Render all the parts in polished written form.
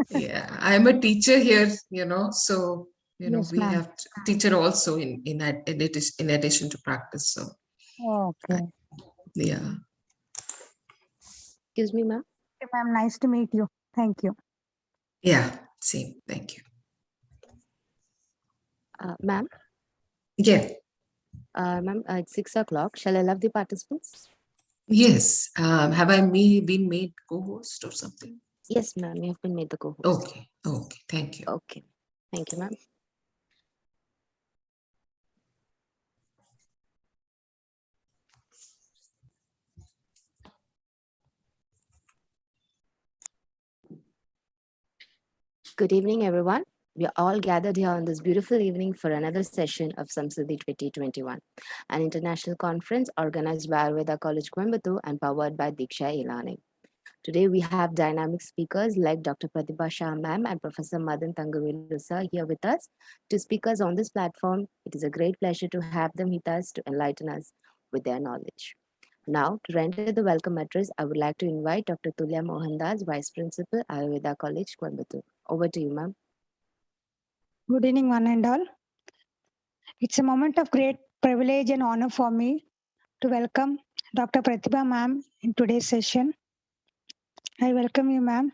Yeah, I'm a teacher here, so Yes, we ma'am. have teacher also in addition to practice. So Okay. yeah. Excuse me, ma'am. Okay, ma'am. Nice to meet you. Thank you. Yeah, same. Thank you. Ma'am, Yeah. ma'am, it's 6 o'clock. Shall I love the participants? Yes. Have I been made co-host or something? Yes, ma'am, you have been made the co-host. Okay. Okay. Thank you. Okay. Thank you, ma'am. Good evening, everyone. We are all gathered here on this beautiful evening for another session of SAMSIDDHI 2021, an international conference organized by Ayurveda College Coimbatore and powered by DIKSHA E-Learning. Today, we have dynamic speakers like Dr. Pratibha Shah ma'am and Professor Madan Tangavelu sir here with us to speak us on this platform. It is a great pleasure to have them with us to enlighten us with their knowledge. Now, to render the welcome address, I would like to invite Dr. Tulya Mohandas, Vice Principal, Ayurveda College, Coimbatore. Over to you, ma'am. Good evening, one and all. It's a moment of great privilege and honor for me to welcome Dr. Pratibha ma'am in today's session. I welcome you, ma'am,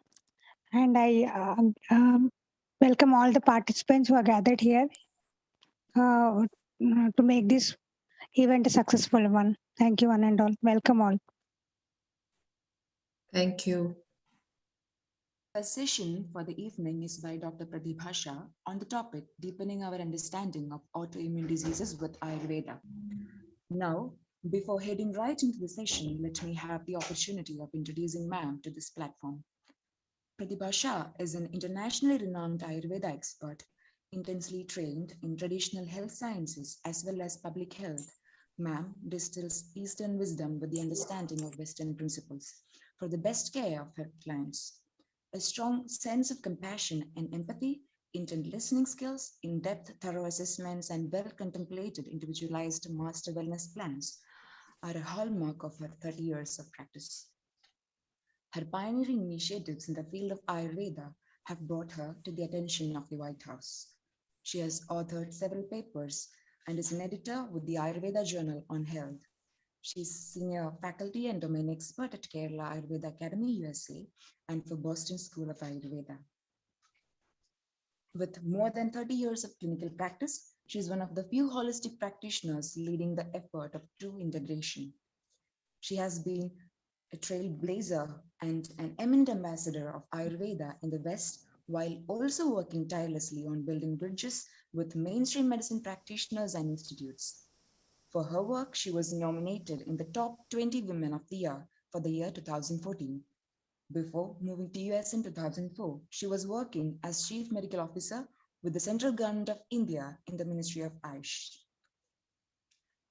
and I welcome all the participants who are gathered here to make this event a successful one. Thank you, one and all. Welcome all. Thank you. The session for the evening is by Dr. Pratibha Shah on the topic Deepening Our Understanding of Autoimmune Diseases with Ayurveda. Now, before heading right into the session, let me have the opportunity of introducing ma'am to this platform. Pratibha Shah is an internationally renowned Ayurveda expert, intensely trained in traditional health sciences as well as public health. Ma'am distills Eastern wisdom with the understanding of Western principles for the best care of her clients. A strong sense of compassion and empathy, intent listening skills, in-depth thorough assessments, and well-contemplated individualized master wellness plans are a hallmark of her 30 years of practice. Her pioneering initiatives in the field of Ayurveda have brought her to the attention of the White House. She has authored several papers and is an editor with the Ayurveda Journal on Health. She is senior faculty and domain expert at Kerala Ayurveda Academy, USA, and for Boston School of Ayurveda. With more than 30 years of clinical practice, she is one of the few holistic practitioners leading the effort of true integration. She has been a trailblazer and an eminent ambassador of Ayurveda in the West, while also working tirelessly on building bridges with mainstream medicine practitioners and institutes. For her work, she was nominated in the top 20 women of the year for the year 2014. Before moving to US in 2004, she was working as Chief Medical Officer with the Central Government of India in the Ministry of Ayush.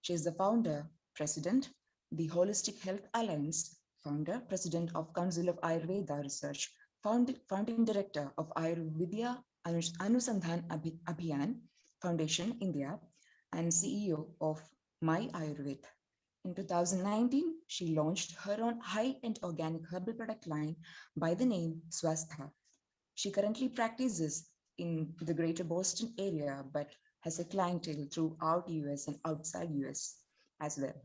She is the founder, president, the Holistic Health Alliance, founder, president of Council of Ayurveda Research, founding director of Ayurveda Anusandhan Abhiyan Foundation, India, and CEO of My Ayurveda. In 2019, she launched her own high-end organic herbal product line by the name Swastha. She currently practices in the greater Boston area, but has a clientele throughout US and outside US as well.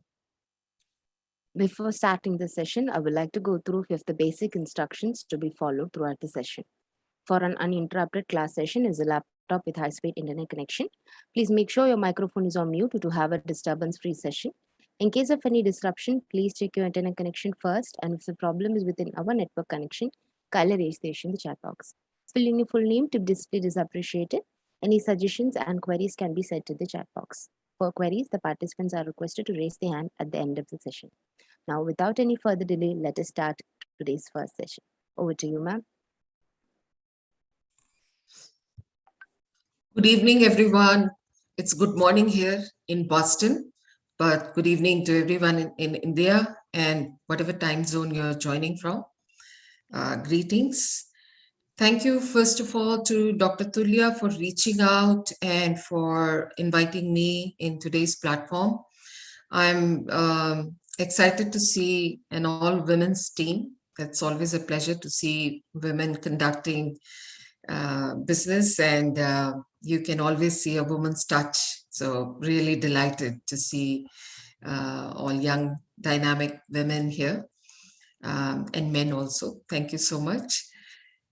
Before starting the session, I would like to go through a few of the basic instructions to be followed throughout the session. For an uninterrupted class session is a laptop with high-speed internet connection. Please make sure your microphone is on mute to have a disturbance-free session. In case of any disruption, please check your internet connection first, and if the problem is within our network connection, kindly raise the issue in the chat box. Spelling your full name to display is appreciated. Any suggestions and queries can be sent to the chat box. For queries, the participants are requested to raise their hand at the end of the session. Now, without any further delay, let us start today's first session. Over to you, ma'am. Good evening, everyone. It's good morning here in Boston, but good evening to everyone in India and whatever time zone you're joining from. Greetings. Thank you, first of all, to Dr. Tulya for reaching out and for inviting me in today's platform. I'm excited to see an all-women's team It's always a pleasure to see women conducting business, and you can always see a woman's touch. So really delighted to see all young, dynamic women here, and men also. Thank you so much.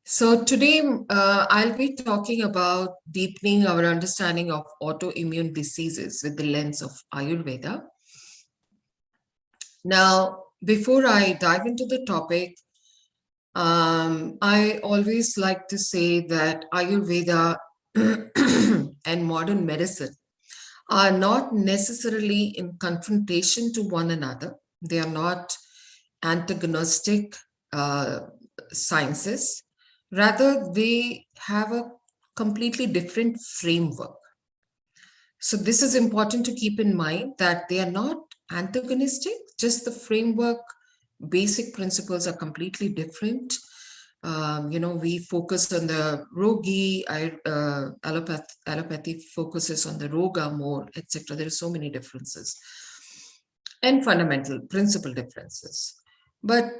So today I'll be talking about deepening our understanding of autoimmune diseases with the lens of Ayurveda. Now, before I dive into the topic, I always like to say that Ayurveda and modern medicine are not necessarily in confrontation to one another. They are not antagonistic sciences. Rather, they have a completely different framework. So this is important to keep in mind, that they are not antagonistic, just the framework, basic principles are completely different. We focus on the rogi, allopathy focuses on the roga more, etc. There are so many differences and fundamental principle differences. But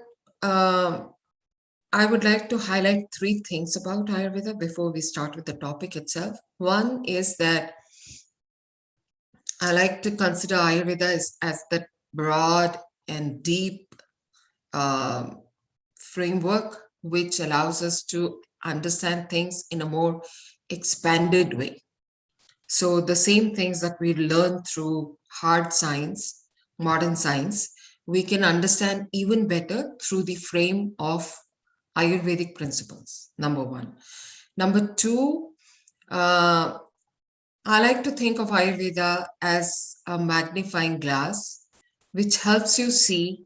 I would like to highlight three things about Ayurveda before we start with the topic itself. One is that I like to consider Ayurveda as the broad and deep framework which allows us to understand things in a more expanded way. So the same things that we learn through hard science, modern science, we can understand even better through the frame of Ayurvedic principles, number one. Number two, I like to think of Ayurveda as a magnifying glass, which helps you see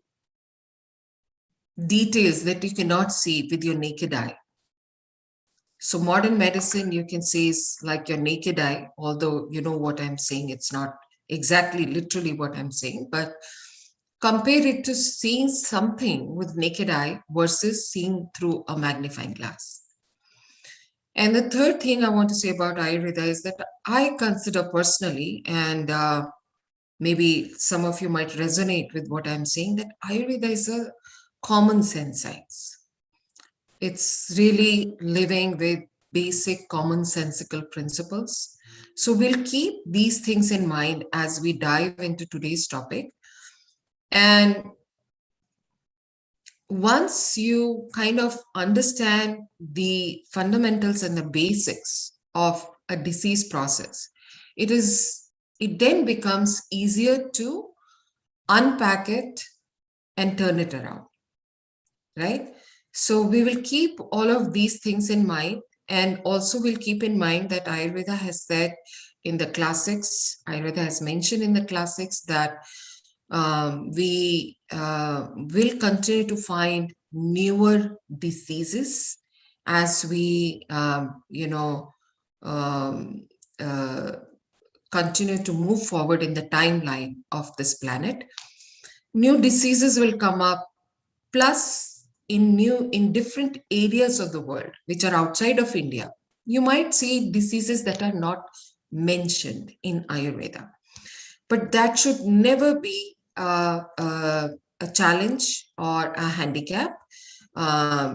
details that you cannot see with your naked eye. So modern medicine, you can say, is like your naked eye, although you know what I'm saying, it's not exactly literally what I'm saying, but compare it to seeing something with naked eye versus seeing through a magnifying glass. And the third thing I want to say about Ayurveda is that I consider personally, and maybe some of you might resonate with what I'm saying, that Ayurveda is a common sense science. It's really living with basic commonsensical principles. So we'll keep these things in mind as we dive into today's topic. And once you kind of understand the fundamentals and the basics of a disease process, it then becomes easier to unpack it and turn it around, right? So we will keep all of these things in mind, and also we'll keep in mind that Ayurveda has said in the classics, Ayurveda has mentioned in the classics that we will continue to find newer diseases as we, continue to move forward in the timeline of this planet. New diseases will come up, plus in different areas of the world which are outside of India. You might see diseases that are not mentioned in Ayurveda, but that should never be a challenge or a handicap,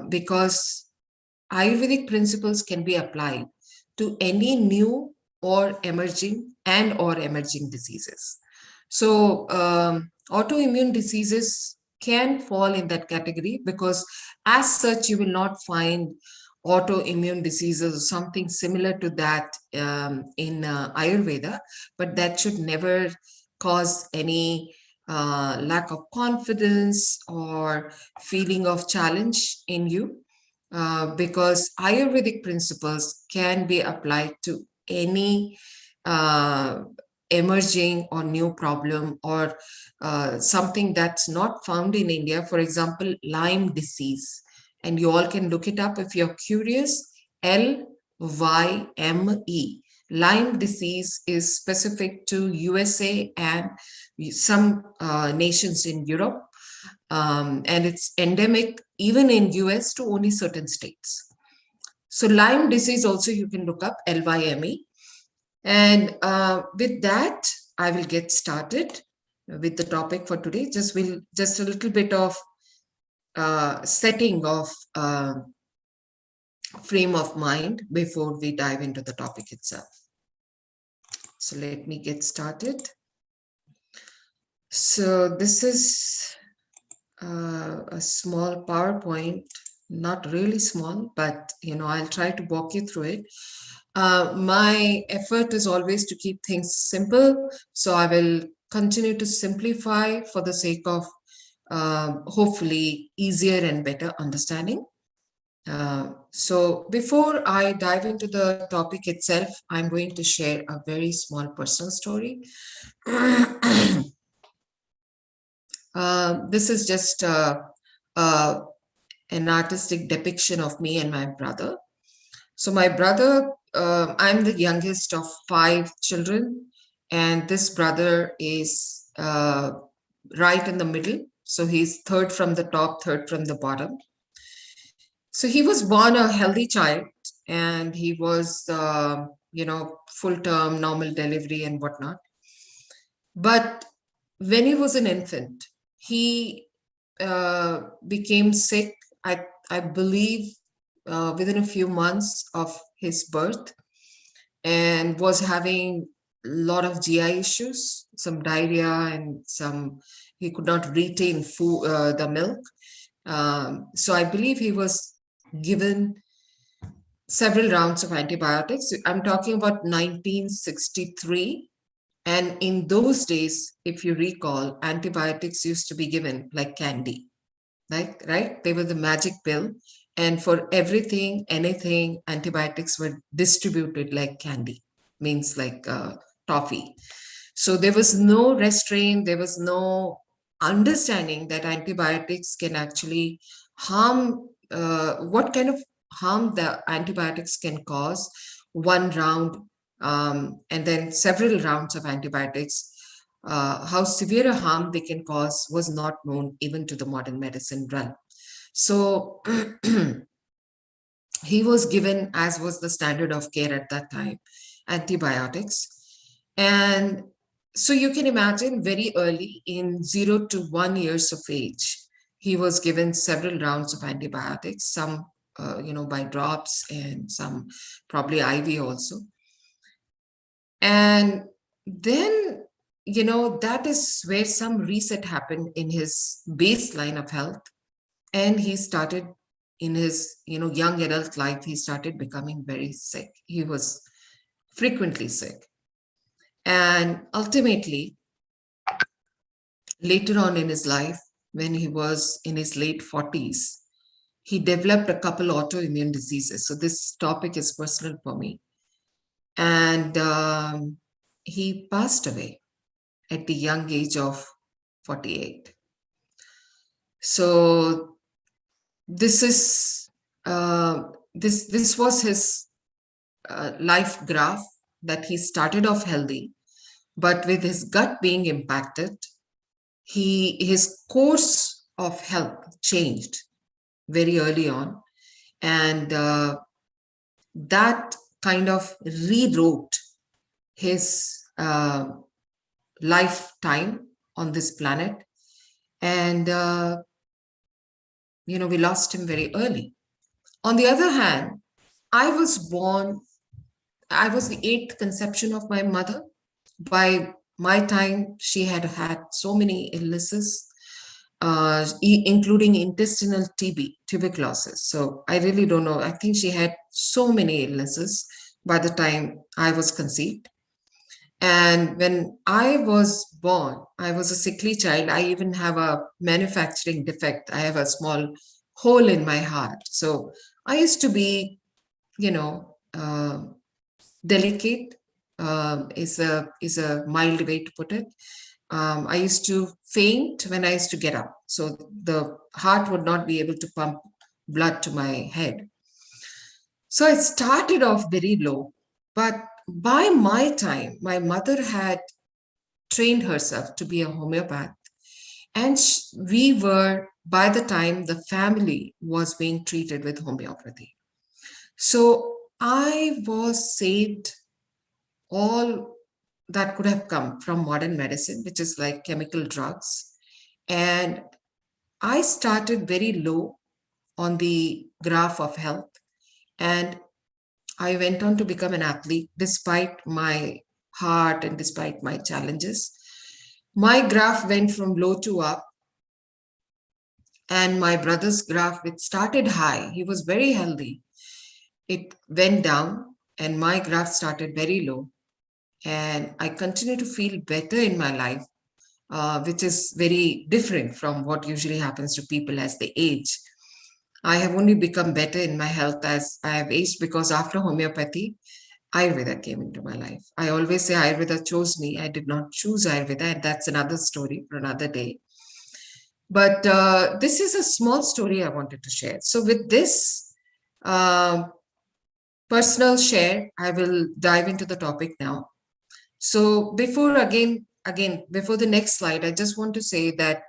because Ayurvedic principles can be applied to any new or emerging diseases. So autoimmune diseases can fall in that category, because as such you will not find autoimmune diseases or something similar to that in Ayurveda, but that should never cause any lack of confidence or feeling of challenge in you, because Ayurvedic principles can be applied to any emerging or new problem, or something that's not found in India. For example, Lyme disease, and you all can look it up if you're curious. Lyme. Lyme disease is specific to USA and some nations in Europe, and it's endemic even in US to only certain states. So Lyme disease also you can look up, Lyme. And with that, I will get started with the topic for today. Just a little bit of setting of frame of mind before we dive into the topic itself. So let me get started. So this is a small PowerPoint, not really small, but I'll try to walk you through it. My effort is always to keep things simple, so I will continue to simplify for the sake of hopefully easier and better understanding. So before I dive into the topic itself, I'm going to share a very small personal story. This is just an artistic depiction of me and my brother. So my brother, I'm the youngest of 5 children, and this brother is right in the middle. So he's third from the top, third from the bottom. So he was born a healthy child, and he was, full-term, normal delivery and whatnot. But when he was an infant, he became sick, I believe, within a few months of his birth, and was having a lot of GI issues, some diarrhea, and he could not retain food, the milk. So I believe he was given several rounds of antibiotics. I'm talking about 1963. And in those days, if you recall, antibiotics used to be given like candy, right? They were the magic pill. And for everything, anything, antibiotics were distributed like candy, means like toffee. So there was no restraint, there was no understanding that antibiotics can actually harm, what kind of harm the antibiotics can cause. One round and then several rounds of antibiotics, how severe a harm they can cause was not known even to the modern medicine realm. So he was given, as was the standard of care at that time, antibiotics. And so you can imagine very early, in 0 to 1 years of age, he was given several rounds of antibiotics, some by drops and some probably IV also. And then, that is where some reset happened in his baseline of health. And he started in his, young adult life, he started becoming very sick. He was frequently sick. And ultimately, later on in his life, when he was in his late 40s, he developed a couple autoimmune diseases. So this topic is personal for me. And he passed away at the young age of 48. So this is this was his life graph, that he started off healthy, but with his gut being impacted, his course of health changed very early on, and that kind of rewrote his lifetime on this planet. And we lost him very early. On the other hand, I was the 8th conception of my mother. By my time, she had had so many illnesses, including intestinal TB, tuberculosis. So I really don't know. I think she had so many illnesses by the time I was conceived. And when I was born, I was a sickly child. I even have a manufacturing defect. I have a small hole in my heart. So I used to be, delicate, is a mild way to put it. I used to faint when I used to get up. So the heart would not be able to pump blood to my head. So I started off very low, but by my time, my mother had trained herself to be a homeopath. And we were, by the time the family was being treated with homeopathy. So I was saved all that could have come from modern medicine, which is like chemical drugs. And I started very low on the graph of health, and I went on to become an athlete despite my heart and despite my challenges. My graph went from low to up, and my brother's graph, which started high, he was very healthy. It went down, and my graph started very low. And I continue to feel better in my life, which is very different from what usually happens to people as they age. I have only become better in my health as I have aged, because after homeopathy, Ayurveda came into my life. I always say Ayurveda chose me. I did not choose Ayurveda, and that's another story for another day. But this is a small story I wanted to share. So with this personal share, I will dive into the topic now. So before before the next slide, I just want to say that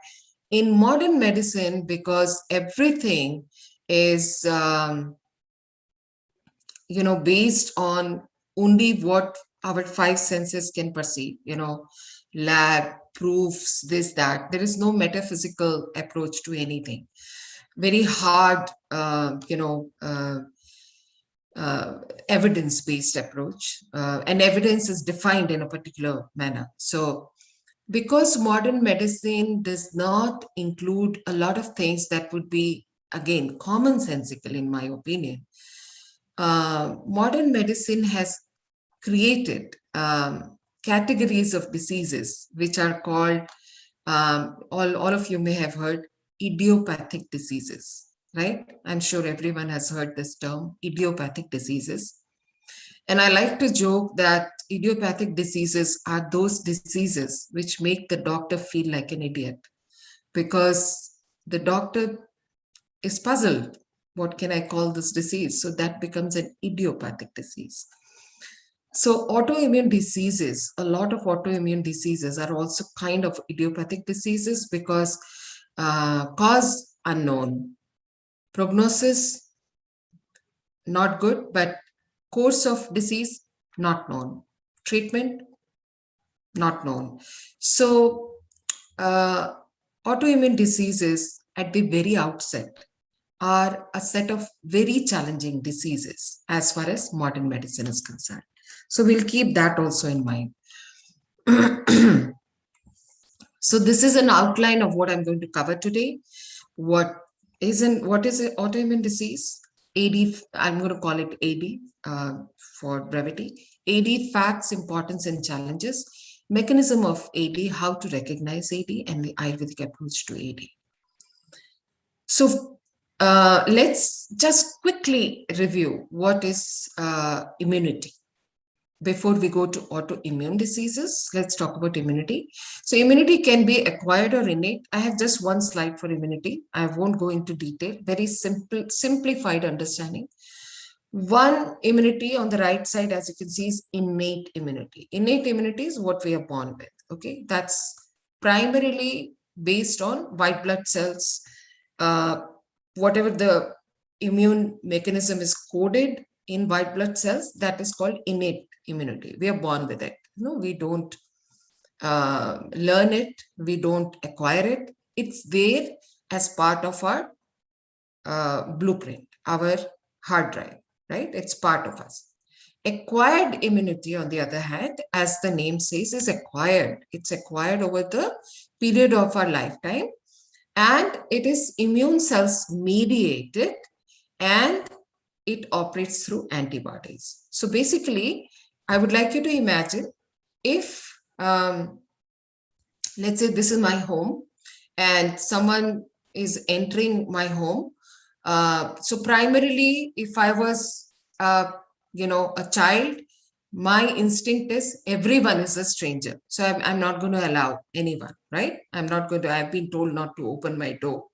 in modern medicine, because everything is based on only what our five senses can perceive, lab proofs, this, that. There is no metaphysical approach to anything. Very hard, evidence-based approach, and evidence is defined in a particular manner. So because modern medicine does not include a lot of things that would be, again, commonsensical, in my opinion, modern medicine has created categories of diseases which are called, all of you may have heard, idiopathic diseases, right? I'm sure everyone has heard this term, idiopathic diseases. And I like to joke that idiopathic diseases are those diseases which make the doctor feel like an idiot, because the doctor is puzzled. What can I call this disease? So that becomes an idiopathic disease. So autoimmune diseases, a lot of autoimmune diseases are also kind of idiopathic diseases, because cause unknown, prognosis not good, but course of disease not known, treatment not known. So autoimmune diseases at the very outset are a set of very challenging diseases as far as modern medicine is concerned. So we'll keep that also in mind. So this is an outline of what I'm going to cover today. What is an autoimmune disease? AD, I'm going to call it AD for brevity. AD, facts, importance, and challenges. Mechanism of AD, how to recognize AD, and the Ayurvedic approach to AD. So let's just quickly review what is immunity. Before we go to autoimmune diseases, let's talk about immunity. So immunity can be acquired or innate. I have just one slide for immunity. I won't go into detail, very simple, simplified understanding. One immunity on the right side, as you can see, is innate immunity. Innate immunity is what we are born with, okay? That's primarily based on white blood cells. Whatever the immune mechanism is coded in white blood cells, that is called innate immunity. We are born with it. No, we don't learn it. We don't acquire it. It's there as part of our blueprint, our hard drive, right? It's part of us. Acquired immunity, on the other hand, as the name says, is acquired. It's acquired over the period of our lifetime, and it is immune cells mediated, and it operates through antibodies. So basically, I would like you to imagine if, let's say this is my home and someone is entering my home. So primarily, if I was, a child, my instinct is everyone is a stranger. So I'm not going to allow anyone, right? I've been told not to open my door.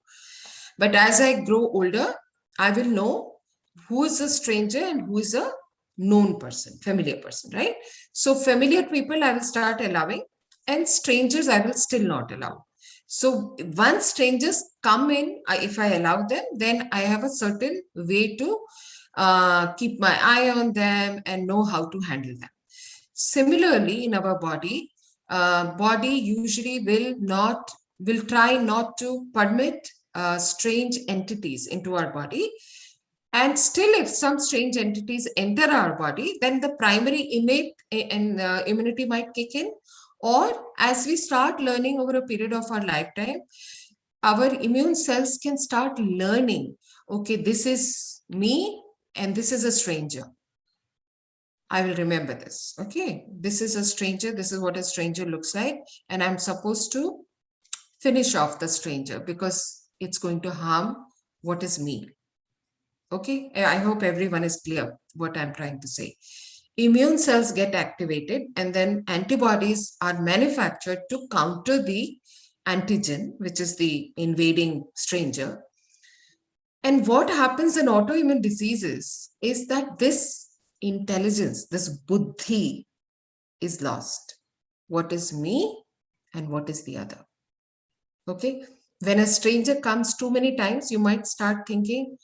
But as I grow older, I will know who is a stranger and who is a known person, familiar person, right? So familiar people I will start allowing, and strangers I will still not allow. So once strangers come in, if I allow them, then I have a certain way to keep my eye on them and know how to handle them. Similarly, in our body, body usually will try not to permit strange entities into our body. And still, if some strange entities enter our body, then the primary innate immunity might kick in. Or as we start learning over a period of our lifetime, our immune cells can start learning, okay, this is me and this is a stranger. I will remember this. Okay, this is a stranger. This is what a stranger looks like. And I'm supposed to finish off the stranger because it's going to harm what is me. Okay, I hope everyone is clear what I'm trying to say. Immune cells get activated and then antibodies are manufactured to counter the antigen, which is the invading stranger. And what happens in autoimmune diseases is that this intelligence, this buddhi is lost. What is me and what is the other? Okay, when a stranger comes too many times, you might start thinking,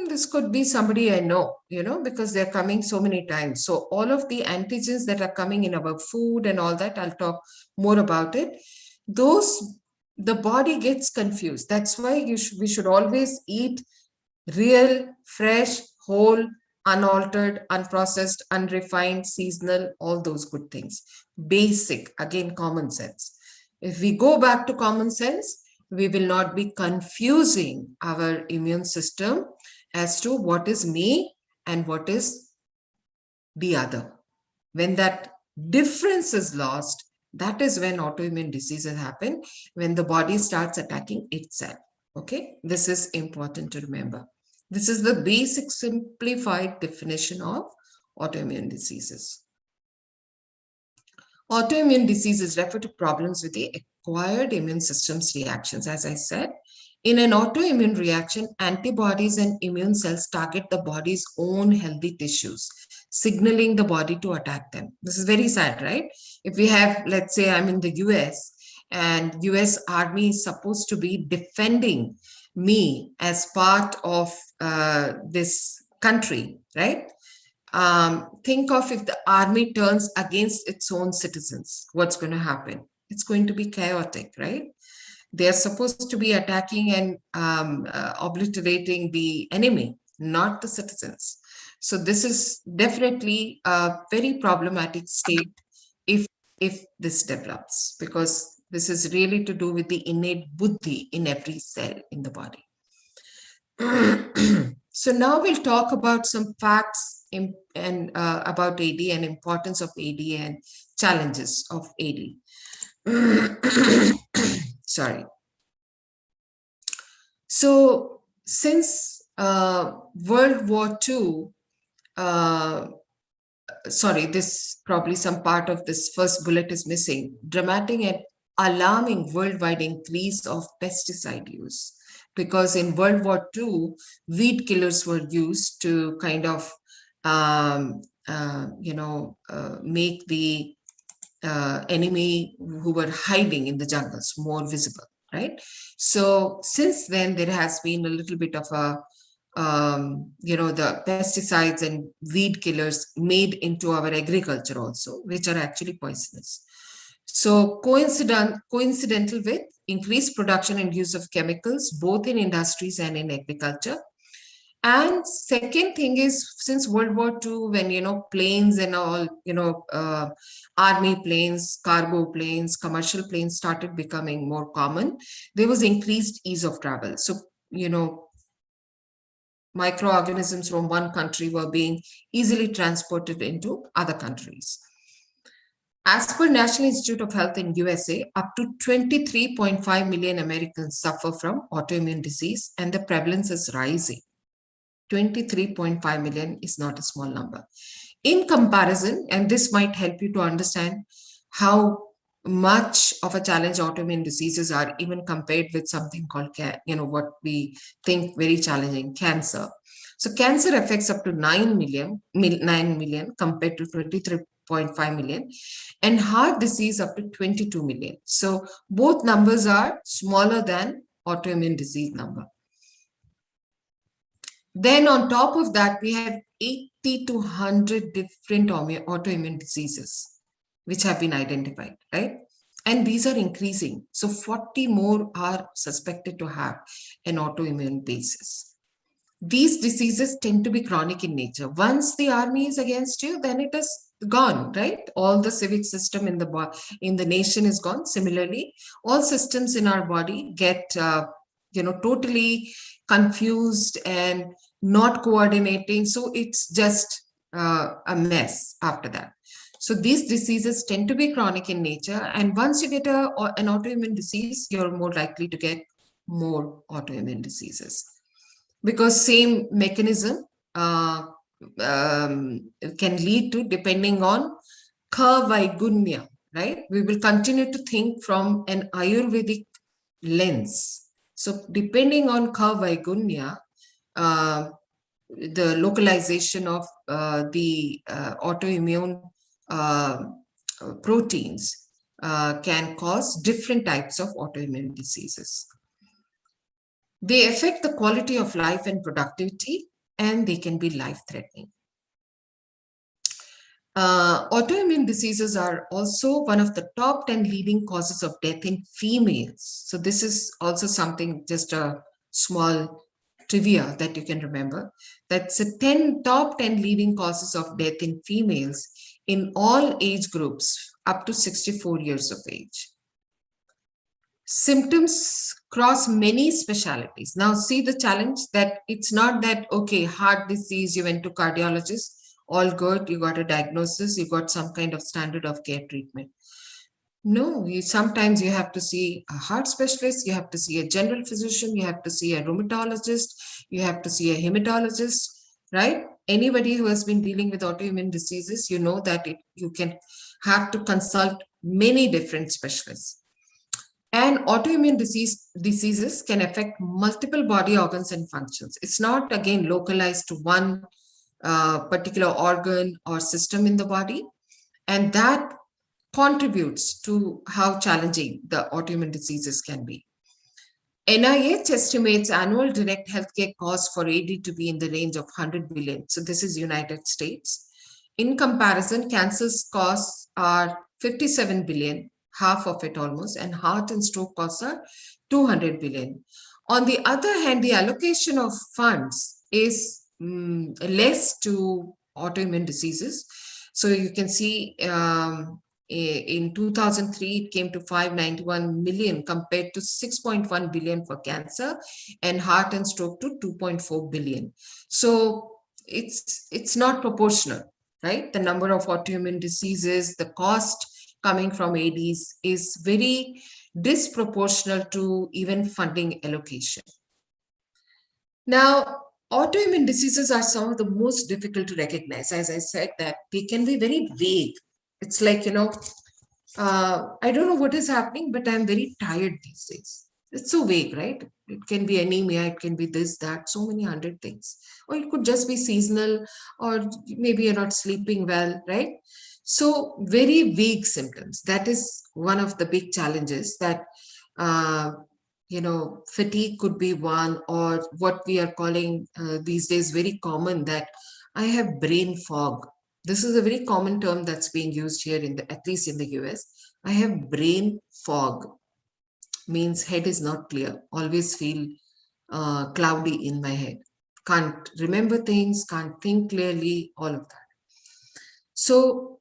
this could be somebody I know, because they're coming so many times. So all of the antigens that are coming in our food and all that, I'll talk more about it. The body gets confused. That's why we should always eat real, fresh, whole, unaltered, unprocessed, unrefined, seasonal, all those good things. Basic, again, common sense. If we go back to common sense, we will not be confusing our immune system as to what is me and what is the other. When that difference is lost, that is when autoimmune diseases happen, when the body starts attacking itself. Okay, this is important to remember. This is the basic simplified definition of autoimmune diseases. Autoimmune diseases refer to problems with the acquired immune system's reactions. As I said, in an autoimmune reaction, antibodies and immune cells target the body's own healthy tissues, signaling the body to attack them. This is very sad, right? If we have, let's say I'm in the US and US Army is supposed to be defending me as part of this country, right? Think of if the army turns against its own citizens, what's going to happen? It's going to be chaotic, right? They're supposed to be attacking and obliterating the enemy, not the citizens. So this is definitely a very problematic state if this develops, because this is really to do with the innate buddhi in every cell in the body. So now we'll talk about some facts about AD and importance of AD and challenges of AD. Sorry. So since World War II, sorry, this probably some part of this first bullet is missing. Dramatic and alarming worldwide increase of pesticide use. Because in World War II, weed killers were used to kind of, make the enemy who were hiding in the jungles more visible, right? So since then, there has been a little bit of a, the pesticides and weed killers made into our agriculture also, which are actually poisonous. So coincidental with increased production and use of chemicals, both in industries and in agriculture. And second thing is, since World War II, when, planes and all, army planes, cargo planes, commercial planes started becoming more common, there was increased ease of travel. So, microorganisms from one country were being easily transported into other countries. As per National Institute of Health in USA, up to 23.5 million Americans suffer from autoimmune disease, and the prevalence is rising. 23.5 million is not a small number. In comparison, and this might help you to understand how much of a challenge autoimmune diseases are, even compared with something called, what we think very challenging, cancer. So cancer affects up to 9 million compared to 23.5 million, and heart disease up to 22 million. So both numbers are smaller than autoimmune disease number. Then on top of that, we have 80 to 100 different autoimmune diseases which have been identified, right? and these are increasing. So 40 more are suspected to have an autoimmune basis. These diseases tend to be chronic in nature. Once the army is against you, then it is gone, right? All the civic system in the nation is gone. Similarly, all systems in our body get totally confused and not coordinating. So it's just a mess after that. So these diseases tend to be chronic in nature, and once you get an autoimmune disease, you're more likely to get more autoimmune diseases, because same mechanism can lead to, depending on Vaigunya, right? We will continue to think from an Ayurvedic lens. So depending on Vaigunya, the localization of the autoimmune proteins can cause different types of autoimmune diseases. They affect the quality of life and productivity, and they can be life-threatening. Autoimmune diseases are also one of the top 10 leading causes of death in females. So this is also something, just a small trivia that you can remember. That's the top 10 leading causes of death in females in all age groups up to 64 years of age. Symptoms cross many specialties. Now see the challenge, that it's not that, okay, heart disease, you went to cardiologist, all good, you got a diagnosis, you got some kind of standard of care treatment. No, sometimes you have to see a heart specialist, you have to see a general physician, you have to see a rheumatologist, you have to see a hematologist, right? Anybody who has been dealing with autoimmune diseases, you know that you can have to consult many different specialists. And autoimmune diseases can affect multiple body organs and functions. It's not, again, localized to one particular organ or system in the body. And that contributes to how challenging the autoimmune diseases can be. NIH estimates annual direct healthcare costs for AD to be in the range of 100 billion. So this is United States. In comparison, cancer's costs are 57 billion, half of it almost, and heart and stroke costs are 200 billion. On the other hand, the allocation of funds is less to autoimmune diseases. So you can see in 2003, it came to 591 million compared to 6.1 billion for cancer, and heart and stroke to 2.4 billion. So it's not proportional, right? The number of autoimmune diseases, the cost coming from ADs is very disproportional to even funding allocation. Now, autoimmune diseases are some of the most difficult to recognize. As I said, that they can be very vague. It's like, I don't know what is happening, but I'm very tired these days. It's so vague, right? It can be anemia, it can be this, that, so many hundred things. Or it could just be seasonal, or maybe you're not sleeping well, right? So very vague symptoms. That is one of the big challenges, that, fatigue could be one, or what we are calling these days very common, that I have brain fog. This is a very common term that's being used here, at least in the US. I have brain fog. Means head is not clear, always feel cloudy in my head, can't remember things, can't think clearly, all of that. So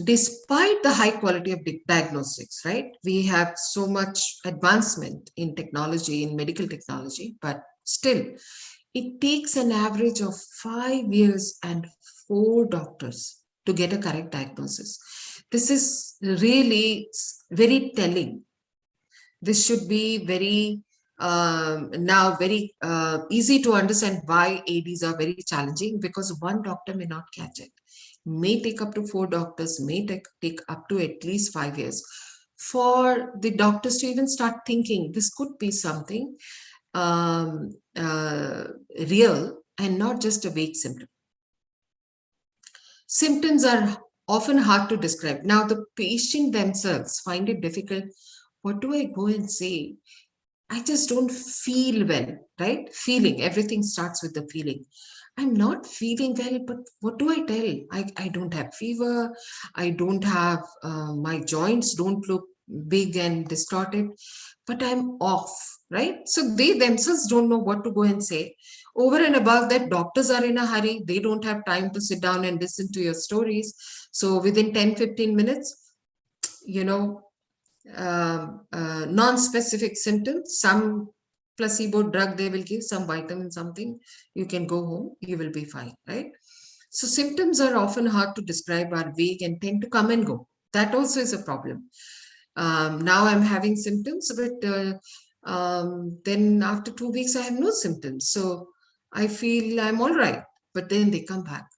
despite the high quality of diagnostics, right, we have so much advancement in technology, in medical technology, but still it takes an average of 5 years and 4 doctors to get a correct diagnosis. This is really very telling. This should be very easy to understand why ADs are very challenging, because one doctor may not catch it. May take up to 4 doctors, may take up to at least 5 years for the doctors to even start thinking this could be something real and not just a vague symptom. Symptoms are often hard to describe. Now, the patient themselves find it difficult. What do I go and say? I just don't feel well, right? Feeling, everything starts with the feeling. I'm not feeling well, but what do I tell? I don't have fever. I don't have, my joints don't look big and distorted, but I'm off, right? So they themselves don't know what to go and say. Over and above that, doctors are in a hurry. They don't have time to sit down and listen to your stories. So within 10-15 minutes, you know, non-specific symptoms, some placebo drug they will give, some vitamin, something, you can go home, you will be fine, right? So symptoms are often hard to describe, are vague and tend to come and go. That also is a problem. Now I'm having symptoms, but then after 2 weeks, I have no symptoms. So I feel I'm all right, but then they come back.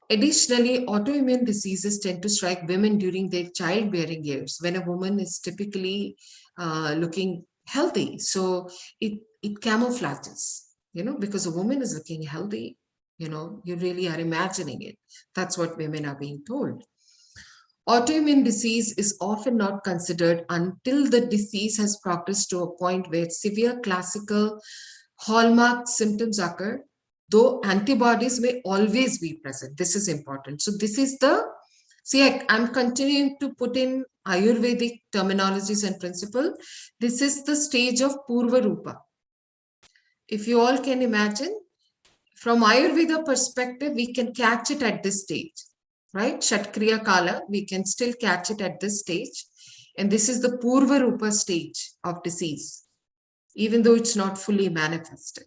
Additionally, autoimmune diseases tend to strike women during their childbearing years, when a woman is typically looking healthy. So it camouflages, because a woman is looking healthy, you really are imagining it. That's what women are being told. Autoimmune disease is often not considered until the disease has progressed to a point where severe classical hallmark symptoms occur, though antibodies may always be present. This is important. So this is I'm continuing to put in Ayurvedic terminologies and principle. This is the stage of Purva Rupa. If you all can imagine, from Ayurveda perspective, we can catch it at this stage, right? Shatkriya Kala, we can still catch it at this stage. And this is the Purva Rupa stage of disease, even though it's not fully manifested.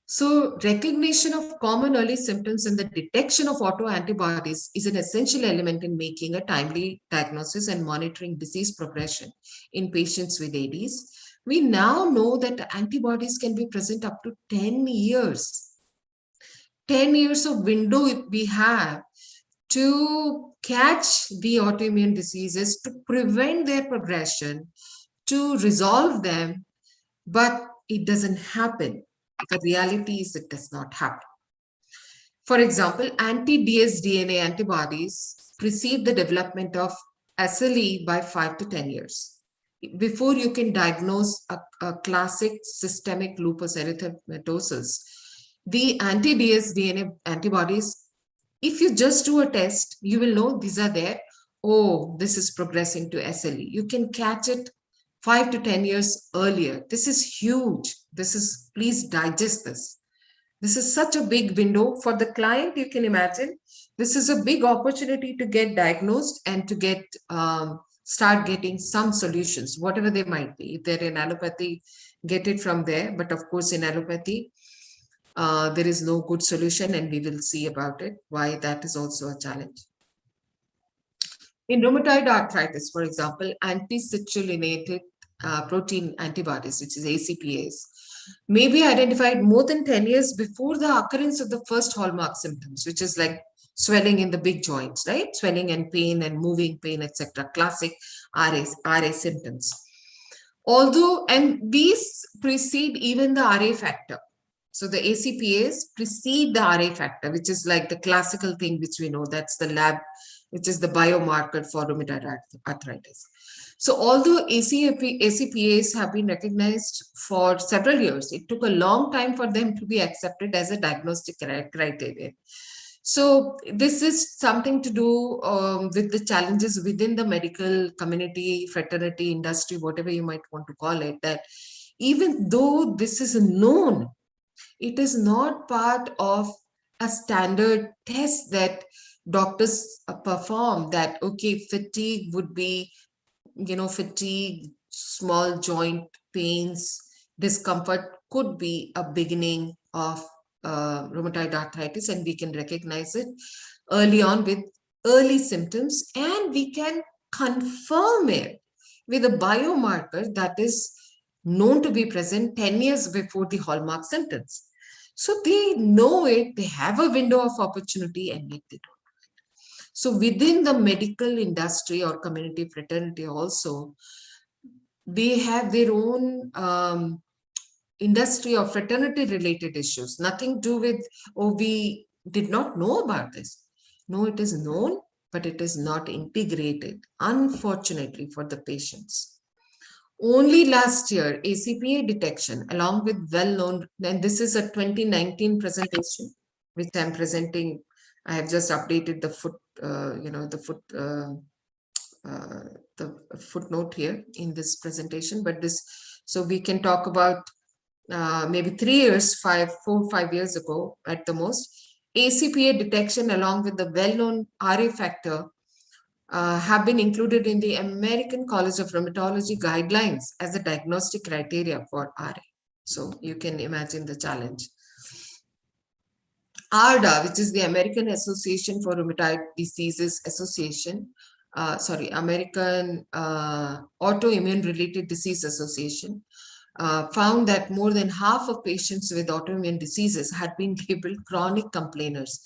So recognition of common early symptoms and the detection of autoantibodies is an essential element in making a timely diagnosis and monitoring disease progression in patients with ADs. We now know that antibodies can be present up to 10 years. 10 years of window we have to catch the autoimmune diseases, to prevent their progression, to resolve them, but it doesn't happen. The reality is it does not happen. For example, anti-dsDNA antibodies precede the development of SLE by 5 to 10 years. Before you can diagnose a classic systemic lupus erythematosus, the anti-dsDNA antibodies, if you just do a test, you will know these are there. Oh, this is progressing to SLE. You can catch it 5 to 10 years earlier. This is huge. Please digest this. This is such a big window for the client. You can imagine this is a big opportunity to get diagnosed and to get start getting some solutions, whatever they might be. If they're in allopathy, get it from there. But of course, in allopathy, there is no good solution, and we will see about it, why that is also a challenge. In rheumatoid arthritis, for example, anti-citrullinated protein antibodies, which is ACPAs, may be identified more than 10 years before the occurrence of the first hallmark symptoms, which is like swelling in the big joints, right? Swelling and pain and moving pain, etc. Classic RA symptoms. And these precede even the RA factor. So the ACPAs precede the RA factor, which is like the classical thing which we know, that's the lab, which is the biomarker for rheumatoid arthritis. So although ACPAs have been recognized for several years, it took a long time for them to be accepted as a diagnostic criteria. So this is something to do with the challenges within the medical community, fraternity, industry, whatever you might want to call it, that even though this is known, it is not part of a standard test that doctors perform, that, okay, fatigue would be, fatigue, small joint pains, discomfort could be a beginning of rheumatoid arthritis, and we can recognize it early on with early symptoms, and we can confirm it with a biomarker that is known to be present 10 years before the hallmark symptoms. So they know it, they have a window of opportunity, and yet they don't. So within the medical industry or community fraternity also, they have their own industry or fraternity related issues, nothing to do with, oh, we did not know about this. No, it is known, but it is not integrated, unfortunately, for the patients. Only last year, ACPA detection, along with well-known, and this is a 2019 presentation, which I'm presenting. I have just updated the the footnote here in this presentation, but this, so we can talk about maybe 3 years, 4-5 years ago at the most, ACPA detection along with the well-known RA factor have been included in the American College of Rheumatology guidelines as a diagnostic criteria for RA. So you can imagine the challenge. ARDA, which is the American Association for Rheumatoid Diseases Association, American Autoimmune Related Disease Association, found that more than half of patients with autoimmune diseases had been labeled chronic complainers.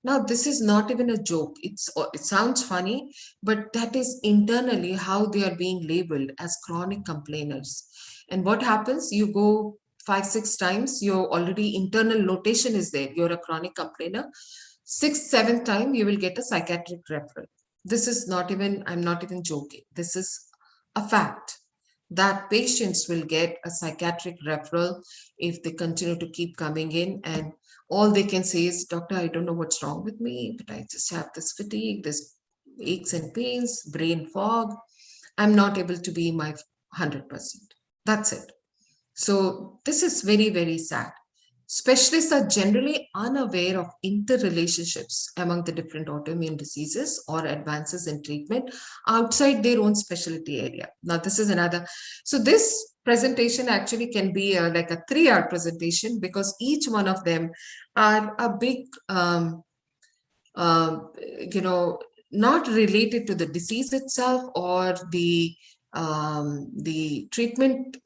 Now, this is not even a joke. It sounds funny, but that is internally how they are being labeled as chronic complainers. And what happens? You go 5-6 times, your already internal notation is there. You're a chronic complainer. 6th, 7th time, you will get a psychiatric referral. This is not even, I'm not even joking. This is a fact that patients will get a psychiatric referral if they continue to keep coming in, and all they can say is, doctor, I don't know what's wrong with me, but I just have this fatigue, this aches and pains, brain fog. I'm not able to be my 100%. That's it. So this is very, very sad. Specialists are generally unaware of interrelationships among the different autoimmune diseases or advances in treatment outside their own specialty area. Now, this is another. So this presentation actually can be like a 3-hour presentation, because each one of them are a big, not related to the disease itself or the treatment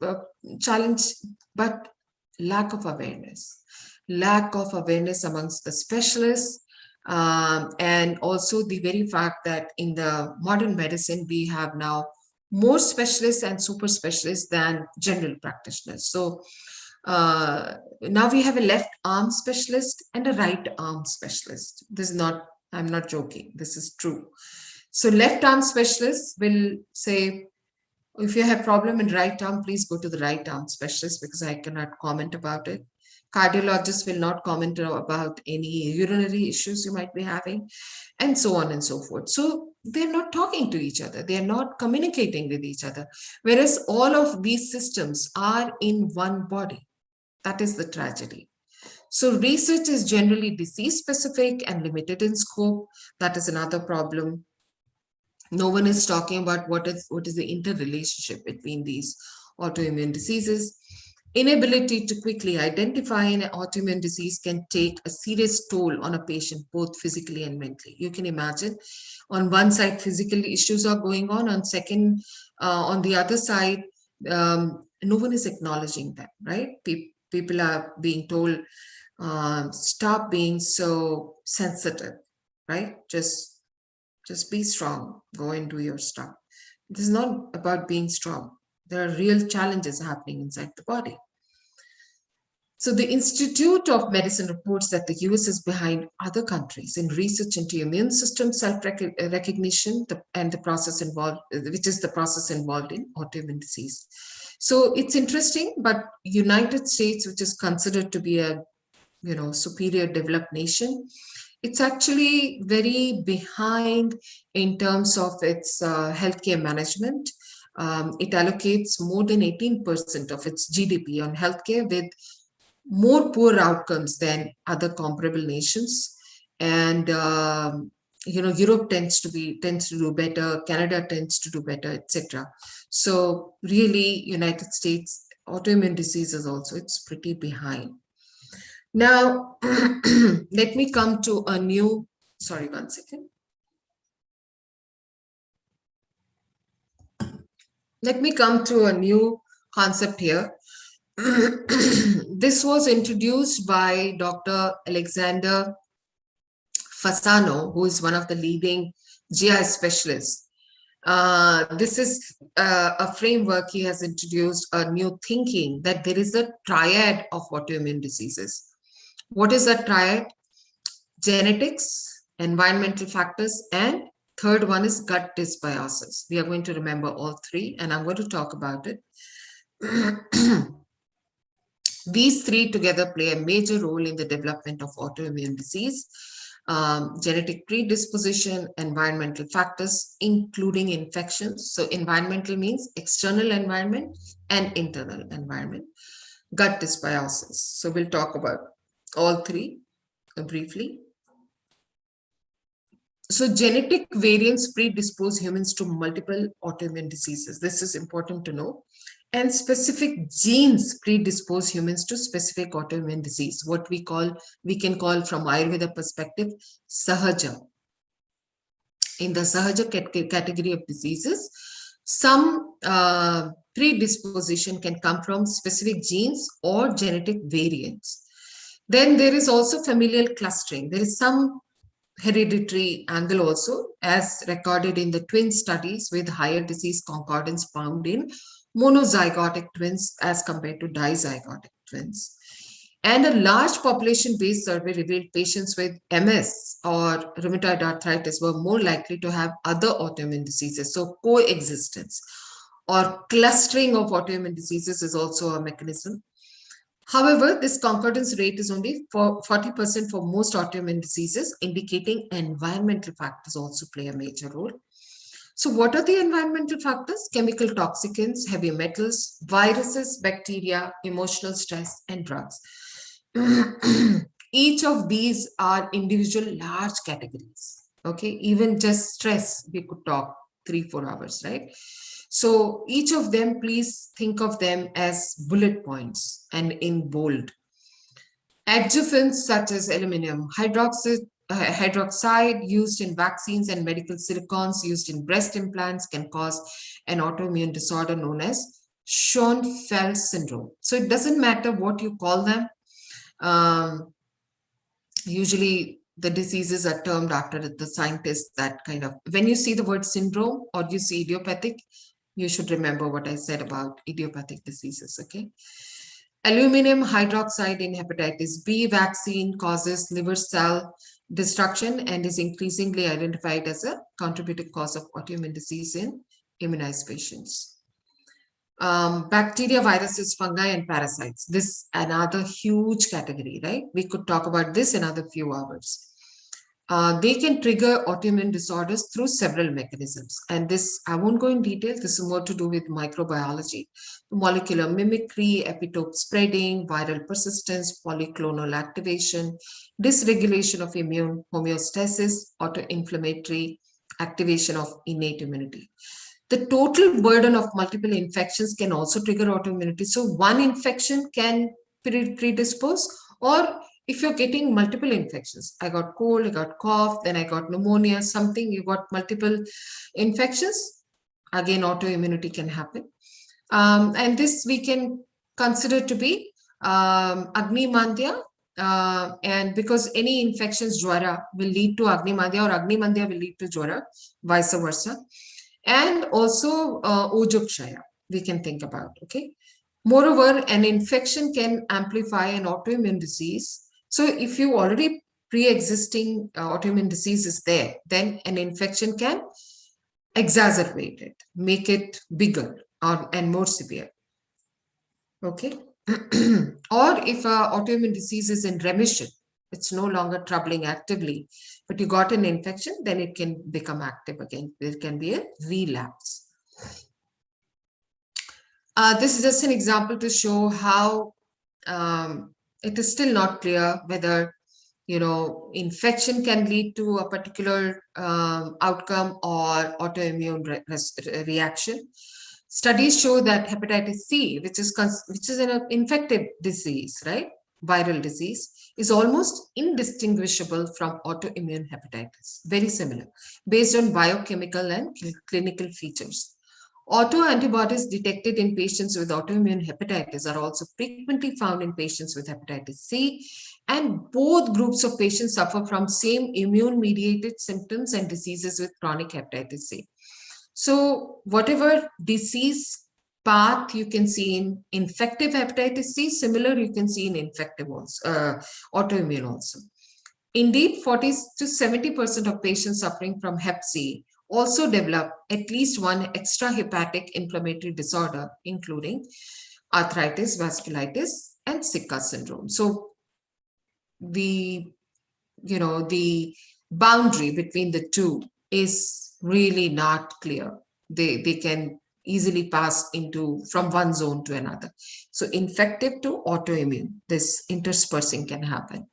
challenge, but lack of awareness amongst the specialists, and also the very fact that in the modern medicine, we have now more specialists and super specialists than general practitioners. So now we have a left arm specialist and a right arm specialist. This is not, I'm not joking, this is true. So left arm specialists will say, if you have problem in right arm, please go to the right arm specialist, because I cannot comment about it. Cardiologists will not comment about any urinary issues you might be having, and so on and so forth. So they're not talking to each other. They're not communicating with each other. Whereas all of these systems are in one body. That is the tragedy. So research is generally disease specific and limited in scope. That is another problem. No one is talking about what is the interrelationship between these autoimmune diseases. Inability to quickly identify an autoimmune disease can take a serious toll on a patient, both physically and mentally. You can imagine, on one side, physical issues are going on the other side, no one is acknowledging them, right? People are being told, stop being so sensitive, right? Just be strong, go and do your stuff. This is not about being strong. There are real challenges happening inside the body. So the Institute of Medicine reports that the US is behind other countries in research into immune system self-recognition and the process involved, which is the process involved in autoimmune disease. So it's interesting, but United States, which is considered to be a superior developed nation, it's actually very behind in terms of its healthcare management. It allocates more than 18% of its GDP on healthcare, with more poor outcomes than other comparable nations. And Europe tends to do better, Canada tends to do better, etc. So really, United States autoimmune diseases also, it's pretty behind. Now, let me come to a new, sorry, one second. Let me come to a new concept here. This was introduced by Dr. Alexander Fasano, who is one of the leading GI specialists. This is a framework. He has introduced a new thinking that there is a triad of autoimmune diseases. What is that triad? Genetics, environmental factors, and Third one is gut dysbiosis. We are going to remember all three, and I'm going to talk about it. These three together play a major role in the development of autoimmune disease. Genetic predisposition, environmental factors, including infections. So environmental means external environment and internal environment. Gut dysbiosis. So we'll talk about all three briefly. So genetic variants predispose humans to multiple autoimmune diseases. This is important to know. And specific genes predispose humans to specific autoimmune disease, what we can call from Ayurveda perspective, sahaja. In the sahaja category of diseases, some predisposition can come from specific genes or genetic variants. Then there is also familial clustering. There is some hereditary angle also, as recorded in the twin studies with higher disease concordance found in monozygotic twins as compared to dizygotic twins. And a large population-based survey revealed patients with MS or rheumatoid arthritis were more likely to have other autoimmune diseases. So coexistence or clustering of autoimmune diseases is also a mechanism. However, this concordance rate is only for 40% for most autoimmune diseases, indicating environmental factors also play a major role. So what are the environmental factors? Chemical toxicants, heavy metals, viruses, bacteria, emotional stress, and drugs. Each of these are individual large categories. Okay, even just stress, we could talk 3-4 hours, right? So each of them, please think of them as bullet points and in bold. Adjuvants such as aluminum hydroxide used in vaccines and medical silicons used in breast implants can cause an autoimmune disorder known as Schoenfeld syndrome. So it doesn't matter what you call them. Usually the diseases are termed after the scientists that kind of, when you see the word syndrome or you see idiopathic, you should remember what I said about idiopathic diseases, okay? Aluminum hydroxide in hepatitis B vaccine causes liver cell destruction and is increasingly identified as a contributing cause of autoimmune disease in immunized patients. Bacteria, viruses, fungi, and parasites. This is another huge category, right? We could talk about this another few hours. They can trigger autoimmune disorders through several mechanisms. And this, I won't go in detail. This is more to do with microbiology, molecular mimicry, epitope spreading, viral persistence, polyclonal activation, dysregulation of immune homeostasis, autoinflammatory activation of innate immunity. The total burden of multiple infections can also trigger autoimmunity. So one infection can predispose, or if you're getting multiple infections, I got cold, I got cough, then I got pneumonia, something, you got multiple infections, again, autoimmunity can happen. And this we can consider to be Agni Mandya, and because any infections, Jwara, will lead to Agni Mandya, or Agni Mandya will lead to Jwara, vice versa. And also Ojokshaya, we can think about, okay? Moreover, an infection can amplify an autoimmune disease. So if you already pre-existing autoimmune disease is there, then an infection can exacerbate it, make it bigger and more severe, okay? Or if autoimmune disease is in remission, it's no longer troubling actively, but you got an infection, then it can become active again. There can be a relapse. This is just an example to show how it is still not clear whether, you know, infection can lead to a particular outcome or autoimmune reaction. Studies show that hepatitis C, which is an infective disease, right? Viral disease, is almost indistinguishable from autoimmune hepatitis, very similar, based on biochemical and clinical features. Autoantibodies detected in patients with autoimmune hepatitis are also frequently found in patients with hepatitis C, and both groups of patients suffer from same immune-mediated symptoms and diseases with chronic hepatitis C. So whatever disease path you can see in infective hepatitis C, similar you can see in infective also, autoimmune also. Indeed, 40 to 70% of patients suffering from Hep C also develop at least one extrahepatic inflammatory disorder, including arthritis, vasculitis, and Sicca syndrome. So the boundary between the two is really not clear. They can easily pass into from one zone to another. So infective to autoimmune, this interspersing can happen.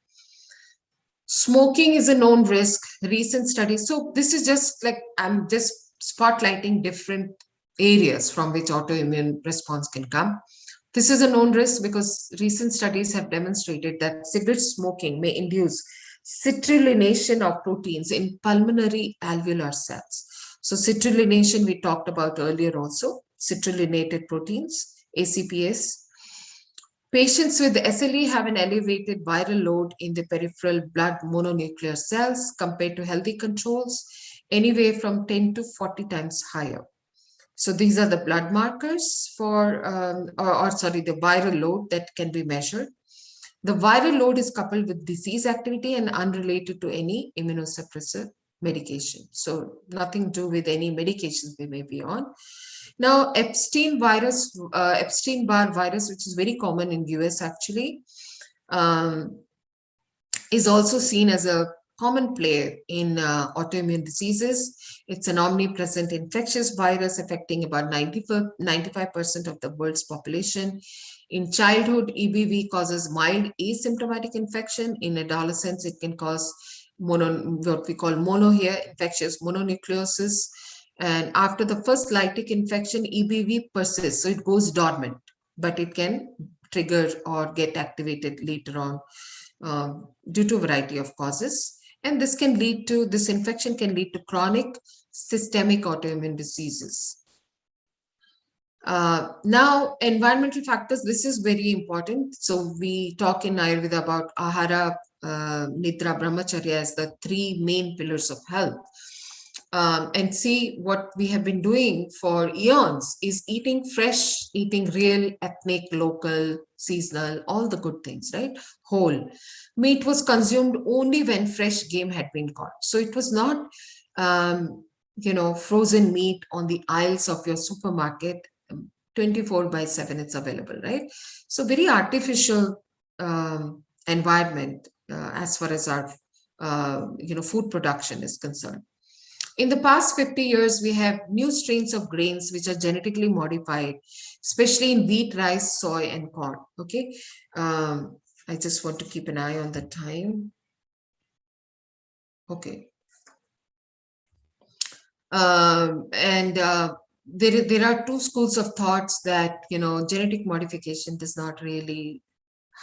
Smoking is a known risk. Recent studies. So this is just like I'm just spotlighting different areas from which autoimmune response can come. This is a known risk because recent studies have demonstrated that cigarette smoking may induce citrullination of proteins in pulmonary alveolar cells. So citrullination we talked about earlier also, citrullinated proteins, ACPS. Patients with SLE have an elevated viral load in the peripheral blood mononuclear cells compared to healthy controls, anywhere from 10 to 40 times higher. So these are the blood markers for, the viral load that can be measured. The viral load is coupled with disease activity and unrelated to any immunosuppressive medication. So nothing to do with any medications they may be on. Now, Epstein-Barr virus, which is very common in US actually, is also seen as a common player in autoimmune diseases. It's an omnipresent infectious virus affecting about 95% of the world's population. In childhood, EBV causes mild asymptomatic infection. In adolescence, it can cause what we call mono here, infectious mononucleosis. And after the first lytic infection, EBV persists, so it goes dormant, but it can trigger or get activated later on due to a variety of causes. And this infection can lead to chronic systemic autoimmune diseases. Now, environmental factors, this is very important. So we talk in Ayurveda about Ahara, Nidra, Brahmacharya as the three main pillars of health. And see what we have been doing for eons is eating fresh, eating real, ethnic, local, seasonal, all the good things, right? Whole. Meat was consumed only when fresh game had been caught. So it was not, frozen meat on the aisles of your supermarket, 24/7 it's available, right? So very artificial environment as far as our, food production is concerned. In the past 50 years, we have new strains of grains which are genetically modified, especially in wheat, rice, soy, and corn. Okay. I just want to keep an eye on the time. Okay. There are two schools of thoughts that, genetic modification does not really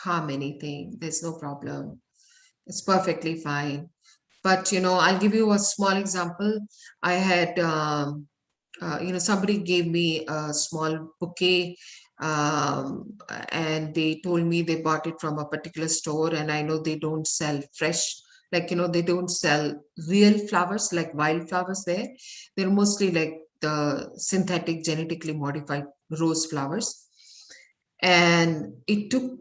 harm anything. There's no problem. It's perfectly fine. But, I'll give you a small example. I had, somebody gave me a small bouquet and they told me they bought it from a particular store, and I know they don't sell fresh, like, they don't sell real flowers, like wildflowers there. They're mostly like the synthetic, genetically modified rose flowers. And it took,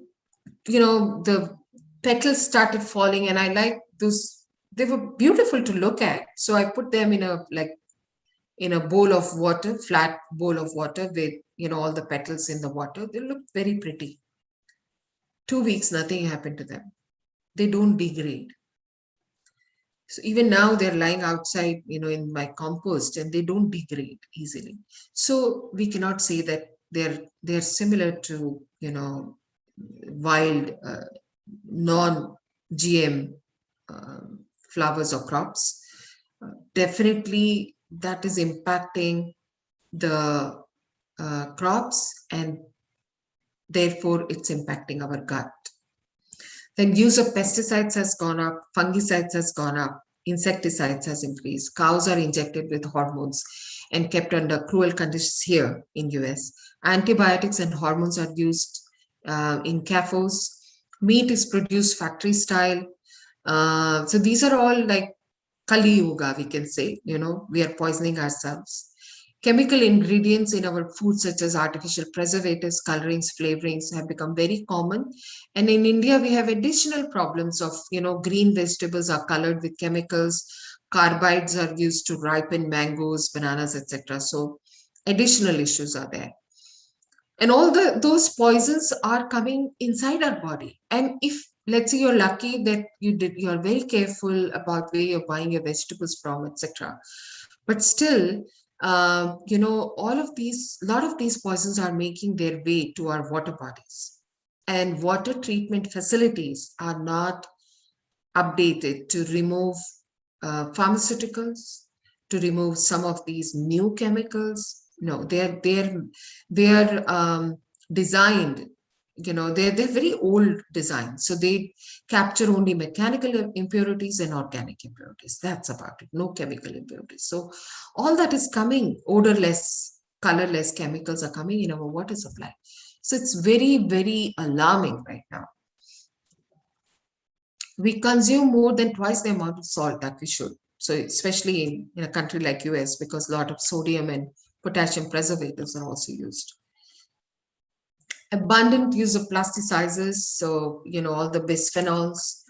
the petals started falling, and I like those. They were beautiful to look at. So I put them in a bowl of water, flat bowl of water with, all the petals in the water. They look very pretty. 2 weeks, nothing happened to them. They don't degrade. So even now they're lying outside, in my compost, and they don't degrade easily. So we cannot say that they're similar to, wild, non-GM flowers or crops. Definitely that is impacting the crops, and therefore it's impacting our gut. Then use of pesticides has gone up, fungicides has gone up, insecticides has increased. Cows are injected with hormones and kept under cruel conditions here in US. Antibiotics and hormones are used in CAFOs. Meat is produced factory style. So these are all like Kali Yuga, we can say, we are poisoning ourselves. Chemical ingredients in our food, such as artificial preservatives, colorings, flavorings, have become very common. And in India, we have additional problems of, green vegetables are colored with chemicals, carbides are used to ripen mangoes, bananas, etc. So additional issues are there. And all those poisons are coming inside our body. And if, let's say, you're lucky that you're very careful about where you're buying your vegetables from, etc. But still, a lot of these poisons are making their way to our water bodies, and water treatment facilities are not updated to remove pharmaceuticals, to remove some of these new chemicals. No, they're designed, they're very old designs. So they capture only mechanical impurities and organic impurities. That's about it. No chemical impurities. So all that is coming, odorless, colorless chemicals are coming in our water supply. So it's very, very alarming right now. We consume more than twice the amount of salt that we should. So especially in a country like US, because a lot of sodium and potassium preservatives are also used. Abundant use of plasticizers, so all the bisphenols,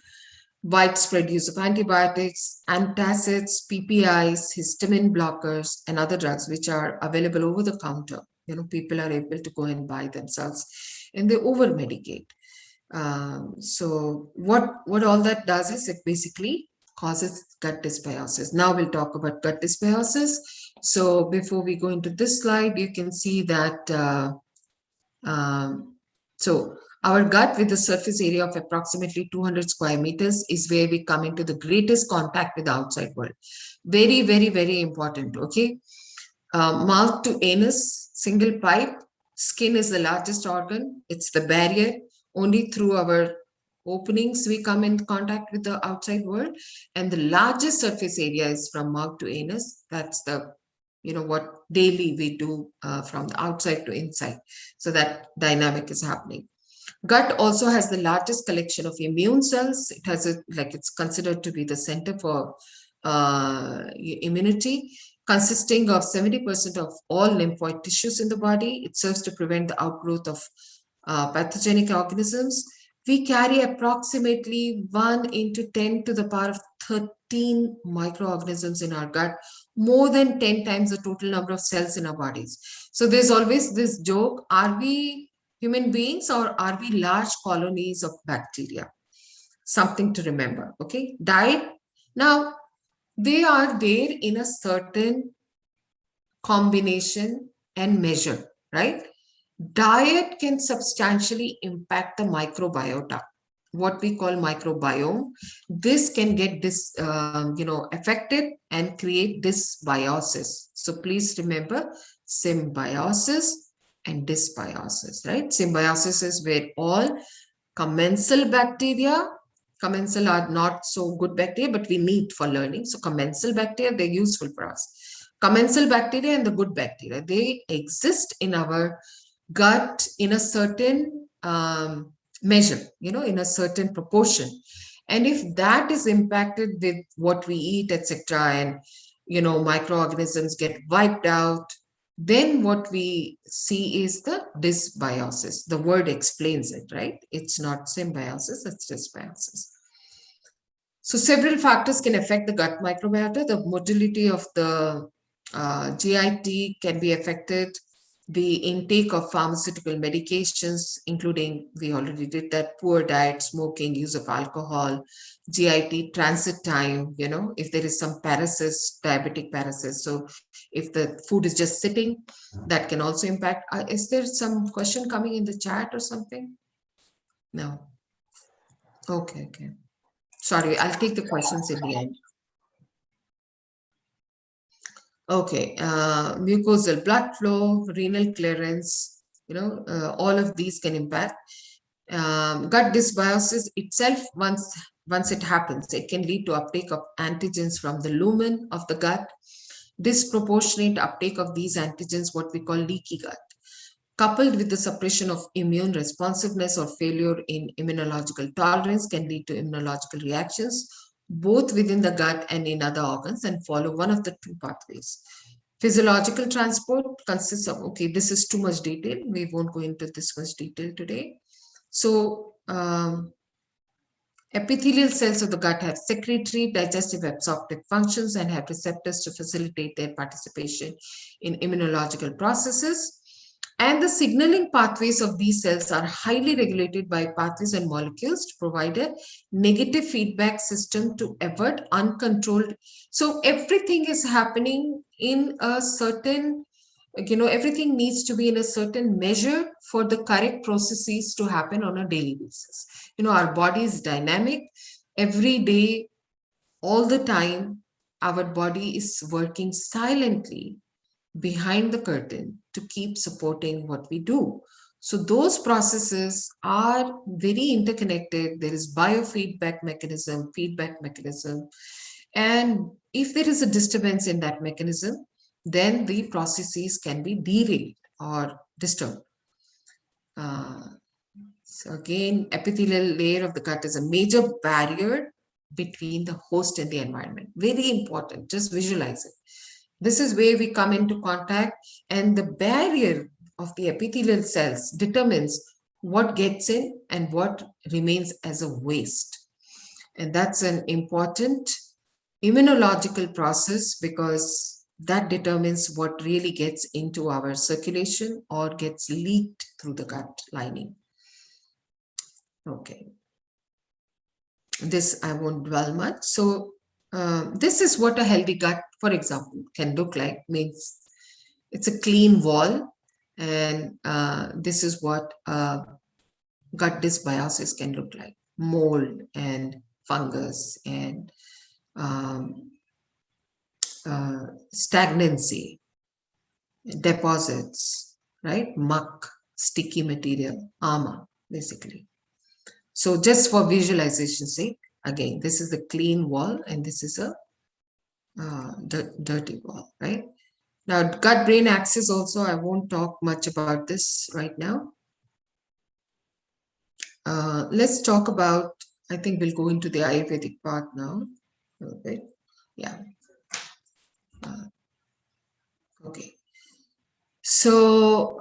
widespread use of antibiotics, antacids, PPIs, histamine blockers, and other drugs which are available over the counter. People are able to go and buy themselves, and they over-medicate. So what all that does is it basically causes gut dysbiosis. Now we'll talk about gut dysbiosis. So before we go into this slide, you can see that so our gut, with a surface area of approximately 200 square meters, is where we come into the greatest contact with the outside world. Very, very, very important. Okay. Mouth to anus, single pipe. Skin is the largest organ. It's the barrier. Only through our openings we come in contact with the outside world. And the largest surface area is from mouth to anus. That's the, what daily we do from the outside to inside. So that dynamic is happening. Gut also has the largest collection of immune cells. It has it's considered to be the center for immunity, consisting of 70% of all lymphoid tissues in the body. It serves to prevent the outgrowth of pathogenic organisms. We carry approximately 1 into 10 to the power of 13 microorganisms in our gut, more than 10 times the total number of cells in our bodies. So there's always this joke, are we human beings or are we large colonies of bacteria? Something to remember, okay? Diet. Now, they are there in a certain combination and measure, right? Diet can substantially impact the microbiota, what we call microbiome. This can get affected and create dysbiosis. So please remember symbiosis and dysbiosis, right? Symbiosis is where all commensal bacteria, commensal are not so good bacteria, but we need for learning. So commensal bacteria, they're useful for us. Commensal bacteria and the good bacteria, they exist in our gut in a certain measure, in a certain proportion. And if that is impacted with what we eat, etc., and, microorganisms get wiped out, then what we see is the dysbiosis. The word explains it, right? It's not symbiosis, it's dysbiosis. So several factors can affect the gut microbiota. The motility of the GIT can be affected. The intake of pharmaceutical medications, including, we already did that, poor diet, smoking, use of alcohol, GIT, transit time, if there is some paresis, diabetic paresis. So if the food is just sitting, that can also impact. Is there some question coming in the chat or something? No. Okay. Sorry, I'll take the questions in the end. Okay, mucosal blood flow, renal clearance, all of these can impact. Gut dysbiosis itself, once it happens, it can lead to uptake of antigens from the lumen of the gut. Disproportionate uptake of these antigens, what we call leaky gut, coupled with the suppression of immune responsiveness or failure in immunological tolerance, can lead to immunological reactions, both within the gut and in other organs, and follow one of the two pathways. Physiological transport consists of, okay, this is too much detail. We won't go into this much detail today. So epithelial cells of the gut have secretory, digestive, absorptive functions and have receptors to facilitate their participation in immunological processes. And the signaling pathways of these cells are highly regulated by pathways and molecules to provide a negative feedback system to avert uncontrolled. So everything is happening in a certain, everything needs to be in a certain measure for the correct processes to happen on a daily basis. Our body is dynamic. Every day, all the time, our body is working silently behind the curtain to keep supporting what we do. So those processes are very interconnected. There is biofeedback mechanism, feedback mechanism. And if there is a disturbance in that mechanism, then the processes can be derailed or disturbed. So again, epithelial layer of the gut is a major barrier between the host and the environment. Very important, just visualize it. This is where we come into contact, and the barrier of the epithelial cells determines what gets in and what remains as a waste. And that's an important immunological process because that determines what really gets into our circulation or gets leaked through the gut lining. Okay. This I won't dwell much. So this is what a healthy gut, for example, can look like. Means it's a clean wall, and this is what gut dysbiosis can look like: mold and fungus and stagnancy, deposits, right? Muck, sticky material, ama, basically. So just for visualization's sake, again, this is the clean wall and this is a dirty wall, right? Now, gut-brain axis also, I won't talk much about this right now. Let's talk about, I think we'll go into the Ayurvedic part now. Okay. Yeah. Okay. So,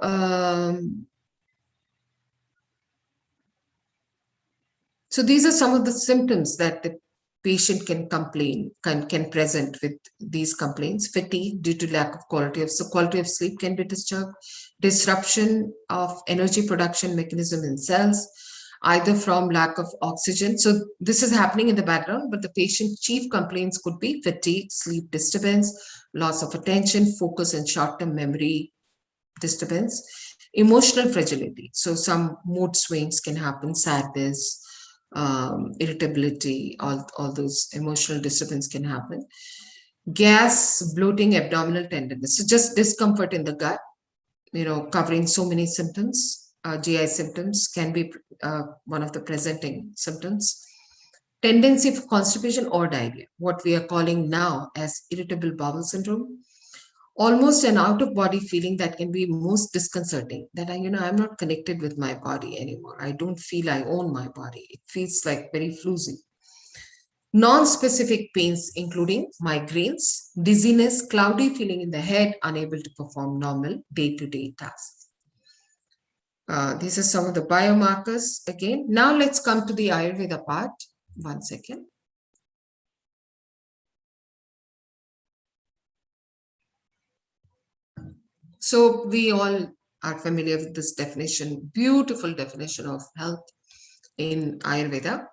so these are some of the symptoms that the patient can present with these complaints. Fatigue due to lack of quality of sleep can be disturbed. Disruption of energy production mechanism in cells, either from lack of oxygen. So this is happening in the background, but the patient's chief complaints could be fatigue, sleep disturbance, loss of attention, focus and short-term memory disturbance, emotional fragility. So some mood swings can happen, sadness, irritability, all those emotional disturbance can happen. Gas, bloating, abdominal tenderness. So just discomfort in the gut, covering so many symptoms. GI symptoms can be one of the presenting symptoms. Tendency for constipation or diarrhea, what we are calling now as irritable bowel syndrome. Almost an out-of-body feeling that can be most disconcerting, that I'm not connected with my body anymore. I don't feel I own my body. It feels like very floozy. Non-specific pains, including migraines, dizziness, cloudy feeling in the head, unable to perform normal day-to-day tasks. These are some of the biomarkers again. Now let's come to the Ayurveda part. One second. So we all are familiar with this definition, beautiful definition of health in Ayurveda.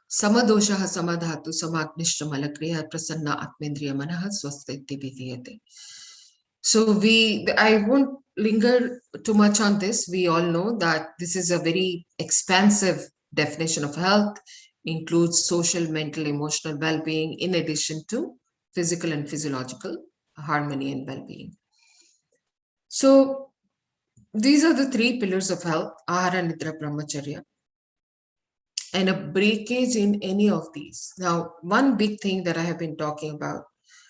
Samadoshaha samadhatu samagnishta malakriya prasanna atmendriya manaha swasthiti vidhiyate. So I won't linger too much on this. We all know that this is a very expansive definition of health, includes social, mental, emotional well-being, in addition to physical and physiological harmony and well-being. So these are the three pillars of health: ahara, nidra, brahmacharya. And a breakage in any of these. Now, one big thing that I have been talking about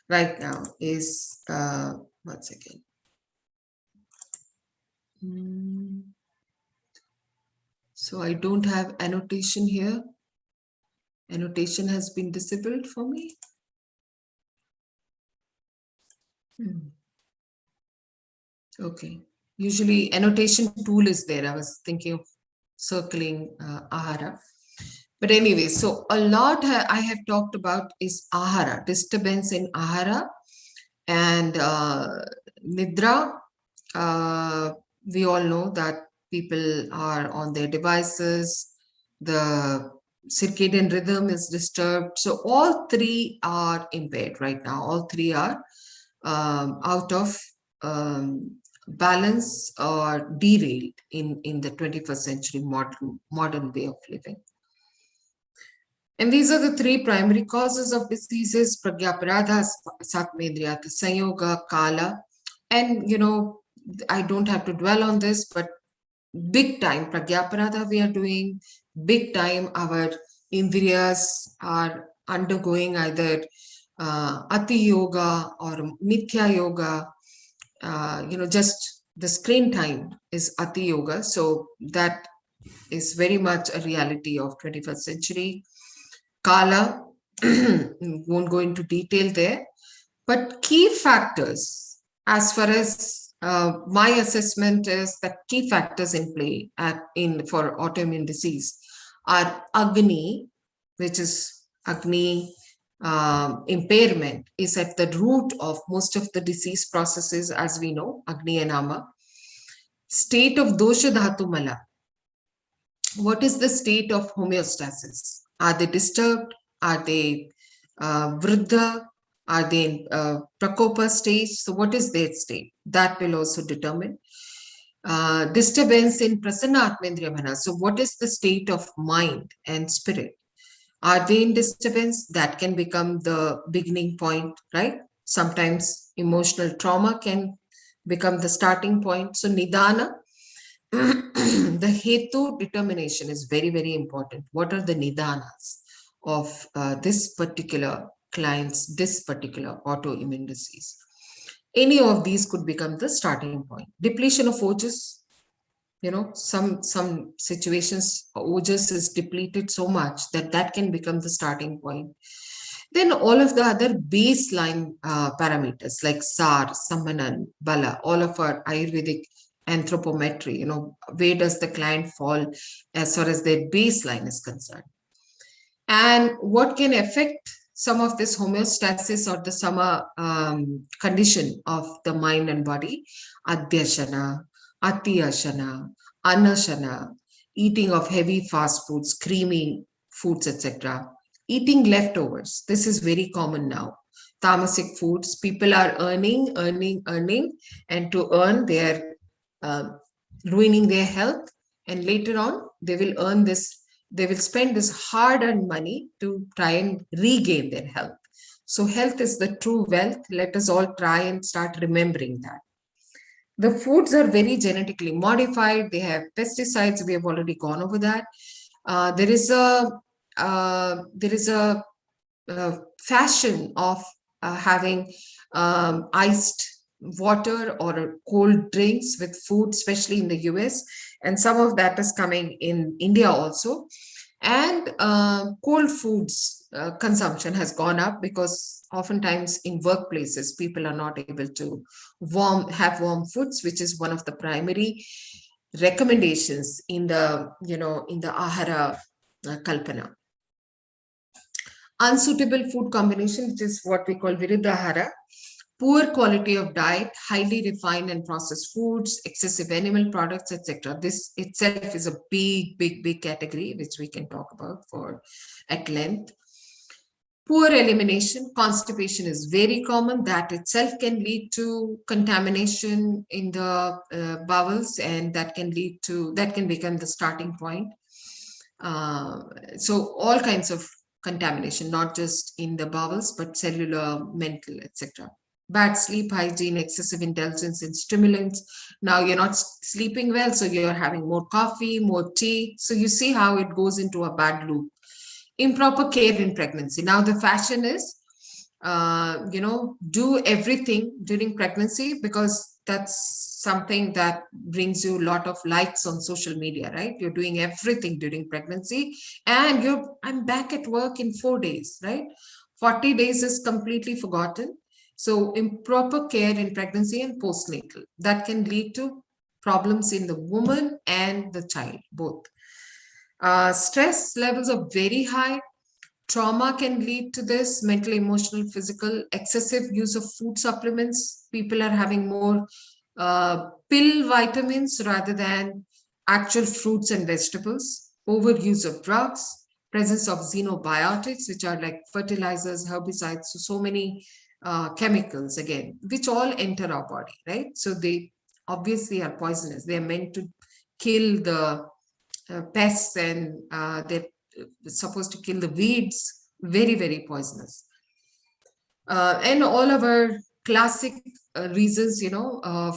right now is, one second. So I don't have annotation here. Annotation has been disabled for me. Okay. Usually annotation tool is there. I was thinking of circling ahara. But anyway, so a lot I have talked about is ahara, disturbance in ahara and nidra. We all know that people are on their devices, the circadian rhythm is disturbed. So all three are impaired right now. All three are out of balance or derailed in the 21st century modern way of living. And these are the three primary causes of diseases: pragyaparadha, satmendriyata sanyoga, kala. And I don't have to dwell on this, but big time pragyaparadha we are doing, big time our indriyas are undergoing either ati yoga or mithya yoga. Just the screen time is ati yoga. So that is very much a reality of 21st century. Kala, won't go into detail there, but key factors, as far as my assessment is, that key factors in play for autoimmune disease are Agni, which is Agni impairment is at the root of most of the disease processes, as we know, Agni and Ama. State of Dosha Dhatu Mala. What is the state of homeostasis? Are they disturbed? Are they vriddha? Are they in prakopa stage? So what is their state? That will also determine. Disturbance in prasanna atmendriya mana. So what is the state of mind and spirit? Are they in disturbance? That can become the beginning point, right? Sometimes emotional trauma can become the starting point. So nidana, the hetu determination is very, very important. What are the nidanas of this particular client's, this particular autoimmune disease? Any of these could become the starting point. Depletion of ojas, some situations ojas is depleted so much that can become the starting point. Then all of the other baseline parameters like SAR, Sammanan, Bala, all of our Ayurvedic anthropometry, where does the client fall as far as their baseline is concerned. And what can affect some of this homeostasis or the sama condition of the mind and body? Adhyashana, Atiyashana, Anashana, eating of heavy fast foods, creamy foods, etc. Eating leftovers. This is very common now. Tamasic foods, people are earning, and to earn, they are ruining their health. And later on, they will earn this, they will spend this hard-earned money to try and regain their health. So health is the true wealth. Let us all try and start remembering that. The foods are very genetically modified. They have pesticides. We have already gone over that. There is a fashion of having iced water or cold drinks with food, especially in the US, and some of that is coming in India also. And cold foods consumption has gone up because oftentimes in workplaces people are not able to have warm foods, which is one of the primary recommendations in the in the ahara kalpana. Unsuitable food combination, which is what we call viruddhahara. Poor quality of diet, highly refined and processed foods, excessive animal products, etc. This itself is a big category, which we can talk about at length. Poor elimination, constipation is very common. That itself can lead to contamination in the bowels, and that can become the starting point. So all kinds of contamination, not just in the bowels, but cellular, mental, etc. Bad sleep hygiene, excessive indulgence in stimulants. Now you're not sleeping well, so you're having more coffee, more tea. So you see how it goes into a bad loop. Improper care in pregnancy. Now the fashion is, do everything during pregnancy because that's something that brings you a lot of likes on social media, right? You're doing everything during pregnancy and I'm back at work in 4 days, right? 40 days is completely forgotten. So improper care in pregnancy and postnatal, that can lead to problems in the woman and the child, both. Stress levels are very high. Trauma can lead to this, mental, emotional, physical, excessive use of food supplements. People are having more pill vitamins rather than actual fruits and vegetables. Overuse of drugs, presence of xenobiotics, which are like fertilizers, herbicides, so many chemicals again, which all enter our body, right? So they obviously are poisonous. They are meant to kill the pests, and they're supposed to kill the weeds. Very, very poisonous. And all of our classic reasons,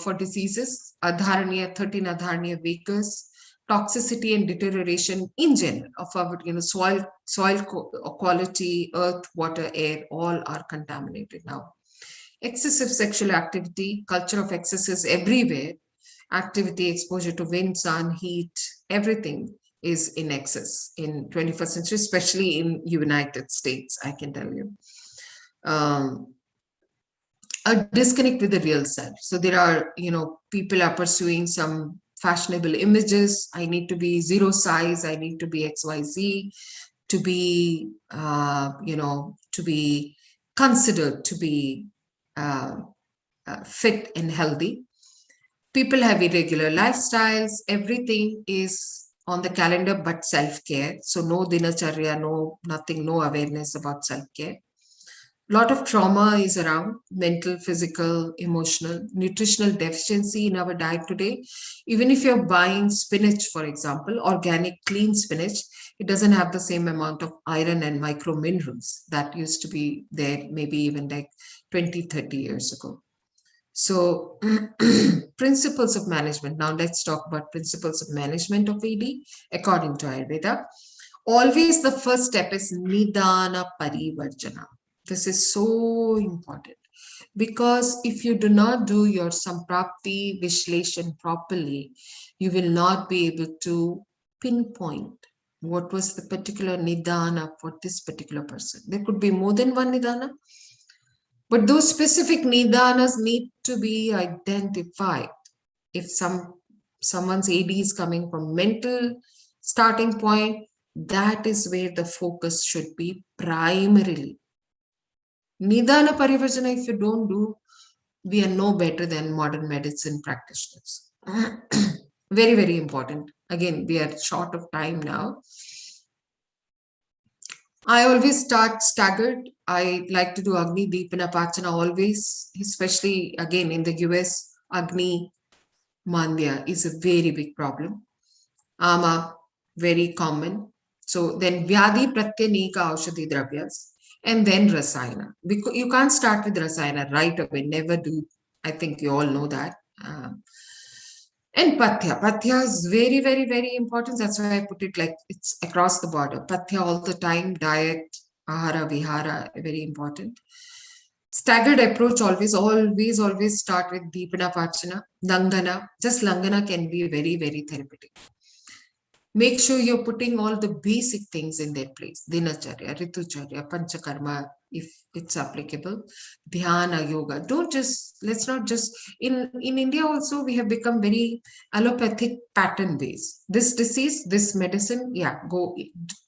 for diseases, adharaniya, 13 adharaniya vehicles, toxicity and deterioration in general of our, soil quality, earth, water, air, all are contaminated now. Excessive sexual activity, culture of excesses everywhere, activity, exposure to wind, sun, heat, everything is in excess in 21st century, especially in United States, I can tell you. A disconnect with the real self. So there are, people are pursuing some fashionable images. I need to be zero size. I need to be XYZ to be, to be considered to be fit and healthy. People have irregular lifestyles. Everything is on the calendar but self-care. So no dinacharya, nothing, no awareness about self-care. A lot of trauma is around, mental, physical, emotional, nutritional deficiency in our diet today. Even if you're buying spinach, for example, organic, clean spinach, it doesn't have the same amount of iron and micro minerals that used to be there maybe even like 20, 30 years ago. So principles of management. Now let's talk about principles of management of ED according to Ayurveda. Always the first step is Nidana Parivarjana. This is so important because if you do not do your Samprapti Vishleshan properly, you will not be able to pinpoint what was the particular Nidana for this particular person. There could be more than one Nidana, but those specific Nidanas need to be identified. If someone's AD is coming from mental starting point, that is where the focus should be primarily. Nidana Parivarjana, if you don't do, we are no better than modern medicine practitioners. Very, very important. Again, we are short of time now. I always start staggered. I like to do Agni Deepana Pachana always, especially again in the US, Agni Mandya is a very big problem. Ama, very common. So then Vyadhi Pratyanika Aushadhi Dravyas, and then Rasayana. Because you can't start with Rasayana right away, never do. I think you all know that. And Pathya. Pathya is very, very, very important. That's why I put it like it's across the border. Pathya all the time, diet, Ahara, Vihara, very important. Staggered approach always start with Deepana Pachana, Langana. Just Langana can be very, very therapeutic. Make sure you're putting all the basic things in their place. Dinacharya, Ritucharya, Panchakarma, if it's applicable. Dhyana, yoga. Let's not just, in India also, we have become very allopathic pattern based. This disease, this medicine, yeah, go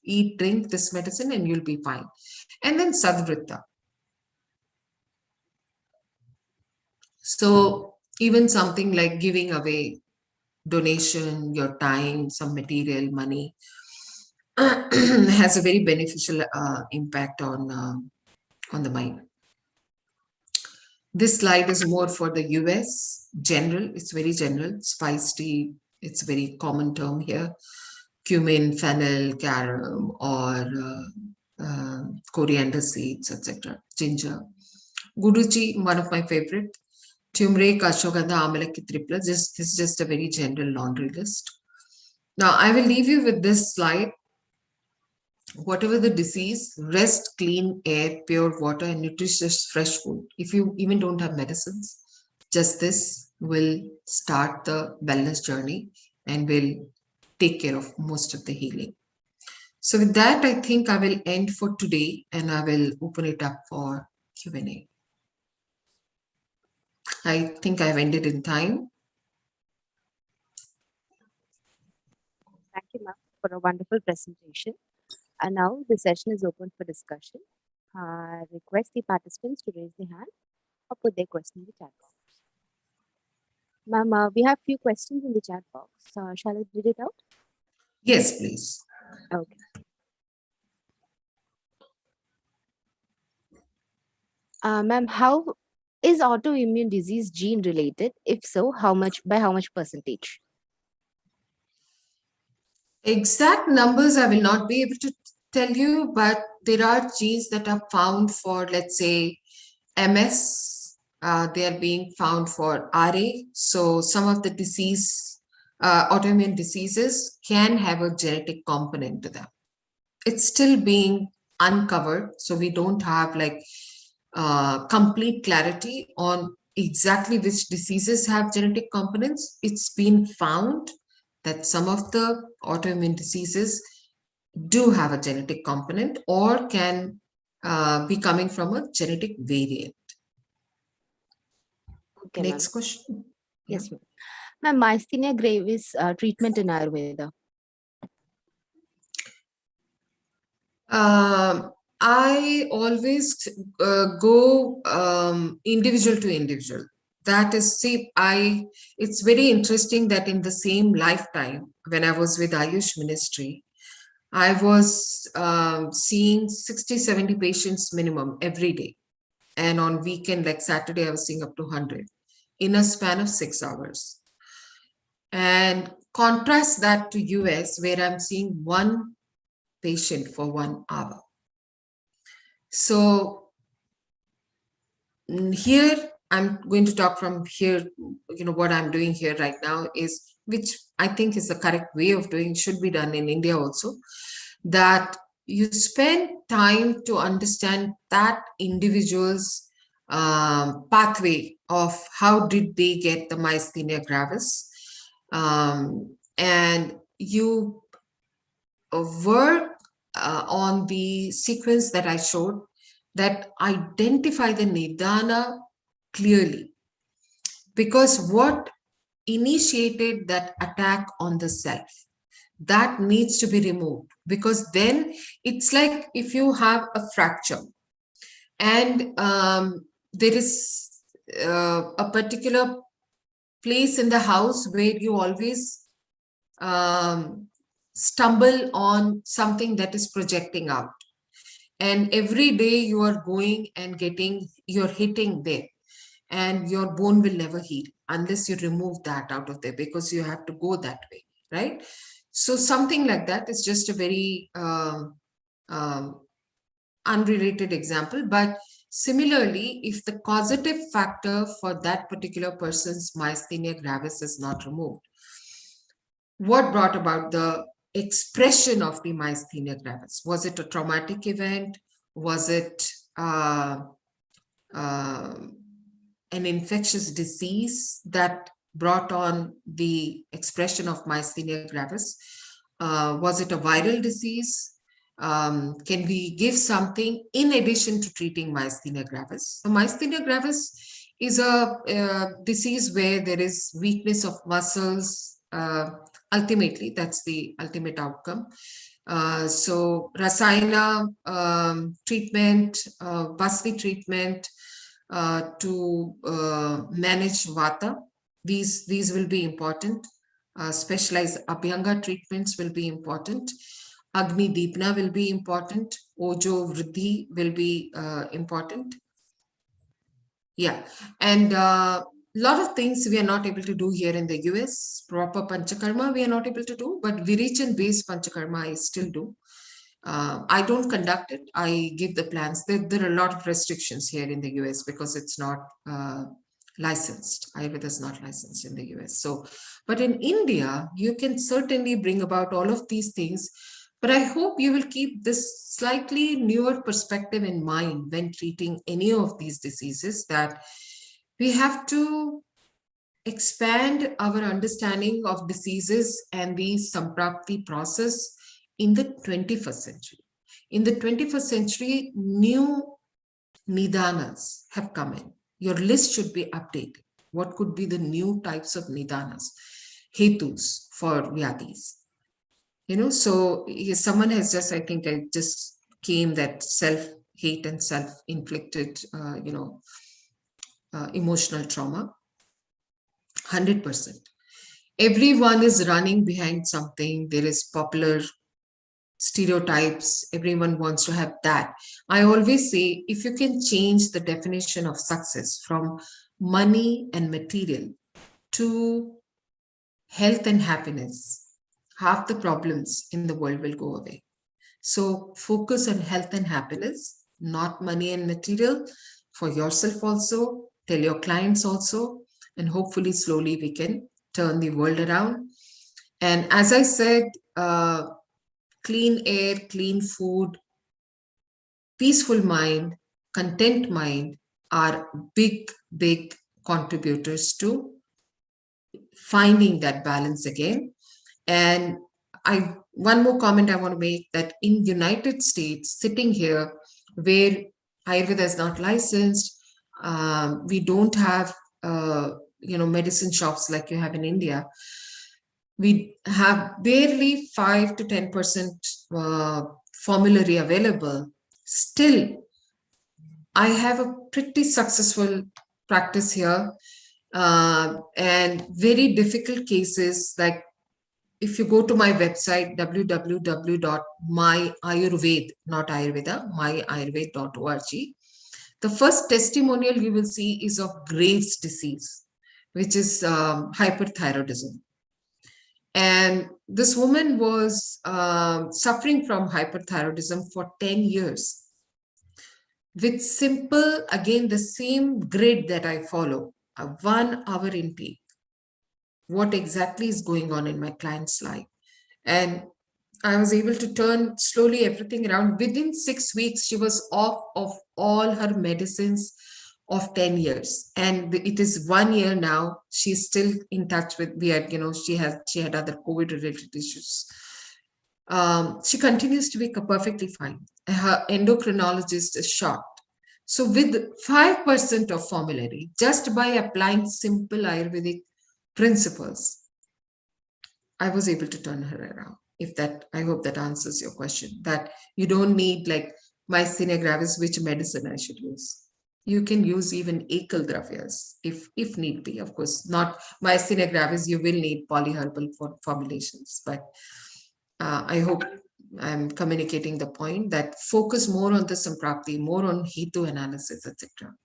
eat, drink this medicine and you'll be fine. And then Sadvritta. So even something like giving away donation, your time, some material, money, has a very beneficial impact on the mind. This slide is more for the US, general. It's very general. Spice tea, it's a very common term here. Cumin, fennel, garum, or coriander seeds, etc. Ginger. Guduchi, one of my favorite. Turmeric, ashwagandha, amalaki, tripla. This is just a very general laundry list. Now, I will leave you with this slide. Whatever the disease, rest, clean air, pure water, and nutritious fresh food. If you even don't have medicines, just this will start the wellness journey and will take care of most of the healing. So with that, I think I will end for today and I will open it up for Q&A. I think I've ended in time. Thank you, ma'am, for a wonderful presentation. And now the session is open for discussion. I request the participants to raise their hand or put their question in the chat box. Ma'am, we have few questions in the chat box. Shall I read it out? Yes, please. Okay. Ma'am, how is autoimmune disease gene related? If so, how much, by how much percentage? Exact numbers I will not be able to tell you, but there are genes that are found for, let's say, MS. They are being found for RA. So some of the autoimmune diseases can have a genetic component to them. It's still being uncovered, so we don't have like complete clarity on exactly which diseases have genetic components. It's been found that some of the autoimmune diseases do have a genetic component or can be coming from a genetic variant. Okay, Next ma'am. question. Yes, ma'am. Ma'am, myasthenia gravis treatment in Ayurveda. I always go individual to individual. That is, see, it's very interesting that in the same lifetime, when I was with Ayush Ministry, I was seeing 60, 70 patients minimum every day. And on weekend, like Saturday, I was seeing up to 100 in a span of 6 hours. And contrast that to US, where I'm seeing one patient for 1 hour. So here, I'm going to talk from here, what I'm doing here right now is, which I think is the correct way of doing, should be done in India also, that you spend time to understand that individual's pathway of how did they get the myasthenia gravis, and you work on the sequence that I showed that identify the nidana clearly, because what initiated that attack on the self, that needs to be removed, because then it's like if you have a fracture and there is a particular place in the house where you always stumble on something that is projecting out, and every day you are going and you're hitting there, and your bone will never heal unless you remove that out of there, because you have to go that way, right? So something like that is just a very unrelated example, but similarly, if the causative factor for that particular person's myasthenia gravis is not removed, what brought about the expression of the myasthenia gravis? Was it a traumatic event? Was it an infectious disease that brought on the expression of myasthenia gravis? Was it a viral disease? Can we give something in addition to treating myasthenia gravis? So myasthenia gravis is a disease where there is weakness of muscles. Ultimately, that's the ultimate outcome. So Rasayana treatment, Basli treatment to manage Vata, these will be important. Specialized Abhyanga treatments will be important. Agni Deepna will be important. Ojo Vriddhi will be important. Yeah, and lot of things we are not able to do here in the US. Proper Panchakarma we are not able to do, but Virichan based Panchakarma I still do. I don't conduct it. I give the plans. There are a lot of restrictions here in the US because it's not licensed. Ayurveda is not licensed in the US. So, but in India, you can certainly bring about all of these things. But I hope you will keep this slightly newer perspective in mind when treating any of these diseases, that we have to expand our understanding of diseases and the Samprapti process in the 21st century. In the 21st century, new Nidanas have come in. Your list should be updated. What could be the new types of nidanas, hetus for vyadis? So someone has just, I think I just came that self-hate and self-inflicted, emotional trauma, 100%. Everyone is running behind something. There is popular stereotypes. Everyone wants to have that. I always say, if you can change the definition of success from money and material to health and happiness, half the problems in the world will go away. So focus on health and happiness, not money and material, for yourself also, tell your clients also, and hopefully slowly we can turn the world around. And as I said, clean air, clean food, peaceful mind, content mind are big contributors to finding that balance again. And one more comment I want to make, that in United States, sitting here where Ayurveda is not licensed, we don't have medicine shops like you have in India. We have barely 5 to 10% formulary available. Still, I have a pretty successful practice here, and very difficult cases. Like if you go to my website, www.myayurved, not Ayurveda, myayurved.org, the first testimonial you will see is of Graves' disease, which is hyperthyroidism. And this woman was suffering from hyperthyroidism for 10 years. With simple, again, the same grid that I follow, a 1 hour intake, what exactly is going on in my client's life. And I was able to turn slowly everything around. Within 6 weeks, she was off of all her medicines of 10 years. And it is 1 year now. She's still in touch with, she had other COVID related issues. She continues to be perfectly fine. Her endocrinologist is shocked. So with 5% of formulary, just by applying simple Ayurvedic principles, I was able to turn her around. I hope that answers your question, that you don't need like myasthenia gravis, which medicine I should use. You can use even ekal dravyas if need be. Of course, not myasthenia gravis, you will need polyherbal formulations, but I hope I'm communicating the point that focus more on the samprapti, more on hetu analysis, etc.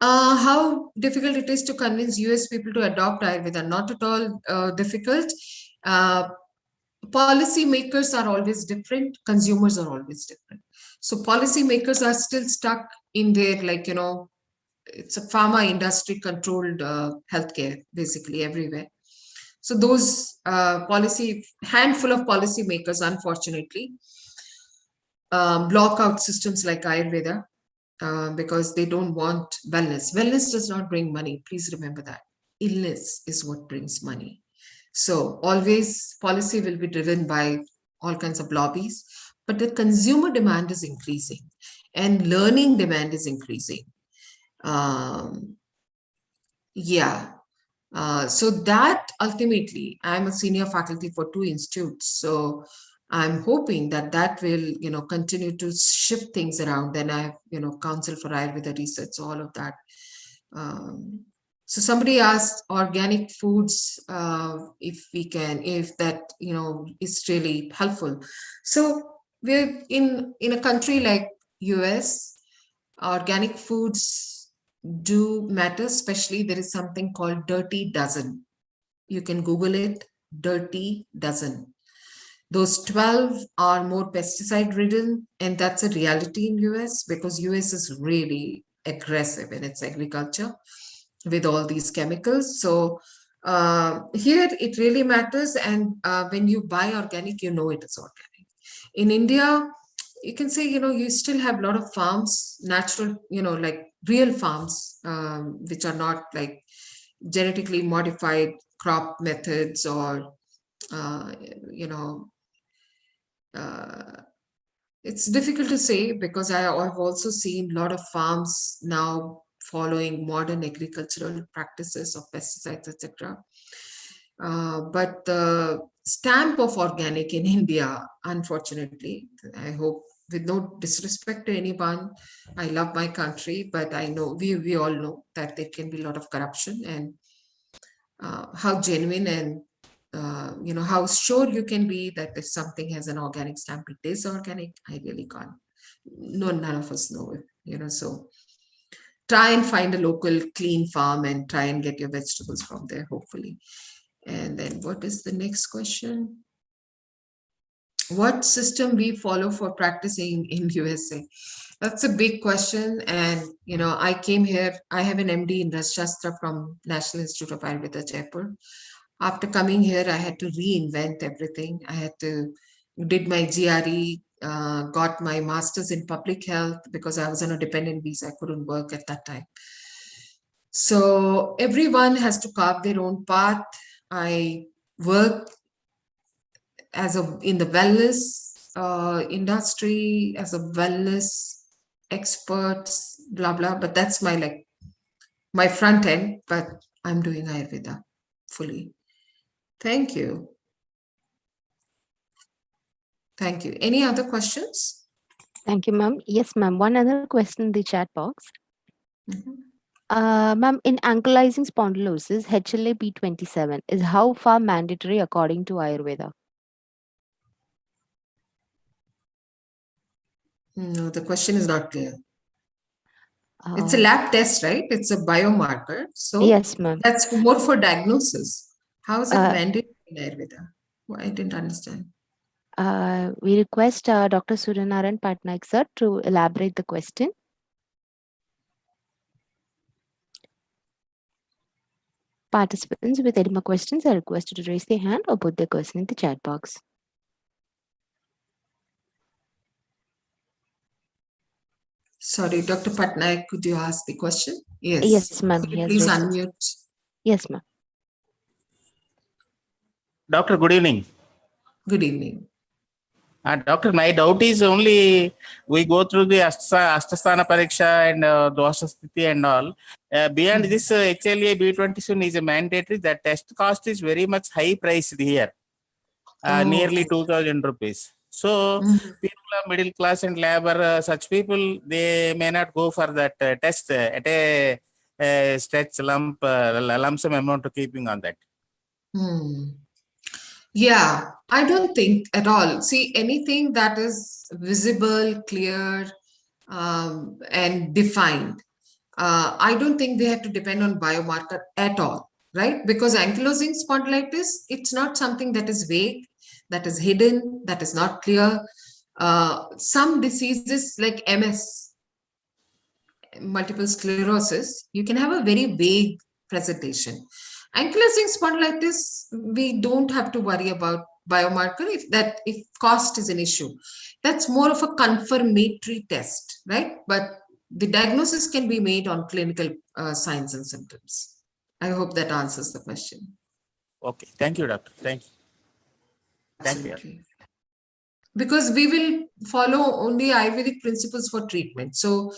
How difficult it is to convince US people to adopt Ayurveda? Not at all difficult. Policy makers are always different. Consumers are always different. So policy makers are still stuck in their, it's a pharma industry controlled healthcare basically everywhere. So those handful of policy makers, unfortunately, block out systems like Ayurveda because they don't want wellness. Wellness does not bring money. Please remember that. Illness is what brings money. So always policy will be driven by all kinds of lobbies, but the consumer demand is increasing and learning demand is increasing. So that ultimately, I'm a senior faculty for 2 institutes. So I'm hoping that will, continue to shift things around. Then I have, Council for Ayurveda Research, all of that. So somebody asked organic foods, if that, is really helpful. So we're in a country like US, organic foods do matter, especially there is something called dirty dozen. You can Google it, dirty dozen. Those 12 are more pesticide ridden, and that's a reality in US because US is really aggressive in its agriculture with all these chemicals. So here it really matters, and when you buy organic, you know it is organic. In India, you can say, you still have a lot of farms, natural, like real farms, which are not like genetically modified crop methods or, it's difficult to say because I've also seen a lot of farms now following modern agricultural practices of pesticides, etc. But the stamp of organic in India, unfortunately, I hope with no disrespect to anyone, I love my country, but I know we all know that there can be a lot of corruption, and how genuine and how sure you can be that if something has an organic stamp, it is organic. I really can't. No, none of us know it. So try and find a local clean farm and try and get your vegetables from there, hopefully. And then what is the next question? What system we follow for practicing in USA? That's a big question. And, I came here, I have an MD in Rasashastra from National Institute of Ayurveda, Jaipur. After coming here, I had to reinvent everything. Did my GRE, got my master's in public health because I was on a dependent visa. I couldn't work at that time. So everyone has to carve their own path. I work in the wellness industry as a wellness expert, blah blah. But that's my front end. But I'm doing Ayurveda fully. Thank you. Thank you. Any other questions? Thank you, ma'am. Yes, ma'am. One other question in the chat box. Ma'am, in ankylosing spondylosis, HLA B27 is how far mandatory according to Ayurveda? No, the question is not clear. It's a lab test, right? It's a biomarker. So yes, ma'am. That's more for diagnosis. How is it mandatory in Ayurveda? Well, I didn't understand. We request Dr. Suryanarayan Patnaik sir to elaborate the question. Participants with any more questions are requested to raise their hand or put their question in the chat box. Sorry, Dr. Patnaik, could you ask the question? Yes. Yes, ma'am. Please unmute. Yes, ma'am. Doctor, good evening. Good evening. Doctor, my doubt is only we go through the Astasthana Pariksha and Dosha Sthiti and all. Beyond this, HLA B27 is a mandatory. The test cost is very much high priced here, nearly 2,000 rupees. So people are middle class and labor, such people, they may not go for that test at a stretch lump sum amount to keeping on that. Yeah, I don't think at all. See, anything that is visible, clear, and defined, I don't think they have to depend on biomarker at all, right? Because ankylosing spondylitis, it's not something that is vague, that is hidden, that is not clear. Some diseases like MS, multiple sclerosis, you can have a very vague presentation. Ankylosing spondylitis, we don't have to worry about biomarker if cost is an issue. That's more of a confirmatory test, right? But the diagnosis can be made on clinical signs and symptoms. I hope that answers the question. Okay, thank you, doctor. Thank you. Absolutely. Thank you. Because we will follow only Ayurvedic principles for treatment. So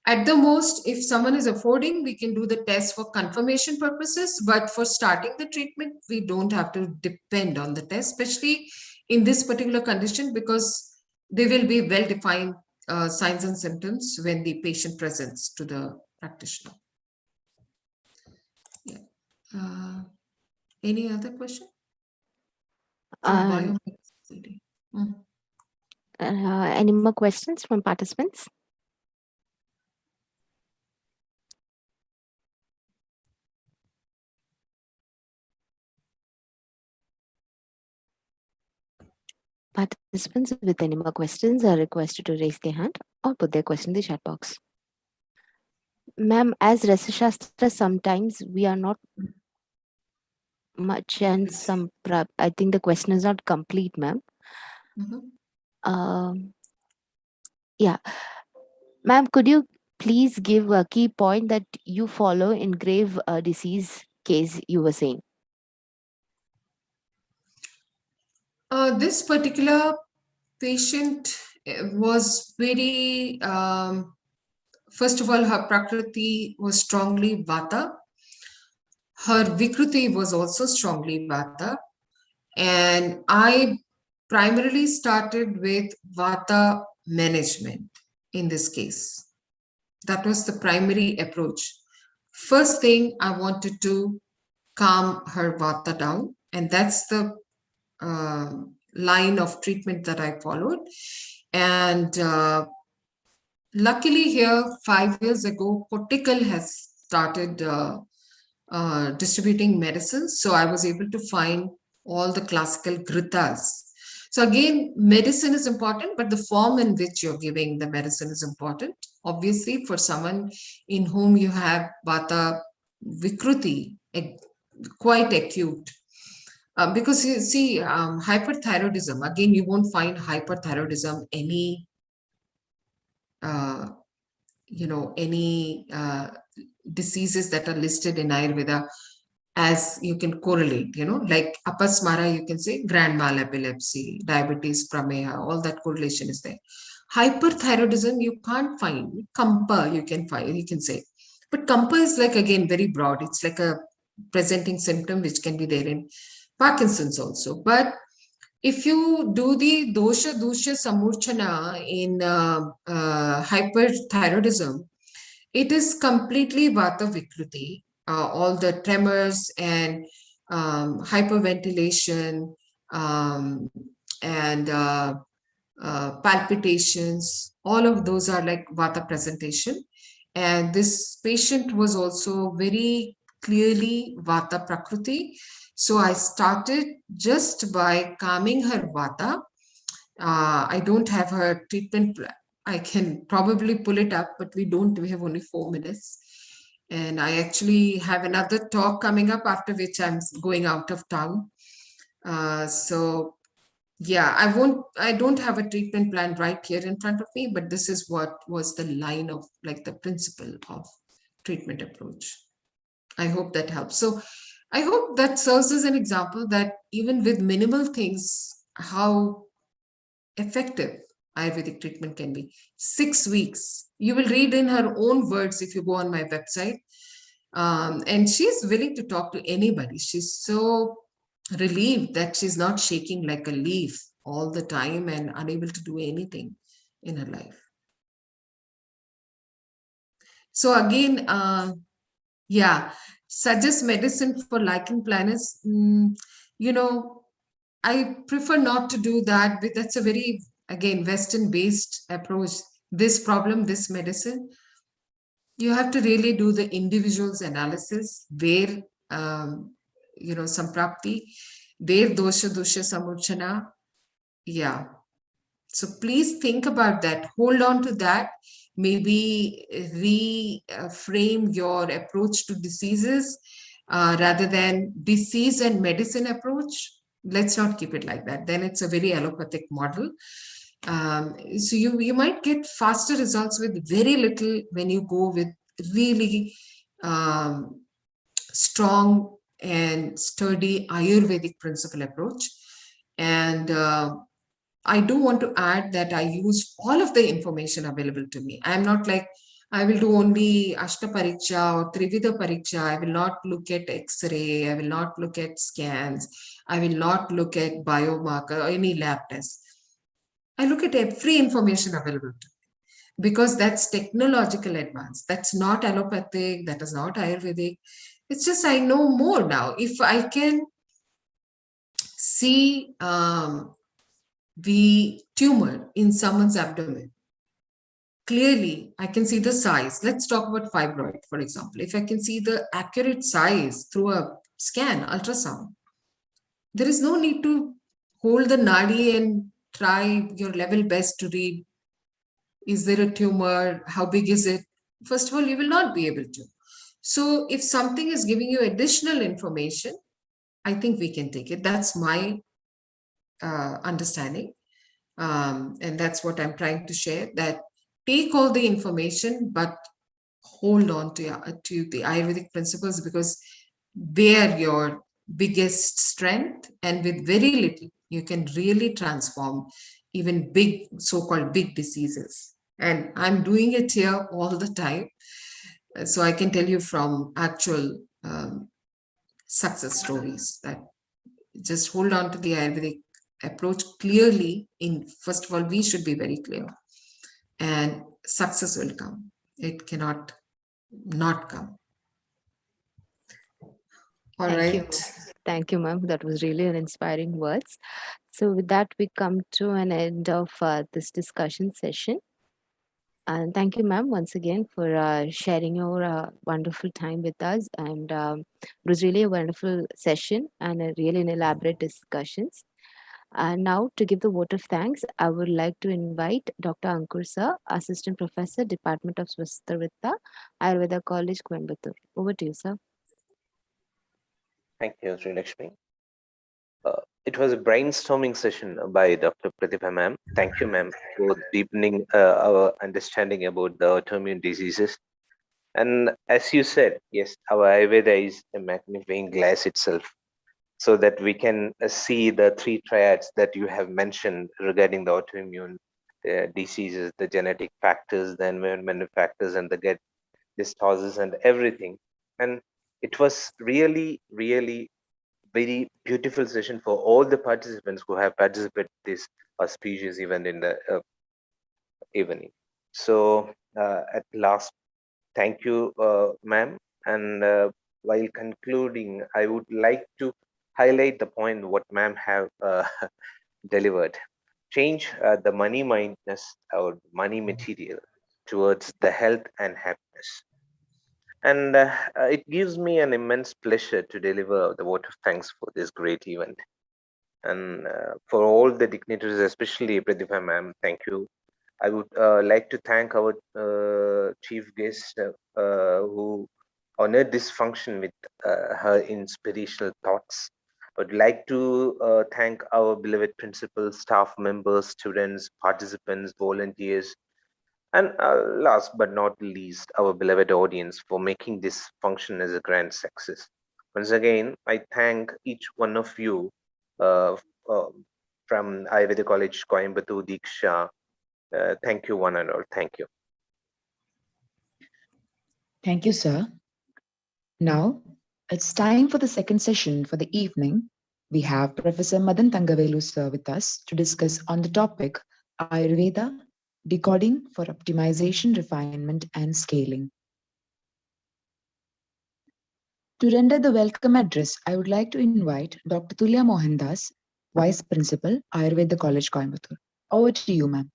at the most, if someone is affording, we can do the test for confirmation purposes, but for starting the treatment, we don't have to depend on the test, especially in this particular condition, because there will be well-defined signs and symptoms when the patient presents to the practitioner. Yeah. Any other question? Any more questions from participants? Participants with any more questions are requested to raise their hand or put their question in the chat box. Ma'am, as Rasashastra, sometimes we are not much and some I think the question is not complete, ma'am. Yeah. Ma'am, could you please give a key point that you follow in grave disease case you were saying? This particular patient was very first of all, her Prakriti was strongly Vata. Her Vikruti was also strongly Vata. And I primarily started with Vata management in this case. That was the primary approach. First thing, I wanted to calm her Vata down, and that's the line of treatment that I followed. And luckily here, 5 years ago, Portical has started distributing medicines. So I was able to find all the classical gritas. So again, medicine is important, but the form in which you're giving the medicine is important. Obviously, for someone in whom you have Vata Vikruti, quite acute. Because you see, hyperthyroidism, again, you won't find hyperthyroidism any, any diseases that are listed in Ayurveda as you can correlate, like apasmara, you can say grand mal epilepsy, diabetes, prameha, all that correlation is there. Hyperthyroidism, you can't find. Kampa, you can say. But kampa is like, again, very broad. It's like a presenting symptom which can be there in Parkinson's also. But if you do the dosha dusha samurchana in hyperthyroidism, it is completely Vata Vikruti. All the tremors and hyperventilation and palpitations, all of those are like Vata presentation. And this patient was also very clearly Vata Prakriti. So I started just by calming her Vata. I don't have her treatment plan. I can probably pull it up, but we have only 4 minutes. And I actually have another talk coming up, after which I'm going out of town. So yeah, I don't have a treatment plan right here in front of me, but this is what was the line of, like, the principle of treatment approach. I hope that helps. So I hope that serves as an example that even with minimal things, how effective Ayurvedic treatment can be. 6 weeks. You will read in her own words if you go on my website. And she's willing to talk to anybody. She's so relieved that she's not shaking like a leaf all the time and unable to do anything in her life. So again, suggest medicine for lichen planus. I prefer not to do that, but that's a very, again, Western-based approach. This problem, this medicine, you have to really do the individual's analysis, where, samprapti, where dosha samurchana. Yeah. So please think about that. Hold on to that. Maybe reframe your approach to diseases rather than disease and medicine approach. Let's not keep it like that. Then it's a very allopathic model. So you might get faster results with very little when you go with really strong and sturdy Ayurvedic principle approach. And I do want to add that I use all of the information available to me. I'm not like, I will do only Ashta Pariksha or Trivida Pariksha. I will not look at X-ray. I will not look at scans. I will not look at biomarker or any lab tests. I look at every information available to me, because that's technological advance. That's not allopathic. That is not Ayurvedic. It's just I know more now. If I can see the tumor in someone's abdomen, clearly I can see the size. Let's talk about fibroid, for example. If I can see the accurate size through a scan, ultrasound, there is no need to hold the nadi and try your level best to read, is there a tumor? How big is it? First of all, you will not be able to. So if something is giving you additional information, I think we can take it. That's my understanding. And that's what I'm trying to share, that take all the information, but hold on to the Ayurvedic principles, because they are your biggest strength. And with very little, you can really transform even big, so-called big diseases. And I'm doing it here all the time. So I can tell you from actual success stories that just hold on to the Ayurvedic approach clearly. First of all, we should be very clear, and success will come. It cannot not come. All Thank you. right. Thank you, ma'am. That was really an inspiring words. So with that, we come to an end of this discussion session. And thank you, ma'am, once again for sharing your wonderful time with us. And it was really a wonderful session and a really an elaborate discussions. And now, to give the vote of thanks, I would like to invite Dr. Ankur Sir, Assistant Professor, Department of Swasthavatta, Ayurveda College, Coimbatore. Over to you, sir. Thank you, Sri Lakshmi. It was a brainstorming session by Dr. Pratibha ma'am. Thank you, ma'am, for deepening our understanding about the autoimmune diseases. And as you said, yes, our Ayurveda is a magnifying glass itself, so that we can see the three triads that you have mentioned regarding the autoimmune diseases, the genetic factors, the environmental factors, and the gut disorders and everything. And it was really, really very beautiful session for all the participants who have participated in this auspicious event in the evening. So at last, thank you, ma'am. And while concluding, I would like to highlight the point what ma'am have delivered. Change the money mindness or money material towards the health and happiness. And it gives me an immense pleasure to deliver the vote of thanks for this great event. And for all the dignitaries, especially Pratibha ma'am, thank you. I would like to thank our chief guest who honored this function with her inspirational thoughts. I would like to thank our beloved principal, staff members, students, participants, volunteers, and last but not least, our beloved audience for making this function as a grand success. Once again, I thank each one of you uh, uh, from Ayurveda College, Coimbatore, DIKSHA. Thank you, one and all. Thank you. Thank you, sir. Now, it's time for the second session for the evening. We have Professor Madan Thangavelu sir with us to discuss on the topic Ayurveda, Decoding for Optimization, Refinement and Scaling. To render the welcome address, I would like to invite Dr. Tulya Mohandas, Vice Principal, Ayurveda College, Coimbatore. Over to you, ma'am.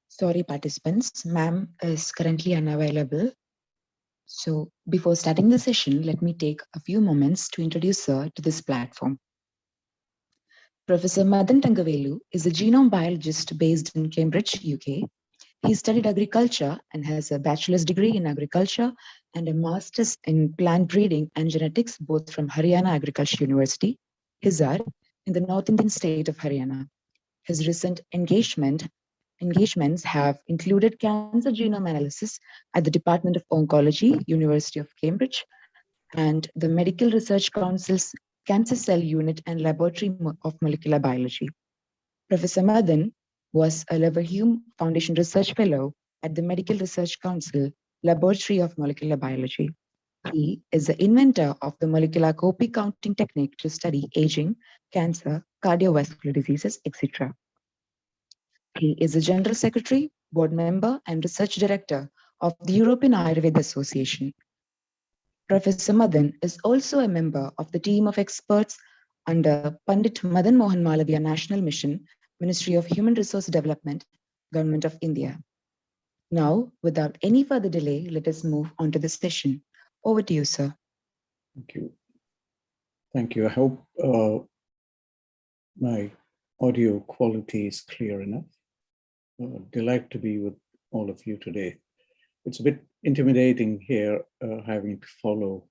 Sorry, participants, ma'am is currently unavailable. So before starting the session, let me take a few moments to introduce her to this platform. Professor Madan Thangavelu is a genome biologist based in Cambridge, UK. He studied agriculture and has a bachelor's degree in agriculture and a master's in plant breeding and genetics, both from Haryana Agriculture University, Hisar, in the North Indian state of Haryana. His recent engagement engagements have included cancer genome analysis at the Department of Oncology, University of Cambridge, and the Medical Research Council's Cancer Cell Unit and Laboratory of Molecular Biology. Professor Madan was a Leverhulme Foundation Research Fellow at the Medical Research Council, Laboratory of Molecular Biology. He is the inventor of the molecular copy counting technique to study aging, cancer, cardiovascular diseases, etc. He is the General Secretary, Board Member, and Research Director of the European Ayurveda Association. Professor Madan is also a member of the team of experts under Pandit Madan Mohan Malaviya National Mission, Ministry of Human Resource Development, Government of India. Now, without any further delay, let us move on to the session. Over to you, sir. Thank you. Thank you. I hope my audio quality is clear enough. Delight to be with all of you today. It's a bit intimidating here, having to follow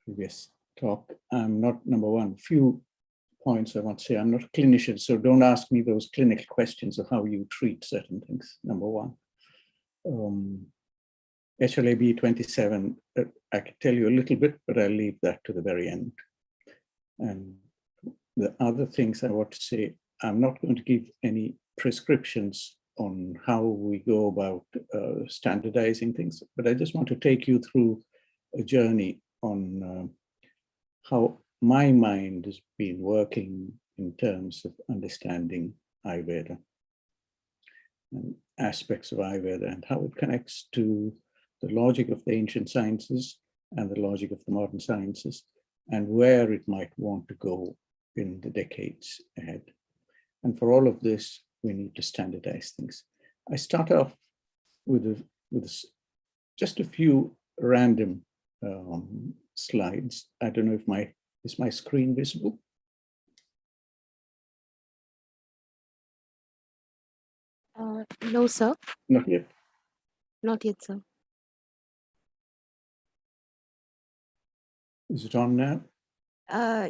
previous talk. I'm not, number one, few points I want to say. I'm not a clinician, so don't ask me those clinical questions of how you treat certain things, number one. HLA-B 27, I can tell you a little bit, but I'll leave that to the very end. And the other things I want to say, I'm not going to give any prescriptions on how we go about standardizing things, but I just want to take you through a journey on how my mind has been working in terms of understanding Ayurveda and aspects of Ayurveda and how it connects to the logic of the ancient sciences and the logic of the modern sciences, and where it might want to go in the decades ahead. And for all of this, we need to standardize things. I start off with just a few random slides. I don't know if is my screen visible? No, sir. Not yet. Not yet, sir. Is it on now?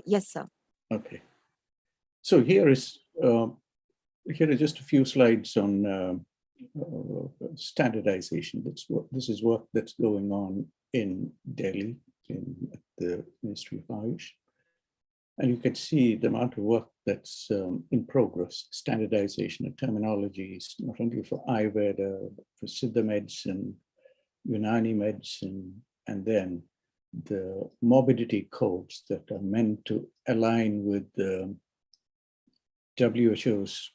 Yes, sir. Okay. So here are just a few slides on standardization. This is work that's going on in Delhi at the Ministry of Ayush. And you can see the amount of work that's in progress, standardization of terminologies, not only for Ayurveda, but for Siddha medicine, Unani medicine, and then the morbidity codes that are meant to align with the WHO's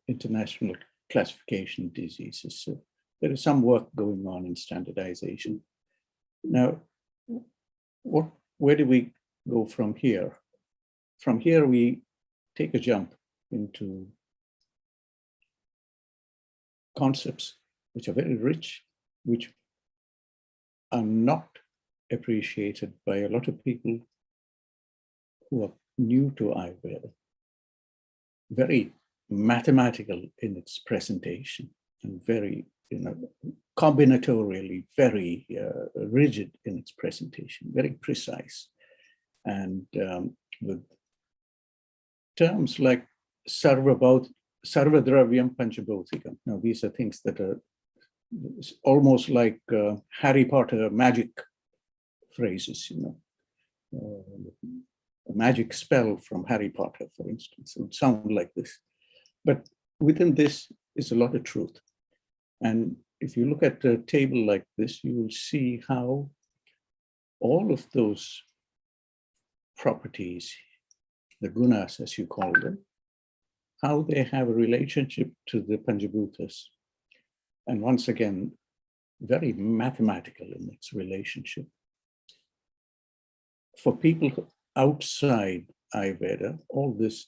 international classification of diseases. So there is some work going on in standardization. Now, where do we go from here? From here, we take a jump into concepts which are very rich, which are not appreciated by a lot of people who are new to Ayurveda. Very mathematical in its presentation and very, combinatorially very rigid in its presentation, very precise. And with terms like Sarvadravyam Panchabhautikam. Now, these are things that are almost like Harry Potter magic phrases, a magic spell from Harry Potter, for instance. It would sound like this. But within this is a lot of truth. And if you look at a table like this, you will see how all of those properties, the gunas, as you call them, how they have a relationship to the Panchabhutas. And once again, very mathematical in its relationship. For people outside Ayurveda, all this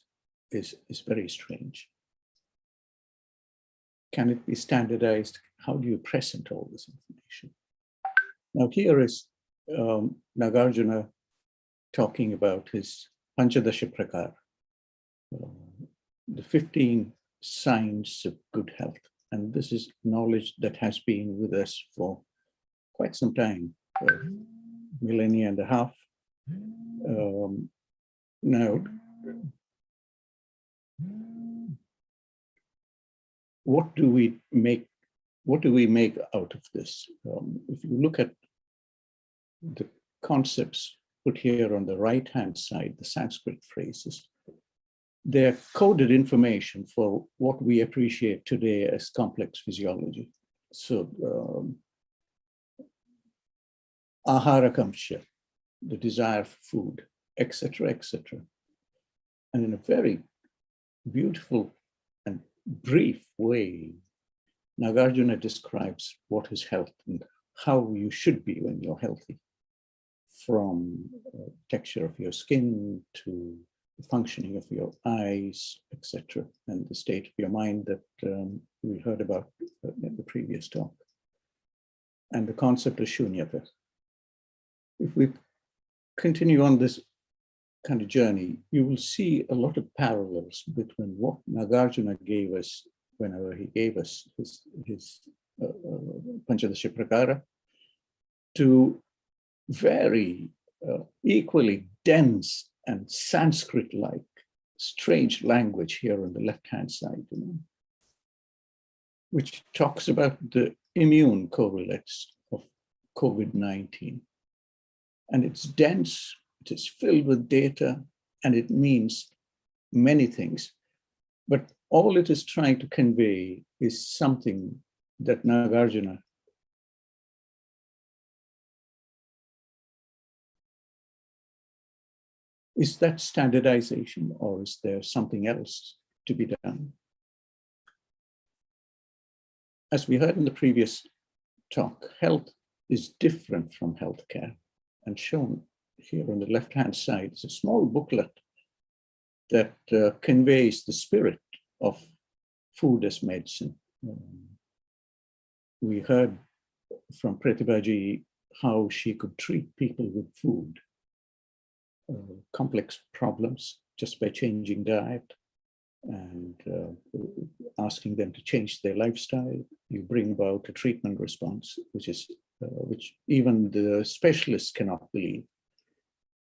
is very strange. Can it be standardized? How do you present all this information? Now here is Nagarjuna talking about his Panchadasha Prakar, the 15 signs of good health. And this is knowledge that has been with us for quite some time, millennia and a half. Now, what do we make out of this? If you look at the concepts put here on the right-hand side, the Sanskrit phrases, they're coded information for what we appreciate today as complex physiology. So aharakamsha, the desire for food, etc., etc. And in a very beautiful and brief way, Nagarjuna describes what is health and how you should be when you're healthy, from texture of your skin to the functioning of your eyes, etc., and the state of your mind that we heard about in the previous talk, and the concept of shunyata. If we continue on this kind of journey, you will see a lot of parallels between what Nagarjuna gave us whenever he gave us his Panchadasha Prakara, to very equally dense and Sanskrit-like, strange language here on the left-hand side, which talks about the immune correlates of COVID-19. And it's dense, it is filled with data, and it means many things. But all it is trying to convey is something that Nagarjuna is that standardization, or is there something else to be done? As we heard in the previous talk, health is different from healthcare, and shown here on the left-hand side is a small booklet that conveys the spirit of food as medicine. We heard from Pratibhaji how she could treat people with food, complex problems, just by changing diet and asking them to change their lifestyle. You bring about a treatment response, which even the specialists cannot believe.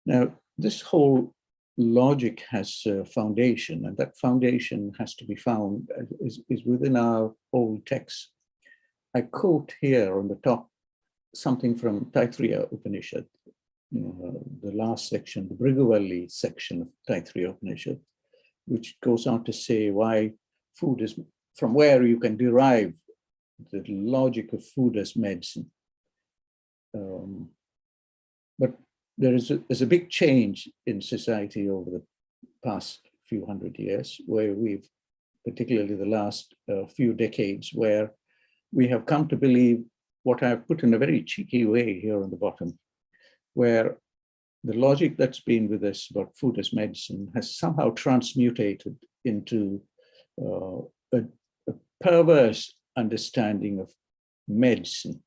Now, this whole logic has a foundation, and that foundation has to be found, is within our old texts. I quote here on the top something from Taittiriya Upanishad, the last section, the Bhrigavalli section of Taittiriya Upanishad, which goes on to say why food is, from where you can derive the logic of food as medicine. But there's a big change in society over the past few hundred years, where we've, particularly the last few decades, where we have come to believe what I've put in a very cheeky way here on the bottom, where the logic that's been with us about food as medicine has somehow transmutated into a perverse understanding of medicine.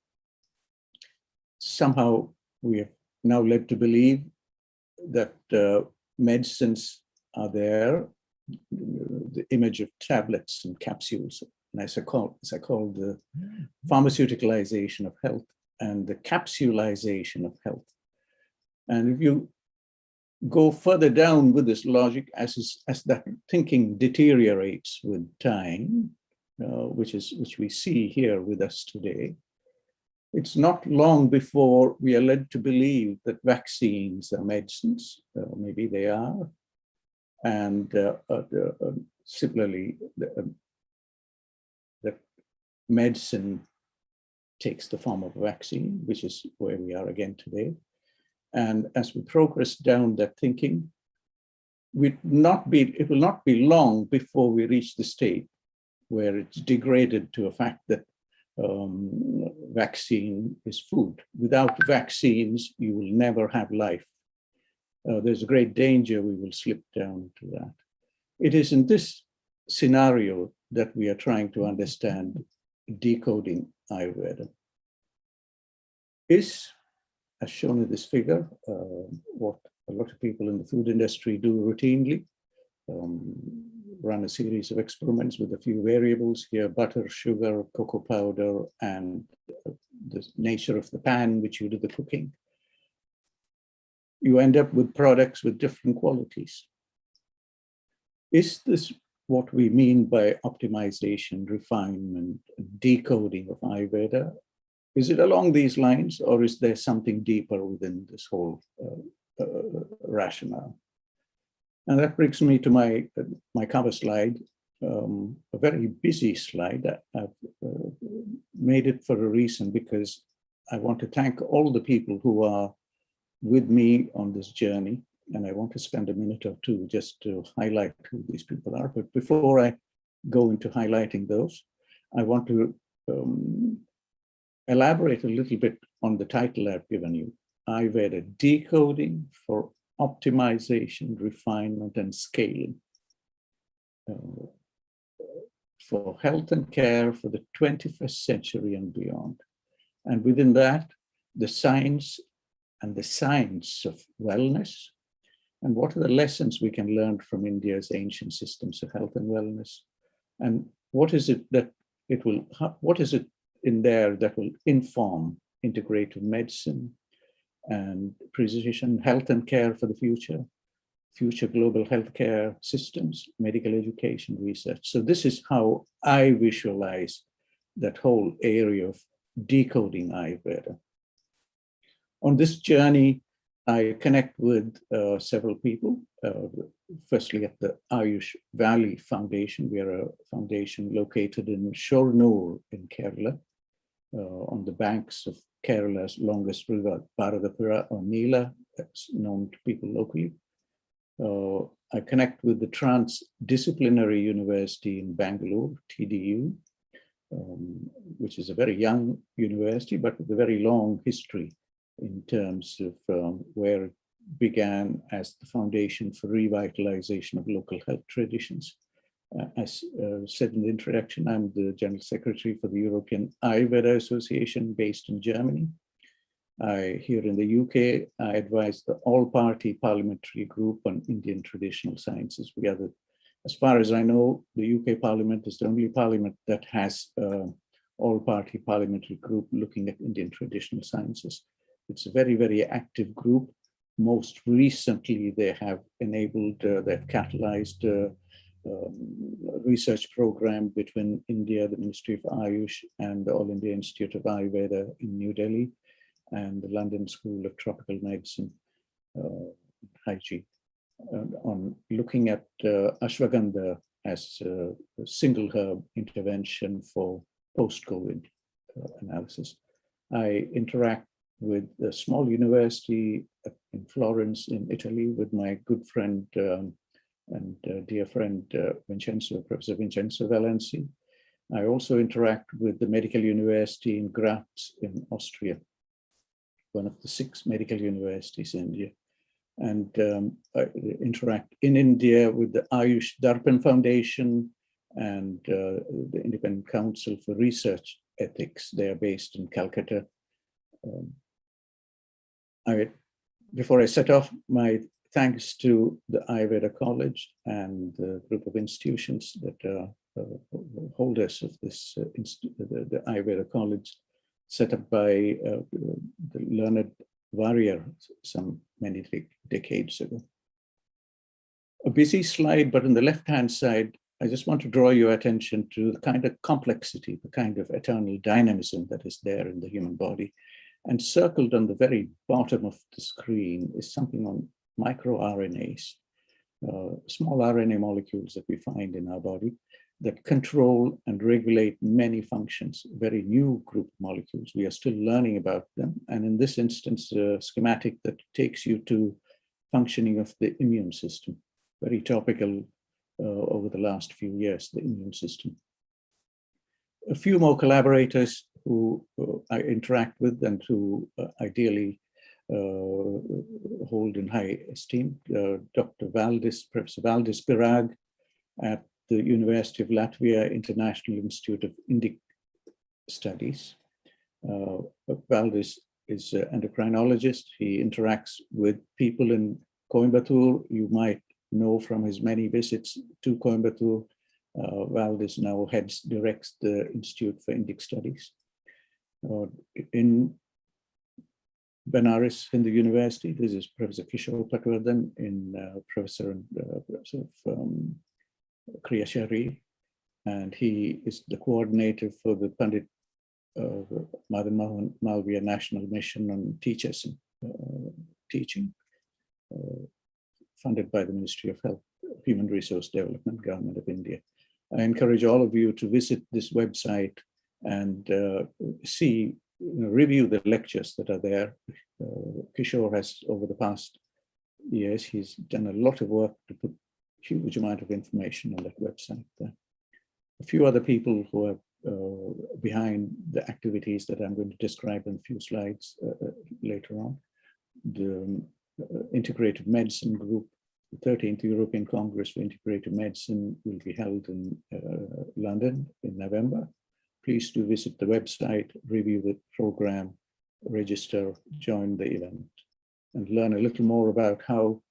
Somehow we are now led to believe that medicines are there, the image of tablets and capsules, and as I call the pharmaceuticalization of health and the capsulization of health. And if you go further down with this logic, as that thinking deteriorates with time, which we see here with us today, it's not long before we are led to believe that vaccines are medicines. Maybe they are. And similarly, that medicine takes the form of a vaccine, which is where we are again today. And as we progress down that thinking, it will not be long before we reach the state where it's degraded to a fact that vaccine is food. Without vaccines, you will never have life. There's a great danger we will slip down to that. It is in this scenario that we are trying to understand decoding Ayurveda. Is, as shown in this figure, what a lot of people in the food industry do routinely, run a series of experiments with a few variables here: butter, sugar, cocoa powder, and the nature of the pan which you do the cooking. You end up with products with different qualities. Is this what we mean by optimization, refinement, decoding of Ayurveda. Is it along these lines, or is there something deeper within this whole rationale? And that brings me to my cover slide, a very busy slide. I've made it for a reason, because I want to thank all the people who are with me on this journey. And I want to spend a minute or two just to highlight who these people are. But before I go into highlighting those, I want to elaborate a little bit on the title I've given you, Ayurveda: Decoding for Optimization, Refinement, and Scaling. For health and care for the 21st century and beyond. And within that, the science and the science of wellness, and what are the lessons we can learn from India's ancient systems of health and wellness, and what is it that what is it in there that will inform integrative medicine and precision health and care for the future global healthcare systems, medical education, research. So this is how I visualize that whole area of decoding Ayurveda. On this journey, I connect with several people. Firstly, at the Ayush Valley Foundation. We are a foundation located in Shornur in Kerala, on the banks of Kerala's longest river, Bharatapuzha or Neela, that's known to people locally. I connect with the Transdisciplinary University in Bangalore, TDU, which is a very young university, but with a very long history in terms of where it began as the foundation for revitalization of local health traditions. As said in the introduction, I'm the General Secretary for the European Ayurveda Association based in Germany. Here in the UK, I advise the all-party parliamentary group on Indian traditional sciences. We are as far as I know, the UK Parliament is the only parliament that has all-party parliamentary group looking at Indian traditional sciences. It's a very, very active group. Most recently, they have enabled, they've catalyzed a research program between India, the Ministry of Ayush, and the All India Institute of Ayurveda in New Delhi, and the London School of Tropical Medicine, Hygiene, on looking at ashwagandha as a single herb intervention for post-COVID analysis. I interact with a small university in Florence in Italy with my good friend and dear friend Professor Vincenzo Valenzi. I also interact with the Medical University in Graz in Austria, one of the 6 medical universities in India, and I interact in India with the Ayush Darpan Foundation and the Independent Council for Research Ethics. They are based in Calcutta. Before I set off, my thanks to the Ayurveda College and the group of institutions that are holders of this, the Ayurveda College, set up by the learned Warrior some many decades ago. A busy slide, but on the left-hand side, I just want to draw your attention to the kind of complexity, the kind of eternal dynamism that is there in the human body. And circled on the very bottom of the screen is something on microRNAs, small RNA molecules that we find in our body that control and regulate many functions, very new group of molecules. We are still learning about them. And in this instance, a schematic that takes you to functioning of the immune system, very topical over the last few years, the immune system. A few more collaborators who I interact with and who ideally hold in high esteem, Dr. Valdis, Professor Valdis Pirag at the University of Latvia International Institute of Indic Studies. Valdis is an endocrinologist. He interacts with people in Coimbatore. You might know from his many visits to Coimbatore. Valdis now directs the Institute for Indic Studies. In Benares, Hindu University, this is Professor Kishore Patwardhan, in professor of Kriya Shari, and he is the coordinator for the Pandit Madan Mohan Malviya National Mission on Teachers and Teaching, funded by the Ministry of Health, Human Resource Development, Government of India. I encourage all of you to visit this website and see, review the lectures that are there. Kishore has, over the past years, he's done a lot of work to put huge amount of information on that website there. A few other people who are behind the activities that I'm going to describe in a few slides later on. The Integrative Medicine Group, the 13th European Congress for Integrative Medicine will be held in London in November. Please do visit the website, review the program, register, join the event, and learn a little more about how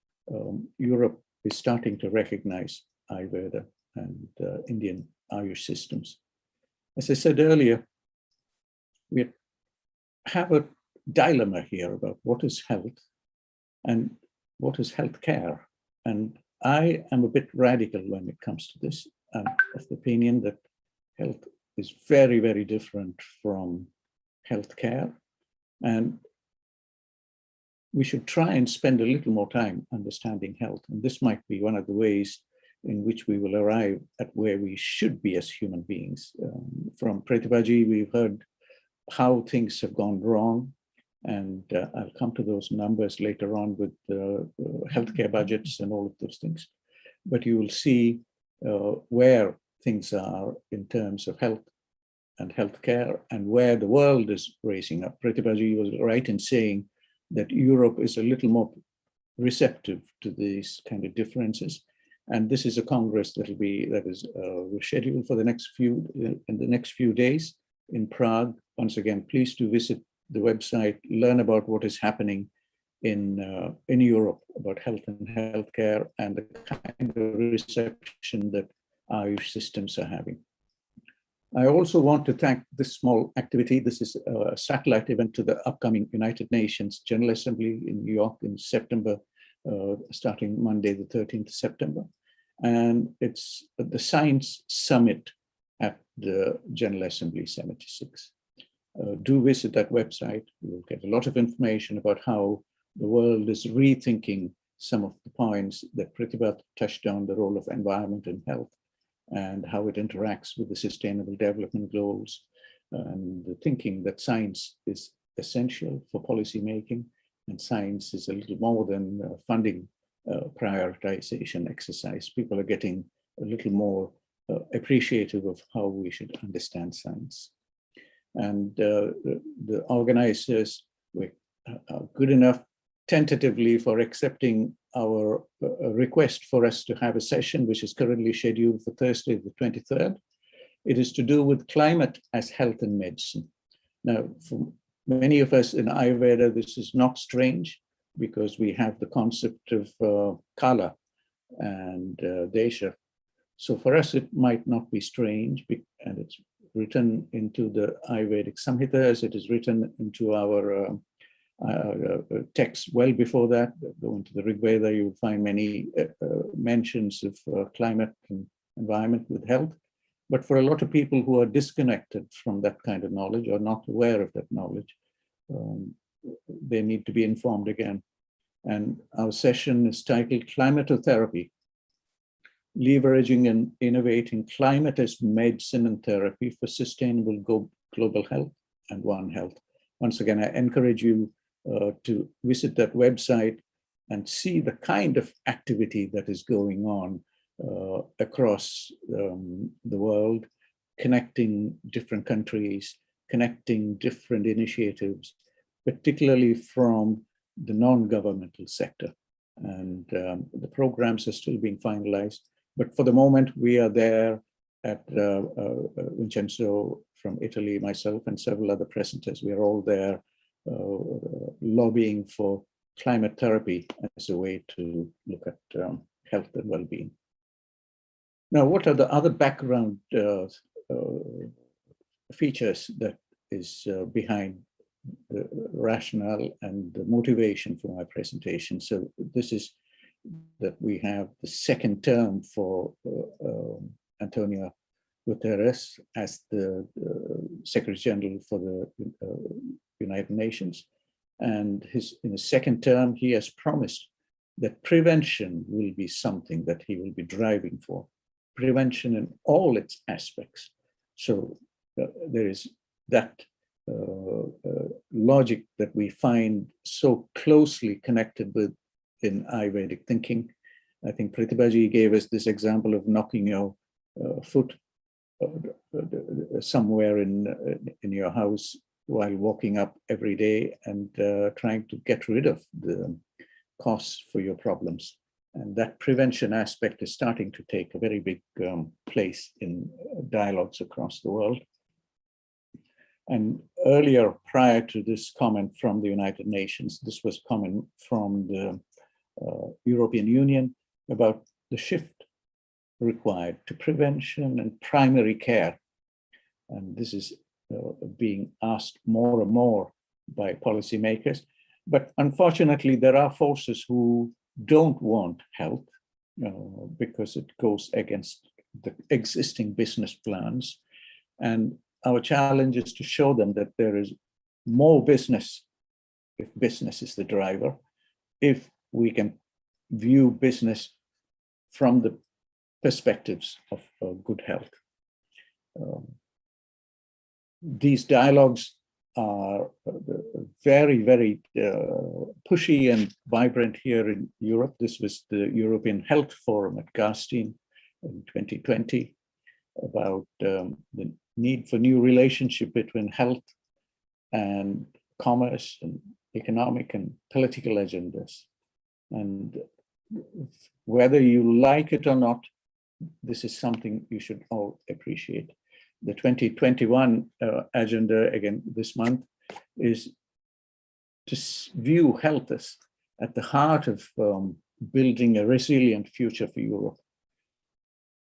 Europe is starting to recognize Ayurveda and Indian Ayush systems. As I said earlier, we have a dilemma here about what is health and what is healthcare. And I am a bit radical when it comes to this. I'm of the opinion that health is very, very different from healthcare. And we should try and spend a little more time understanding health. And this might be one of the ways in which we will arrive at where we should be as human beings. From Pratibhaji, we've heard how things have gone wrong. And I'll come to those numbers later on with healthcare budgets and all of those things. But you will see where things are in terms of health and healthcare and where the world is raising up. Pratibhaji was right in saying that Europe is a little more receptive to these kind of differences. And this is a Congress that is scheduled for the next few days in Prague. Once again, please do visit the website, learn about what is happening in Europe about health and healthcare and the kind of reception that Ayush systems are having. I also want to thank this small activity. This is a satellite event to the upcoming United Nations General Assembly in New York in September, starting Monday, the 13th of September. And it's the Science Summit at the General Assembly 76. Do visit that website. You will get a lot of information about how the world is rethinking some of the points that Pratibha touched on, the role of environment and health, and how it interacts with the Sustainable Development Goals, and the thinking that science is essential for policy making, and science is a little more than funding prioritization exercise. People are getting a little more appreciative of how we should understand science. And the organizers were good enough tentatively for accepting our request for us to have a session, which is currently scheduled for Thursday, the 23rd. It is to do with climate as health and medicine. Now, for many of us in Ayurveda, this is not strange because we have the concept of Kala and Desha. So for us, it might not be strange, and it's written into the Ayurvedic Samhitas. It is written into our texts well before that. Go into the Rig Veda, you'll find many mentions of climate and environment with health. But for a lot of people who are disconnected from that kind of knowledge or not aware of that knowledge, they need to be informed again. And our session is titled Climatotherapy, Leveraging and Innovating Climate as Medicine and Therapy for Sustainable Global Health and One Health. Once again, I encourage you to visit that website and see the kind of activity that is going on across the world, connecting different countries, connecting different initiatives, particularly from the non-governmental sector. And the programs are still being finalized. But for the moment, we are there at Vincenzo from Italy, myself and several other presenters. We are all there lobbying for climate therapy as a way to look at health and well-being. Now, what are the other background features that is behind the rationale and the motivation for my presentation? So this is that we have the second term for Antonio Guterres as the Secretary General for the United Nations. And in his second term, he has promised that prevention will be something that he will be driving for. Prevention in all its aspects. So there is that logic that we find so closely connected with in Ayurvedic thinking. I think Pratibhaji gave us this example of knocking your foot somewhere in your house while walking up every day and trying to get rid of the cause for your problems. And that prevention aspect is starting to take a very big place in dialogues across the world. And earlier, prior to this comment from the United Nations, this was comment from the European Union about the shift required to prevention and primary care. And this is being asked more and more by policymakers. But unfortunately, there are forces who don't want health because it goes against the existing business plans. And our challenge is to show them that there is more business if business is the driver, if we can view business from the perspectives of good health. These dialogues are very, very pushy and vibrant here in Europe. This was the European Health Forum at Garstein in 2020 about the need for new relationship between health and commerce and economic and political agendas. And whether you like it or not, this is something you should all appreciate. The 2021 agenda, again, this month, is to view health as at the heart of building a resilient future for Europe.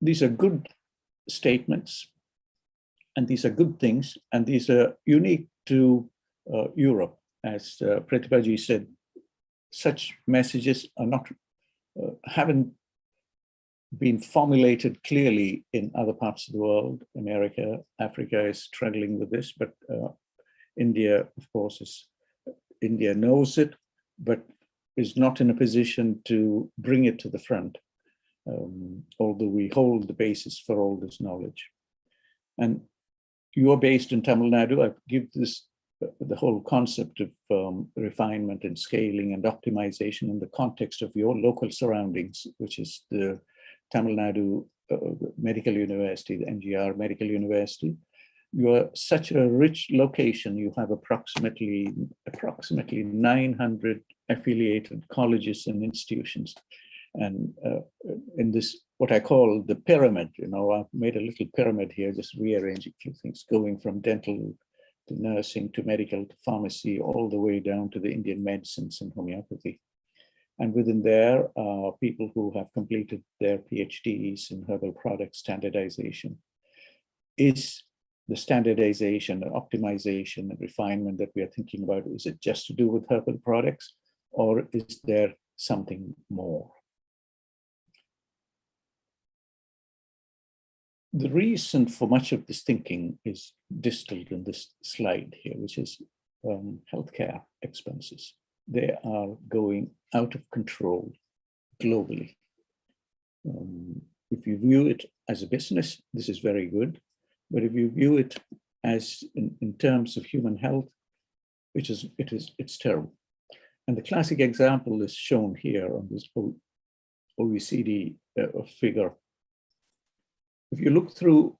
These are good statements, and these are good things, and these are unique to Europe. As Pratibhaji said, such messages are not, haven't been formulated clearly in other parts of the world. America, Africa is struggling with this, but India, of course, India knows it, but is not in a position to bring it to the front, although we hold the basis for all this knowledge. And you are based in Tamil Nadu. I give this the whole concept of refinement and scaling and optimization in the context of your local surroundings, which is the Tamil Nadu Medical University, the MGR Medical University. You are such a rich location. You have approximately 900 affiliated colleges and institutions. And in this, what I call the pyramid, I've made a little pyramid here, just rearranging a few things, going from dental to nursing to medical to pharmacy, all the way down to the Indian medicines and homeopathy. And within there are people who have completed their PhDs in herbal product standardization. Is the standardization, and optimization, and refinement that we are thinking about, is it just to do with herbal products, or is there something more? The reason for much of this thinking is distilled in this slide here, which is healthcare expenses. They are going out of control globally. If you view it as a business, this is very good. But if you view it as in terms of human health, it's terrible. And the classic example is shown here on this OECD figure. If you look through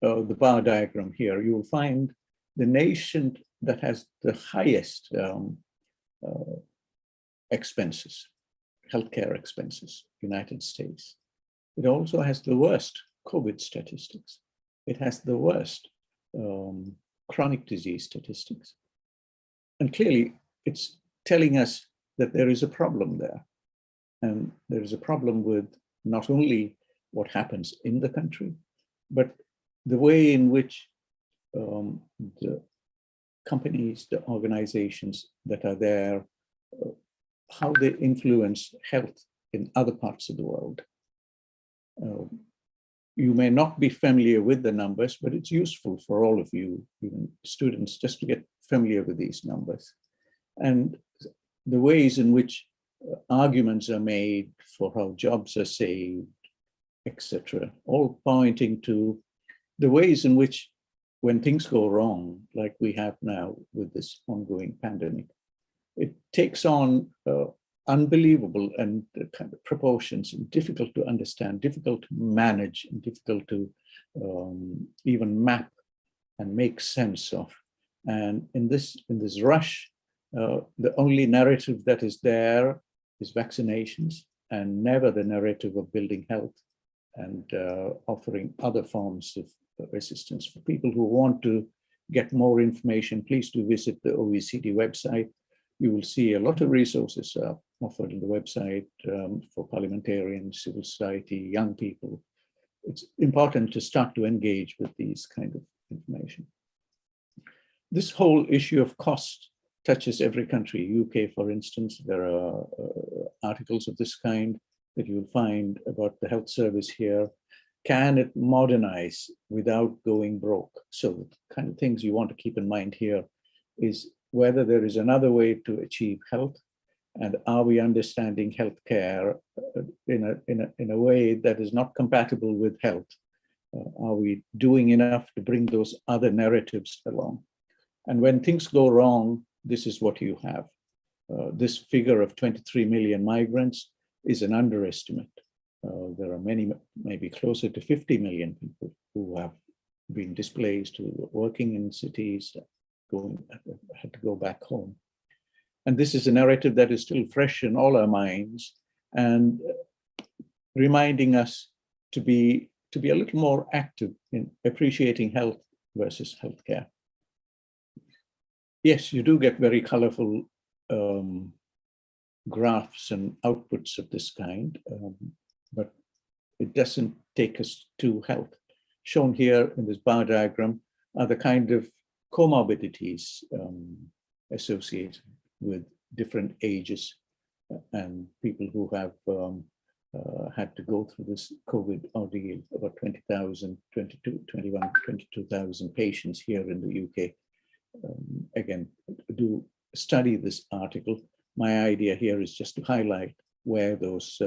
the bar diagram here, you will find the nation that has the highest expenses, healthcare expenses, United States. It also has the worst COVID statistics. It has the worst chronic disease statistics. And clearly, it's telling us that there is a problem there. And there is a problem with not only what happens in the country, but the way in which the companies, the organizations that are there, how they influence health in other parts of the world. You may not be familiar with the numbers, but it's useful for all of you, even students, just to get familiar with these numbers. And the ways in which arguments are made for how jobs are saved, etc., all pointing to the ways in which when things go wrong, like we have now with this ongoing pandemic, it takes on unbelievable and kind of proportions, and difficult to understand, difficult to manage, and difficult to even map and make sense of. And in this rush, the only narrative that is there is vaccinations, and never the narrative of building health and offering other forms of assistance. For people who want to get more information, please do visit the OECD website. You will see a lot of resources offered on the website for parliamentarians, civil society, young people. It's important to start to engage with these kind of information. This whole issue of cost touches every country. UK, for instance, there are articles of this kind that you'll find about the health service here. Can it modernize without going broke? So the kind of things you want to keep in mind here is whether there is another way to achieve health, and are we understanding healthcare in a way that is not compatible with health? Are we doing enough to bring those other narratives along? And when things go wrong, this is what you have. This figure of 23 million migrants is an underestimate. There are many, maybe closer to 50 million people who have been displaced, who were working in cities, had to go back home. And this is a narrative that is still fresh in all our minds, and reminding us to be a little more active in appreciating health versus healthcare. Yes, you do get very colorful graphs and outputs of this kind, but it doesn't take us to health. Shown here in this bar diagram are the kind of comorbidities associated with different ages and people who have had to go through this COVID ordeal. About 22,000 patients here in the UK. Again, do study this article. My idea here is just to highlight where those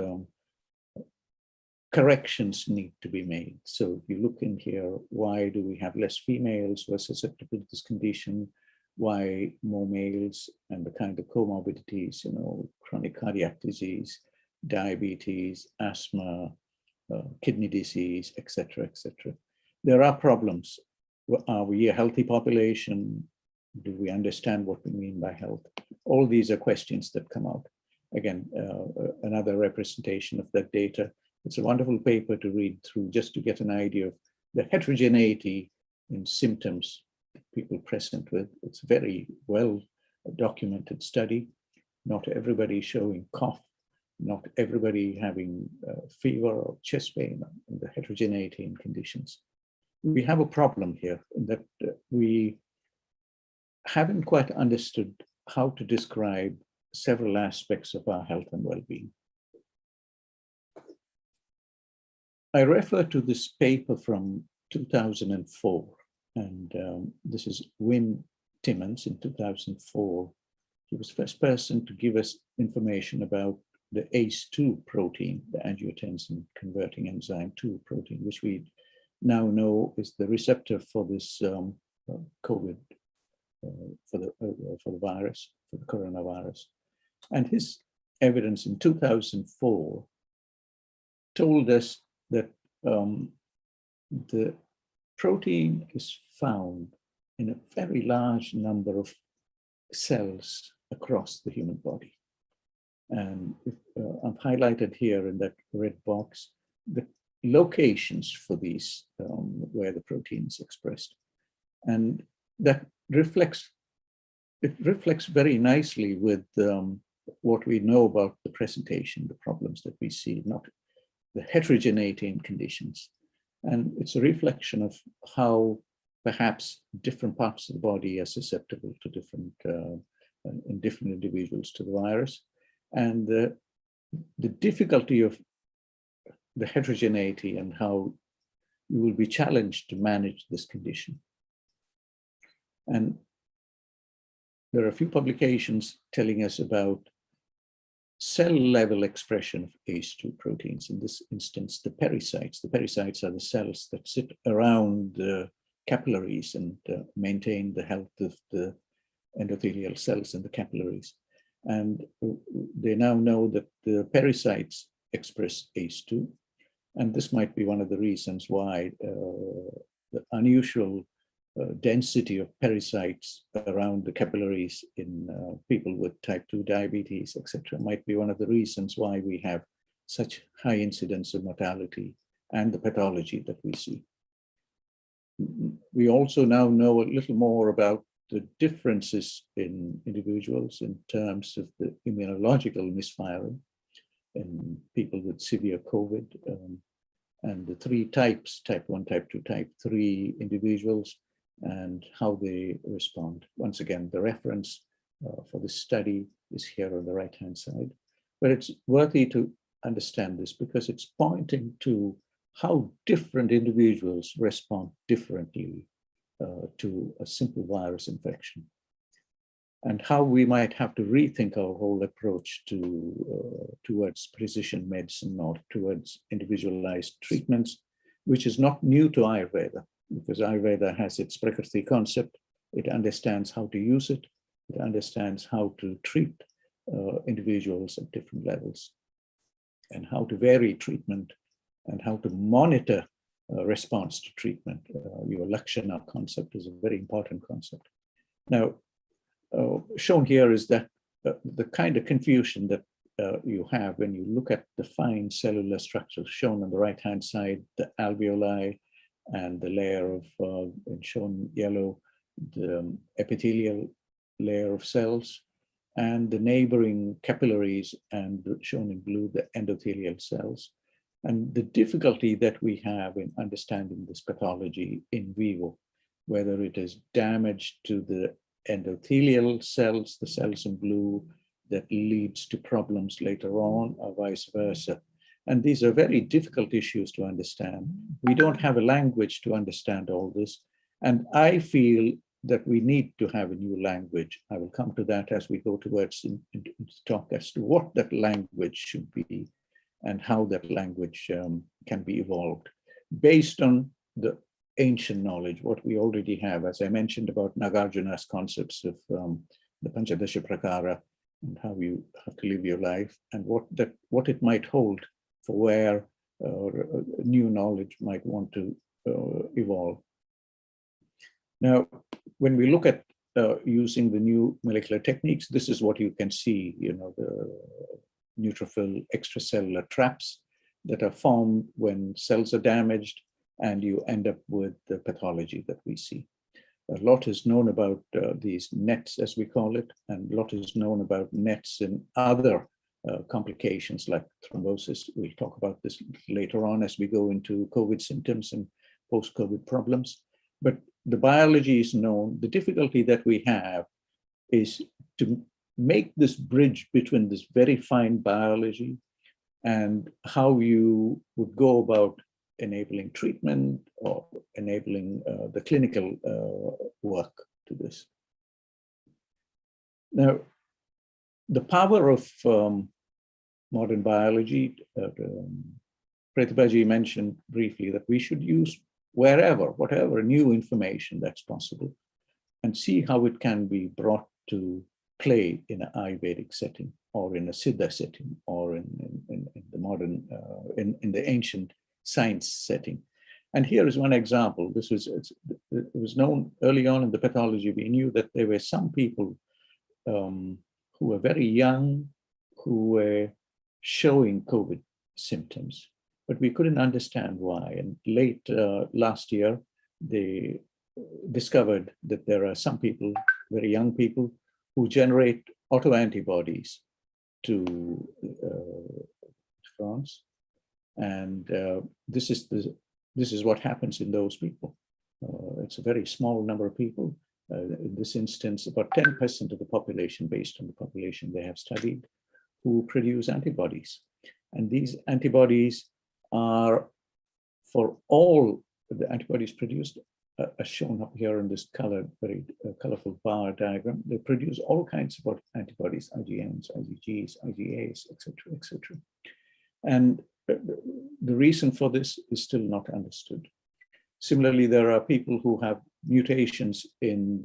corrections need to be made. So if you look in here, why do we have less females who are susceptible to this condition? Why more males? And the kind of comorbidities, chronic cardiac disease, diabetes, asthma, kidney disease, etc., etc. There are problems. Are we a healthy population? Do we understand what we mean by health? All these are questions that come out. Again, another representation of that data. It's a wonderful paper to read through just to get an idea of the heterogeneity in symptoms people present with. It's a very well documented study. Not everybody showing cough, not everybody having fever or chest pain, and the heterogeneity in conditions. We have a problem here in that we haven't quite understood how to describe several aspects of our health and well-being. I refer to this paper from 2004, and this is Win Timmons in 2004. He was the first person to give us information about the ACE2 protein, the angiotensin converting enzyme 2 protein, which we now know is the receptor for this COVID, for the virus, for the coronavirus. And his evidence in 2004 told us that the protein is found in a very large number of cells across the human body. And I've highlighted here in that red box the locations for these where the protein is expressed. And that reflects very nicely with what we know about the presentation, the problems that we see, not the heterogeneity in conditions. And it's a reflection of how perhaps different parts of the body are susceptible to different, in different individuals to the virus. And the the difficulty of the heterogeneity and how you will be challenged to manage this condition. And there are a few publications telling us about cell-level expression of ACE2 proteins. In this instance, the pericytes. The pericytes are the cells that sit around the capillaries and maintain the health of the endothelial cells in the capillaries. And they now know that the pericytes express ACE2. And this might be one of the reasons why the unusual density of pericytes around the capillaries in people with type 2 diabetes, etc., might be one of the reasons why we have such high incidence of mortality and the pathology that we see. We also now know a little more about the differences in individuals in terms of the immunological misfiring in people with severe COVID, and the three types, type 1, type 2, type 3 individuals, and how they respond. Once again, the reference for this study is here on the right-hand side. But it's worthy to understand this because it's pointing to how different individuals respond differently to a simple virus infection, and how we might have to rethink our whole approach towards precision medicine or towards individualized treatments, which is not new to Ayurveda, because Ayurveda has its Prakriti concept. It understands how to use it. It understands how to treat individuals at different levels, and how to vary treatment, and how to monitor response to treatment. Your Lakshana concept is a very important concept. Now, shown here is that the kind of confusion that you have when you look at the fine cellular structures shown on the right-hand side, the alveoli and the layer of, shown yellow, the epithelial layer of cells, and the neighboring capillaries, and shown in blue, the endothelial cells. And the difficulty that we have in understanding this pathology in vivo, whether it is damage to the endothelial cells, the cells in blue, that leads to problems later on, or vice versa. And these are very difficult issues to understand. We don't have a language to understand all this. And I feel that we need to have a new language. I will come to that as we go towards talk as to what that language should be and how that language can be evolved based on the ancient knowledge, what we already have, as I mentioned about Nagarjuna's concepts of the Panchadasha Prakara and how you have to live your life, and what it might hold for where new knowledge might want to evolve. Now, when we look at using the new molecular techniques, this is what you can see, the neutrophil extracellular traps that are formed when cells are damaged, and you end up with the pathology that we see. A lot is known about these nets, as we call it, and a lot is known about nets in other complications like thrombosis. We'll talk about this later on as we go into COVID symptoms and post-COVID problems. But the biology is known. The difficulty that we have is to make this bridge between this very fine biology and how you would go about enabling treatment or enabling the clinical work to this. Now, the power of modern biology, Pratibhaji mentioned briefly that we should use whatever new information that's possible, and see how it can be brought to play in an Ayurvedic setting, or in a Siddha setting, or in the modern, in the ancient science setting. And here is one example. It was known early on in the pathology. We knew that there were some people who were very young who were showing COVID symptoms, but we couldn't understand why. And late last year, they discovered that there are some people, very young people, who generate autoantibodies to France. And this is what happens in those people. It's a very small number of people. In this instance, about 10% of the population, based on the population they have studied, who produce antibodies. And these antibodies are for all the antibodies produced, as shown up here in this colored, very colorful bar diagram. They produce all kinds of antibodies, IgMs, IgGs, IgAs, etc., etc. And the reason for this is still not understood. Similarly, there are people who have mutations in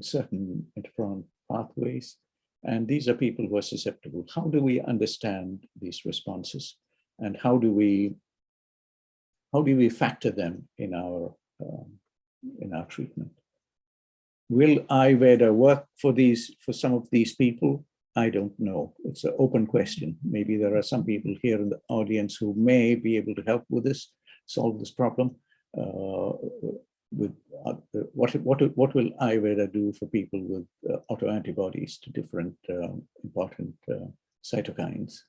certain interferon pathways, and these are people who are susceptible. How do we understand these responses, and how do we factor them in our treatment? Will Ayurveda work for some of these people? I don't know. It's an open question. Maybe there are some people here in the audience who may be able to help with this, solve this problem. What will Ayurveda do for people with autoantibodies to different important cytokines?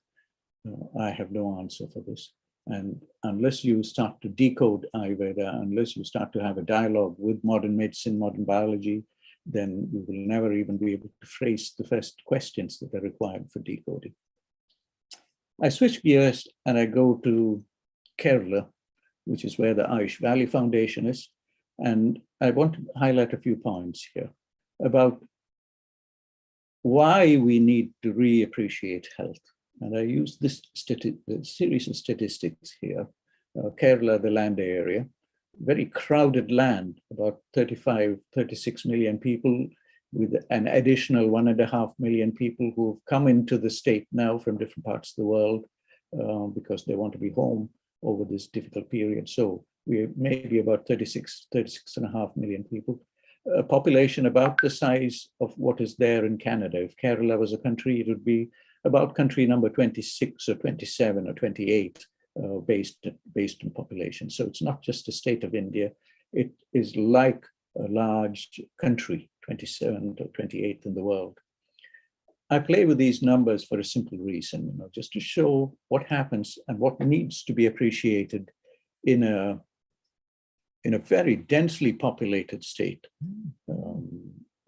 I have no answer for this. And unless you start to decode Ayurveda, unless you start to have a dialogue with modern medicine, modern biology, then we will never even be able to phrase the first questions that are required for decoding. I switch gears and I go to Kerala, which is where the Ayush Valley Foundation is. And I want to highlight a few points here about why we need to reappreciate health. And I use this series of statistics here. Kerala, the land area, very crowded land, about 36 million people, with an additional 1.5 million people who have come into the state now from different parts of the world because they want to be home over this difficult period. So we may be about 36.5 million people. A population about the size of what is there in Canada. If Kerala was a country, it would be about country number 26 or 27 or 28 based on population. So it's not just a state of India. It is like a large country, 27th or 28th in the world. I play with these numbers for a simple reason, just to show what happens and what needs to be appreciated in a very densely populated state.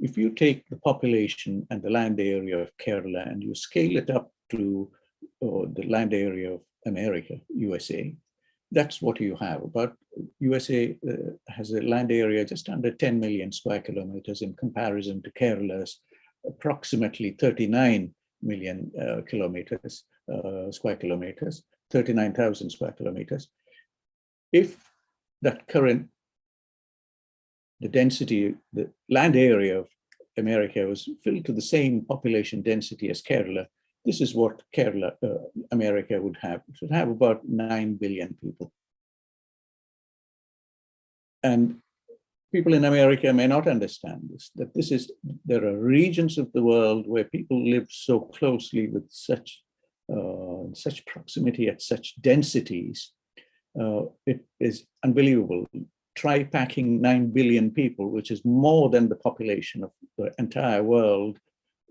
If you take the population and the land area of Kerala and you scale it up to the land area of America, USA, that's what you have. But USA has a land area just under 10 million square kilometers in comparison to Kerala's approximately 39 million square kilometers, 39,000 square kilometers. If that the density, the land area of America was filled to the same population density as Kerala, this is what Kerala, America would have. It would have about 9 billion people. And people in America may not understand this, that there are regions of the world where people live so closely with such proximity at such densities. It is unbelievable. Try packing 9 billion people, which is more than the population of the entire world,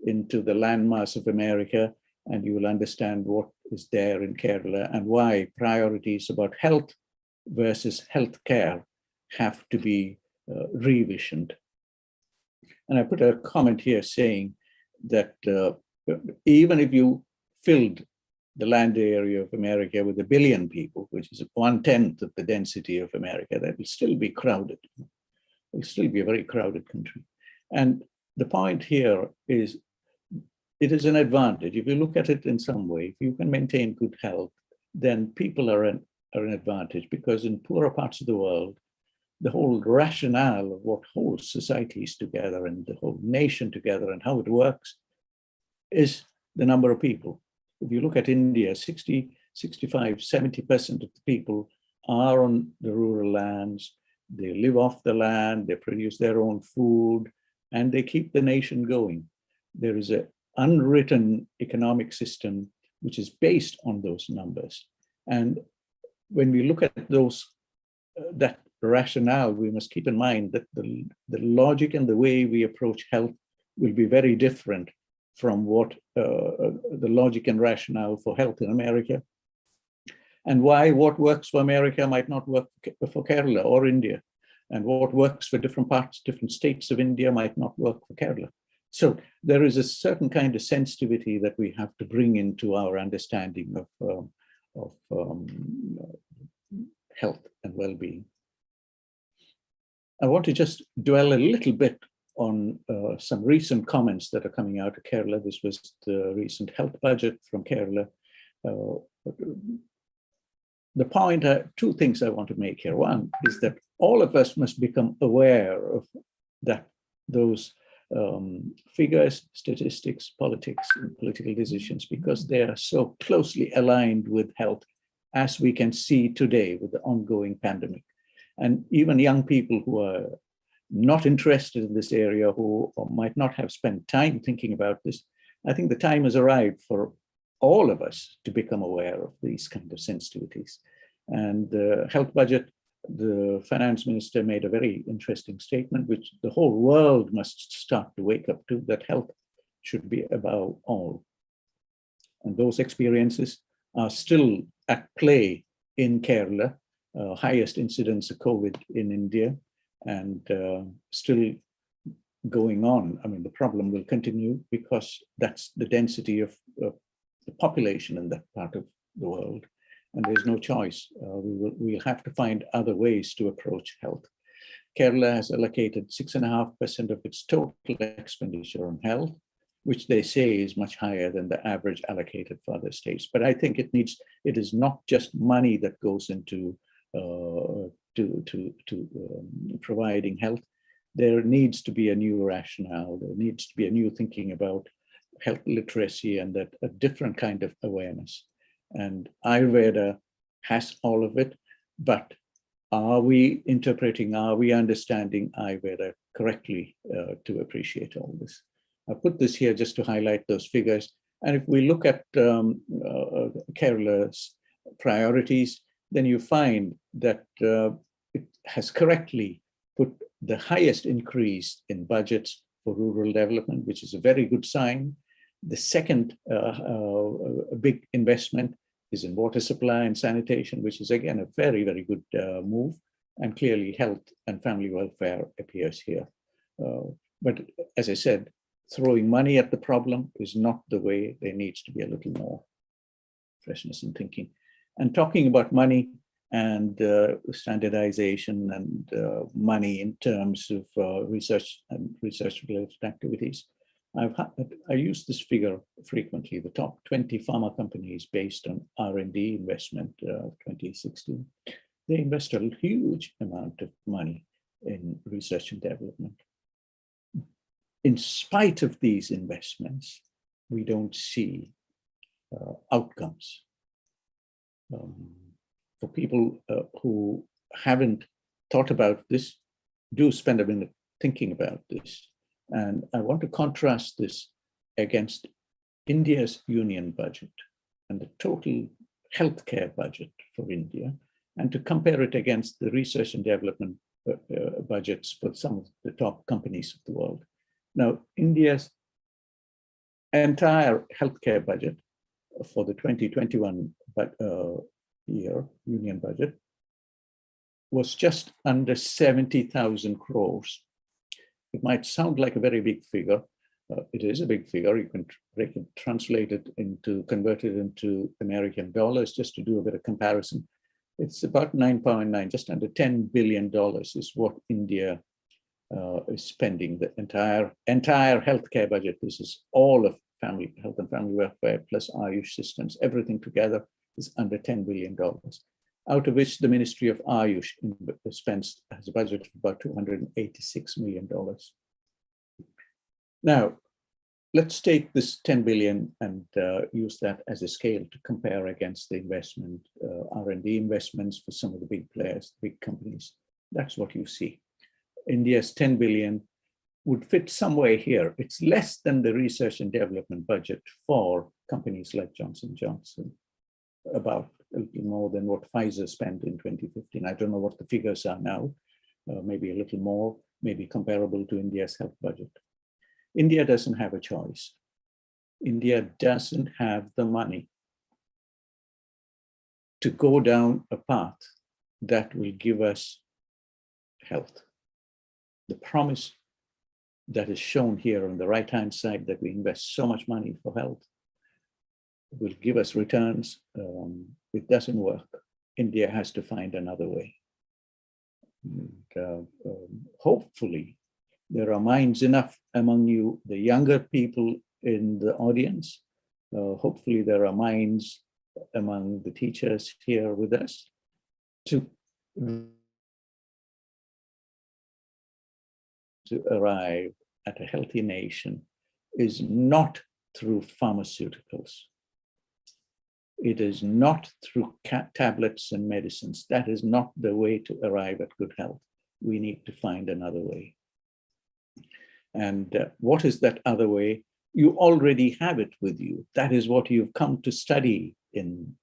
into the landmass of America, and you will understand what is there in Kerala and why priorities about health versus healthcare have to be revisioned. And I put a comment here saying that even if you filled the land area of America with 1 billion people, which is 1/10 of the density of America, that will still be crowded. It will still be a very crowded country. And the point here is, it is an advantage. If you look at it in some way, if you can maintain good health, then people are an advantage, because in poorer parts of the world, the whole rationale of what holds societies together and the whole nation together and how it works is the number of people. If you look at India, 60, 65, 70% of the people are on the rural lands. They live off the land, they produce their own food, and they keep the nation going. There is an unwritten economic system which is based on those numbers. And when we look at that rationale, we must keep in mind that the logic and the way we approach health will be very different from what the logic and rationale for health in America, and why what works for America might not work for Kerala or India, and what works for different states of India might not work for Kerala. So there is a certain kind of sensitivity that we have to bring into our understanding of health and well-being. I want to just dwell a little bit on some recent comments that are coming out of Kerala. This was the recent health budget from Kerala. The point, two things I want to make here. One is that all of us must become aware of that those figures, statistics, politics, and political decisions, because they are so closely aligned with health, as we can see today with the ongoing pandemic. And even young people who are not interested in this area, who might not have spent time thinking about this, I think the time has arrived for all of us to become aware of these kind of sensitivities. And the health budget, the finance minister made a very interesting statement, which the whole world must start to wake up to, that health should be above all. And those experiences are still at play in Kerala, highest incidence of COVID in India, and still going on. I mean, the problem will continue because that's the density of the population in that part of the world. And there's no choice. We'll have to find other ways to approach health. Kerala has allocated 6.5% of its total expenditure on health, which they say is much higher than the average allocated for other states. But I think it is not just money that goes into providing health. There needs to be a new rationale. There needs to be a new thinking about health literacy and that a different kind of awareness. And Ayurveda has all of it, but are we interpreting, are we understanding Ayurveda correctly to appreciate all this? I put this here just to highlight those figures. And if we look at Kerala's priorities, then you find that it has correctly put the highest increase in budgets for rural development, which is a very good sign. The second big investment is in water supply and sanitation, which is again a very, very good move. And clearly health and family welfare appears here. But as I said, throwing money at the problem is not the way. There needs to be a little more freshness in thinking. And talking about money and standardization and money in terms of research and research-related activities, I use this figure frequently. The top 20 pharma companies based on R&D investment 2016, they invest a huge amount of money in research and development. In spite of these investments, we don't see outcomes. For people who haven't thought about this, do spend a minute thinking about this. And I want to contrast this against India's union budget and the total healthcare budget for India, and to compare it against the research and development budgets for some of the top companies of the world. Now, India's entire healthcare budget for the 2021 year, union budget, was just under 70,000 crores. It might sound like a very big figure. It is a big figure. You can translate it into, convert it into American dollars just to do a bit of comparison. It's about 9.9, just under $10 billion is what India is spending. The entire healthcare budget. This is all of family health and family welfare plus Ayush systems. Everything together is under $10 billion. Out of which the Ministry of Ayush has a budget of about $286 million. Now, let's take this 10 billion and use that as a scale to compare against the investment, R&D investments for some of the big players, big companies. That's what you see. India's 10 billion would fit somewhere here. It's less than the research and development budget for companies like Johnson & Johnson, about a little more than what Pfizer spent in 2015. I don't know what the figures are now, maybe a little more, maybe comparable to India's health budget. India doesn't have a choice. India doesn't have the money to go down a path that will give us health. The promise that is shown here on the right-hand side, that we invest so much money for health, will give us returns. It doesn't work. India has to find another way. And, hopefully, there are minds enough among you, the younger people in the audience. Hopefully, there are minds among the teachers here with us to arrive at a healthy nation is not through pharmaceuticals. It is not through tablets and medicines. That is not the way to arrive at good health. We need to find another way. And what is that other way? You already have it with you. That is what you've come to study in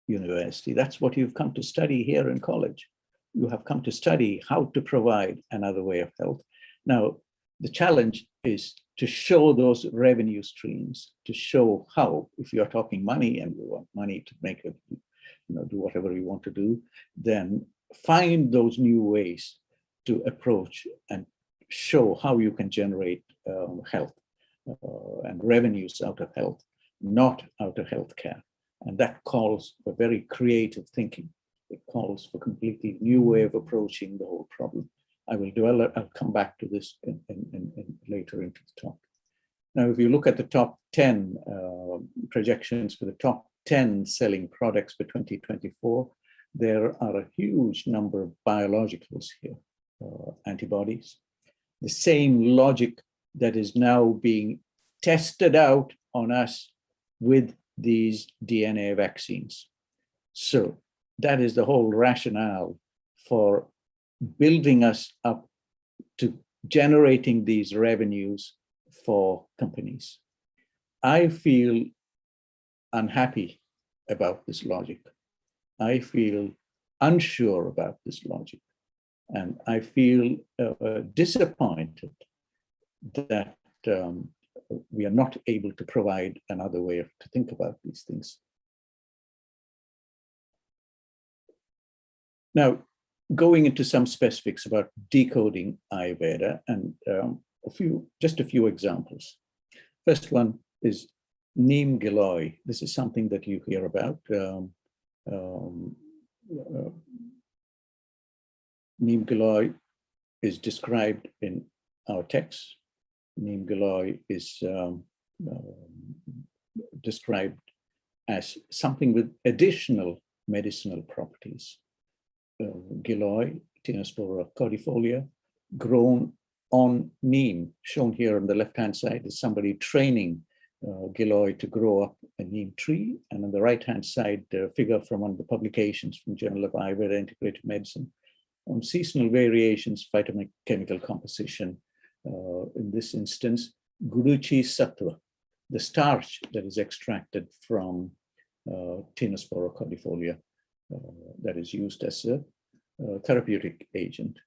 university. That's what you've come to study here in college. You have come to study how to provide another way of health. Now, the challenge is to show those revenue streams, to show how, if you're talking money and you want money to make it, do whatever you want to do, then find those new ways to approach and show how you can generate health and revenues out of health, not out of healthcare. And that calls for very creative thinking. It calls for a completely new way of approaching the whole problem. I'll come back to this later into the talk. Now, if you look at the top 10 projections for the top 10 selling products for 2024, there are a huge number of biologicals here, antibodies. The same logic that is now being tested out on us with these DNA vaccines. So that is the whole rationale for building us up to generating these revenues for companies. I feel unhappy about this logic. I feel unsure about this logic. And I feel disappointed that we are not able to provide another way to think about these things. Now, going into some specifics about decoding Ayurveda, and just a few examples. First one is neem giloy. This is something that you hear about. Neem giloy is described in our text. Neem giloy is described as something with additional medicinal properties. Giloy, Tinospora cordifolia, grown on neem. Shown here on the left-hand side is somebody training giloy to grow up a neem tree. And on the right-hand side, a figure from one of the publications from Journal of Ayurveda Integrated Medicine on seasonal variations, phytochemical composition. In this instance, guruchi sattva, the starch that is extracted from Tinospora cordifolia, that is used as a therapeutic agent.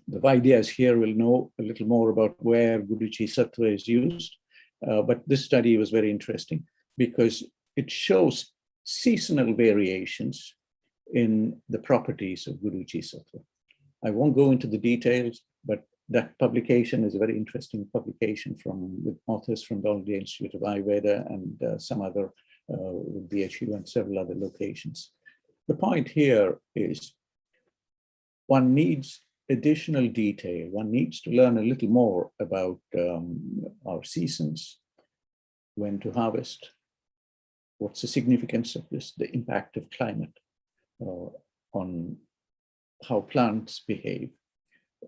The Vaidyas here will know a little more about where guruchi sattva is used, but this study was very interesting because it shows seasonal variations in the properties of guruchi sattva. I won't go into the details, but that publication is a very interesting publication with authors from the All India Institute of Ayurveda and some other BHU and several other locations. The point here is one needs additional detail. One needs to learn a little more about our seasons, when to harvest, what's the significance of this, the impact of climate on how plants behave,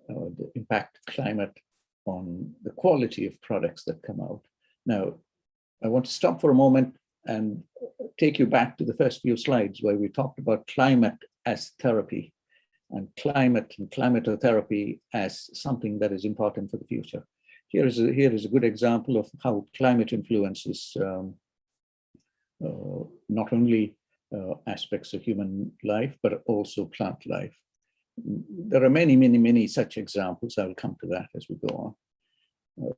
the impact of climate on the quality of products that come out. Now, I want to stop for a moment and take you back to the first few slides where we talked about climate as therapy and climate and climatotherapy as something that is important for the future. Here is a good example of how climate influences not only aspects of human life, but also plant life. There are many, many, many such examples. I will come to that as we go on.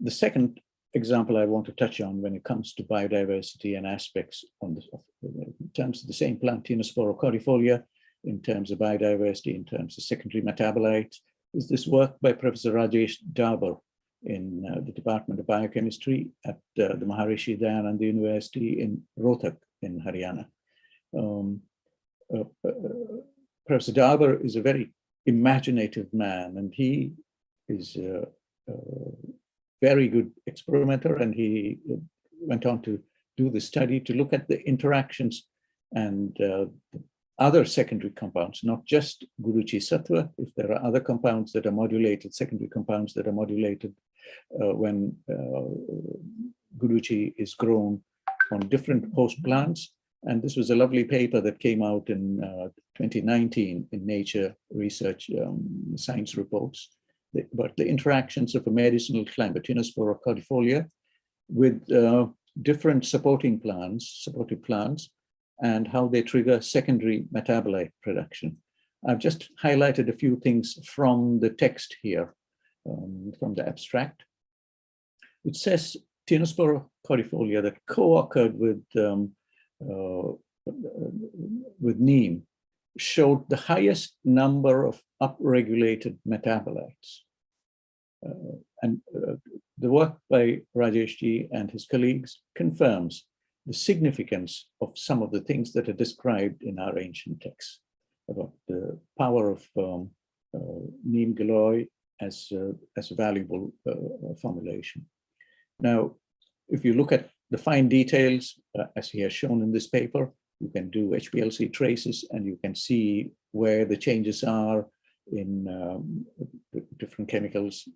The second example I want to touch on when it comes to biodiversity and aspects in terms of the same plant, Tinospora cordifolia, in terms of biodiversity, in terms of secondary metabolites, is this work by Professor Rajesh Dabar in the Department of Biochemistry at the Maharishi Dayananda University in Rohtak in Haryana. Professor Dabar is a very imaginative man, and he is a very good experimenter, and he went on to do the study to look at the interactions and other secondary compounds, not just Guruchi Sattva. If there are other compounds that are modulated, secondary compounds that are modulated when Guruchi is grown on different host plants. And this was a lovely paper that came out in 2019 in Nature Research Science Reports, about the interactions of a medicinal climber, Tinospora cordifolia, with different supportive plants, and how they trigger secondary metabolite production. I've just highlighted a few things from the text here, from the abstract. It says Tinospora cordifolia that co-occurred with neem showed the highest number of upregulated metabolites. The work by Rajeshji and his colleagues confirms the significance of some of the things that are described in our ancient texts about the power of neem galoy as a valuable formulation. Now, if you look at the fine details, as he has shown in this paper, you can do HPLC traces and you can see where the changes are in the different chemicals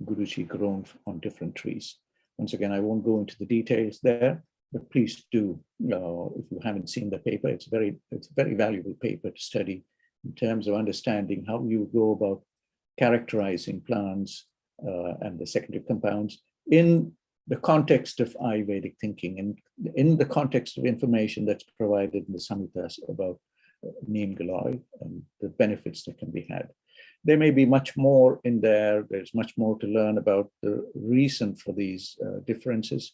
Guruchi grown on different trees. Once again, I won't go into the details there, but please do, if you haven't seen the paper, it's a very valuable paper to study in terms of understanding how you go about characterizing plants and the secondary compounds in the context of Ayurvedic thinking and in the context of information that's provided in the Samhitas about neem galoy and the benefits that can be had. There may be much more in there. There's much more to learn about the reason for these differences.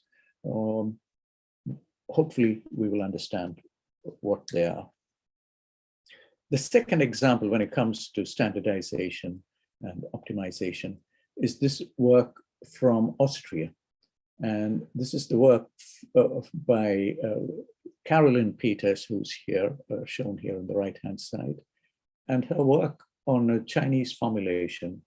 Hopefully, we will understand what they are. The second example when it comes to standardization and optimization is this work from Austria. And this is the work by Carolyn Peters, who's here, shown here on the right-hand side, and her work on a Chinese formulation,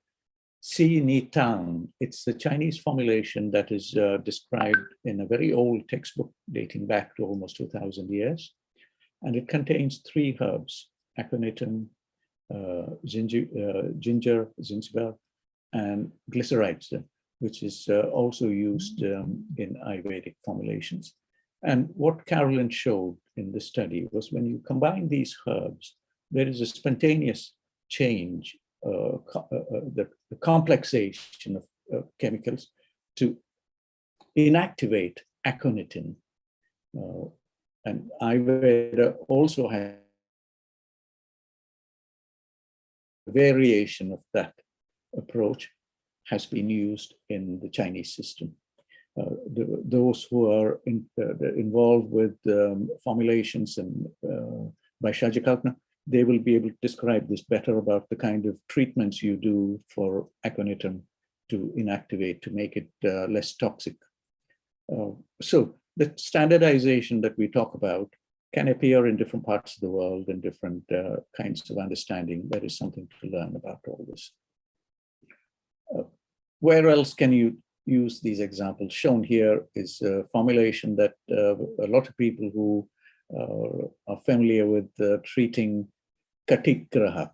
Si Ni Tang. It's the Chinese formulation that is described in a very old textbook dating back to almost 2,000 years. And it contains 3 herbs, aconitum, ginger, zingiber, and glycyrrhizin, which is also used in Ayurvedic formulations. And what Carolyn showed in the study was when you combine these herbs, there is a spontaneous change, the complexation of chemicals to inactivate aconitin. And Ayurveda also has a variation of that approach has been used in the Chinese system. Those who are involved with formulations and by Shajakalpana, they will be able to describe this better about the kind of treatments you do for aconitum to inactivate, to make it less toxic. So the standardization that we talk about can appear in different parts of the world and different kinds of understanding. There is something to learn about all this. Where else can you use these examples? Shown here is a formulation that a lot of people who are familiar with treating katigraha,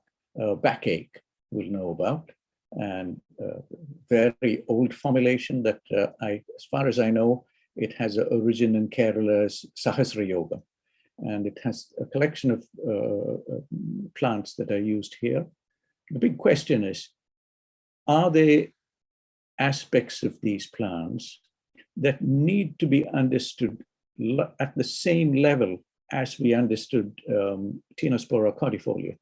backache, will know about. And very old formulation that as far as I know, it has an origin in Kerala's Sahasra Yoga. And it has a collection of plants that are used here. The big question is, are there aspects of these plants that need to be understood at the same level as we understood Tinospora cordifolia?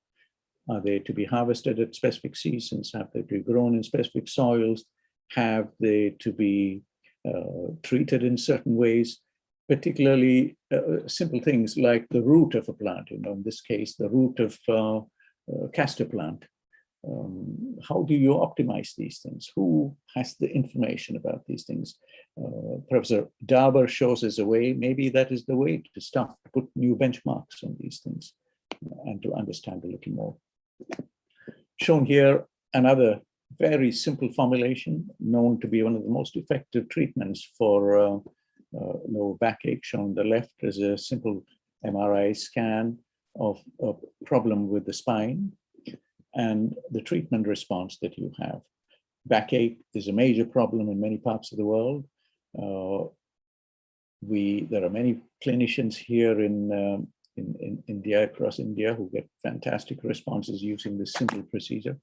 Are they to be harvested at specific seasons? Have they to be grown in specific soils? Have they to be treated in certain ways? Particularly simple things like the root of a plant, in this case, the root of castor plant. How do you optimize these things? Who has the information about these things? Professor Darber shows us a way. Maybe that is the way to start to put new benchmarks on these things and to understand a little more. Shown here, another very simple formulation known to be one of the most effective treatments for lower backache. Shown on the left is a simple MRI scan of a problem with the spine and the treatment response that you have. Backache is a major problem in many parts of the world. There are many clinicians here in India, across India, who get fantastic responses using this simple procedure.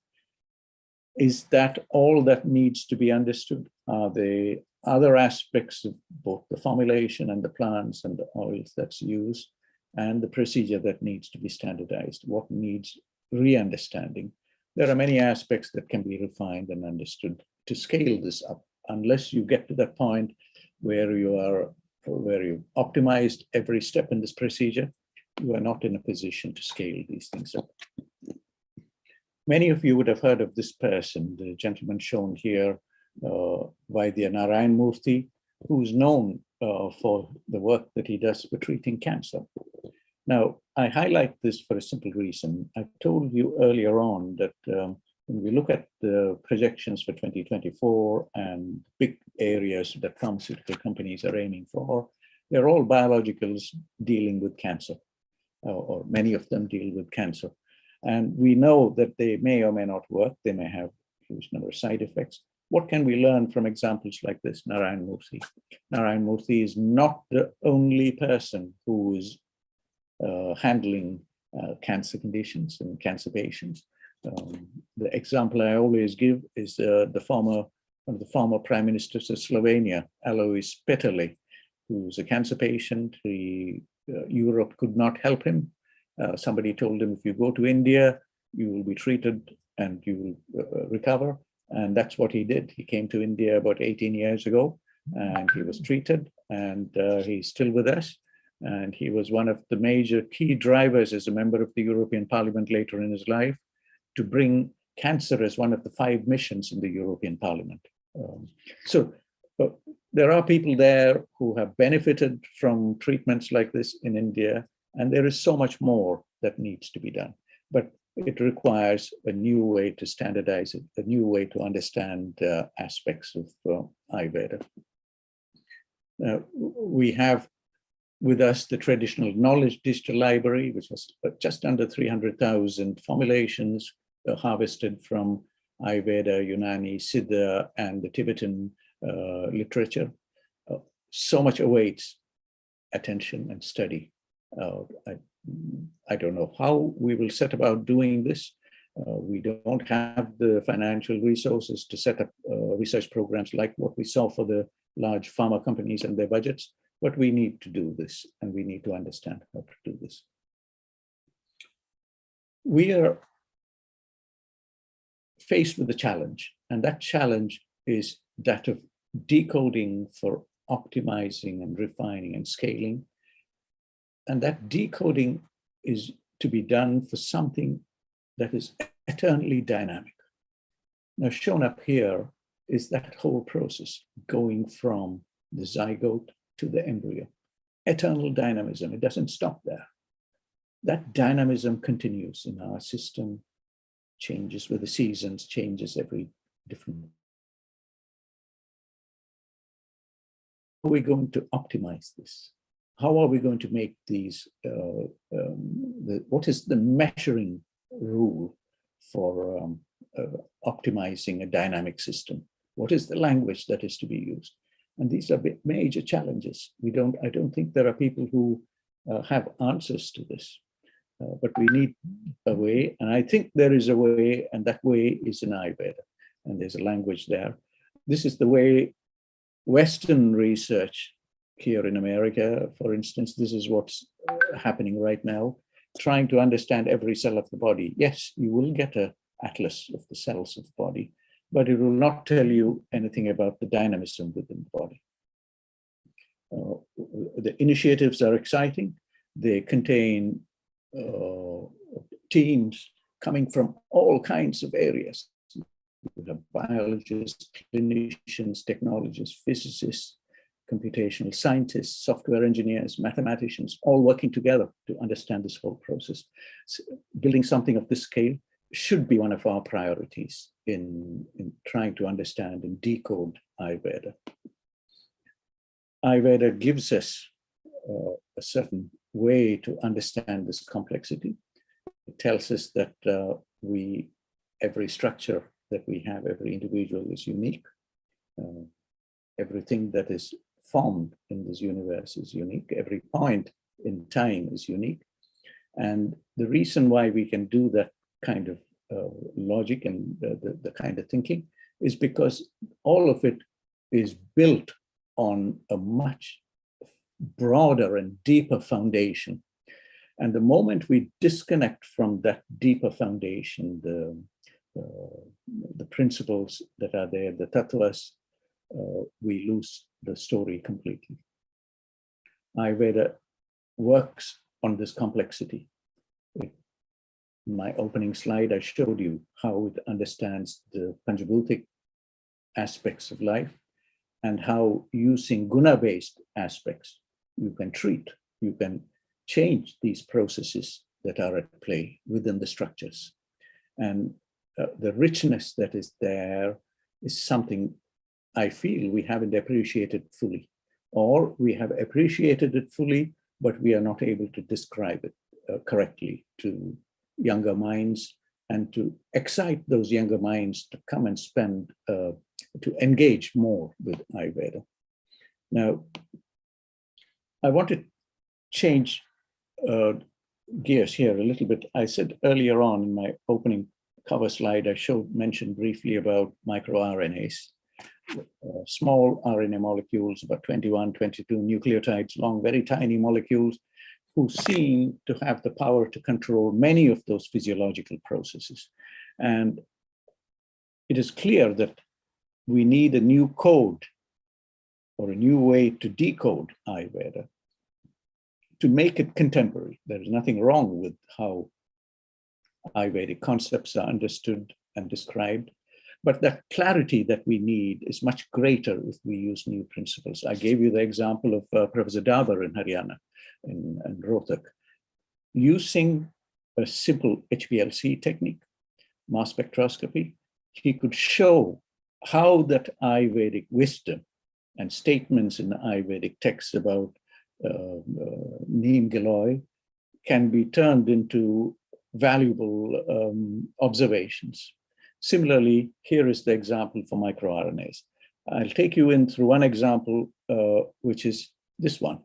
Is that all that needs to be understood? Are there other aspects of both the formulation and the plants and the oils that's used and the procedure that needs to be standardized? What needs re-understanding? There are many aspects that can be refined and understood to scale this up. Unless you get to that point where you've optimized every step in this procedure, you are not in a position to scale these things up. Many of you would have heard of this person, the gentleman shown here, Vaidya Narayan Murthy, who's known for the work that he does for treating cancer. Now, I highlight this for a simple reason. I told you earlier on that when we look at the projections for 2024 and big areas that pharmaceutical companies are aiming for, they're all biologicals dealing with cancer, or many of them deal with cancer. And we know that they may or may not work. They may have a huge number of side effects. What can we learn from examples like this, Narayan Murthy? Narayan Murthy is not the only person who is handling cancer conditions and cancer patients. The example I always give is one of the former prime ministers of Slovenia, Alois Peterle, who's a cancer patient. Europe could not help him. Somebody told him, if you go to India, you will be treated and you will recover. And that's what he did. He came to India about 18 years ago and he was treated, and he's still with us. And he was one of the major key drivers as a member of the European Parliament later in his life to bring cancer as one of the 5 missions in the European Parliament. There are people there who have benefited from treatments like this in India, and there is so much more that needs to be done. But it requires a new way to standardize it, a new way to understand aspects of Ayurveda. We have with us the traditional knowledge digital library, which has just under 300,000 formulations harvested from Ayurveda, Unani, Siddha, and the Tibetan literature. So much awaits attention and study. I don't know how we will set about doing this. We don't have the financial resources to set up research programs like what we saw for the large pharma companies and their budgets, but we need to do this, and we need to understand how to do this. We are faced with a challenge, and that challenge is that of decoding for optimizing and refining and scaling. And that decoding is to be done for something that is eternally dynamic. Now, shown up here is that whole process going from the zygote to the embryo. Eternal dynamism, it doesn't stop there. That dynamism continues in our system, changes with the seasons, changes every different. How are we going to optimize this? How are we going to make these, what is the measuring rule for optimizing a dynamic system? What is the language that is to be used? And these are major challenges. I don't think there are people who have answers to this, but we need a way. And I think there is a way, and that way is in Ayurveda. And there's a language there. This is the way Western research here in America, for instance, this is what's happening right now, trying to understand every cell of the body. Yes, you will get an atlas of the cells of the body, but it will not tell you anything about the dynamism within the body. The initiatives are exciting. They contain teams coming from all kinds of areas. We have biologists, clinicians, technologists, physicists, computational scientists, software engineers, mathematicians, all working together to understand this whole process. So building something of this scale should be one of our priorities in trying to understand and decode Ayurveda. Ayurveda gives us a certain way to understand this complexity. It tells us that every structure that we have, every individual is unique. Everything that is formed in this universe is unique. Every point in time is unique. And the reason why we can do that kind of logic and the kind of thinking is because all of it is built on a much broader and deeper foundation. And the moment we disconnect from that deeper foundation, the principles that are there, the tattvas, we lose the story completely. Ayurveda works on this complexity. In my opening slide, I showed you how it understands the Panjabhutic aspects of life and how using guna-based aspects, you can treat, you can change these processes that are at play within the structures. And the richness that is there is something I feel we haven't appreciated fully, or we have appreciated it fully, but we are not able to describe it correctly to younger minds and to excite those younger minds to come and spend, to engage more with Ayurveda. Now, I want to change gears here a little bit. I said earlier on in my opening cover slide, I mentioned briefly about microRNAs. Small RNA molecules, about 21, 22 nucleotides long, very tiny molecules, who seem to have the power to control many of those physiological processes. And it is clear that we need a new code or a new way to decode Ayurveda to make it contemporary. There is nothing wrong with how Ayurvedic concepts are understood and described, but that clarity that we need is much greater if we use new principles. I gave you the example of Professor Dabar in Haryana, in Rohtak. Using a simple HPLC technique, mass spectroscopy, he could show how that Ayurvedic wisdom and statements in the Ayurvedic texts about neem giloy can be turned into valuable observations. Similarly, here is the example for microRNAs. I'll take you in through one example, which is this one.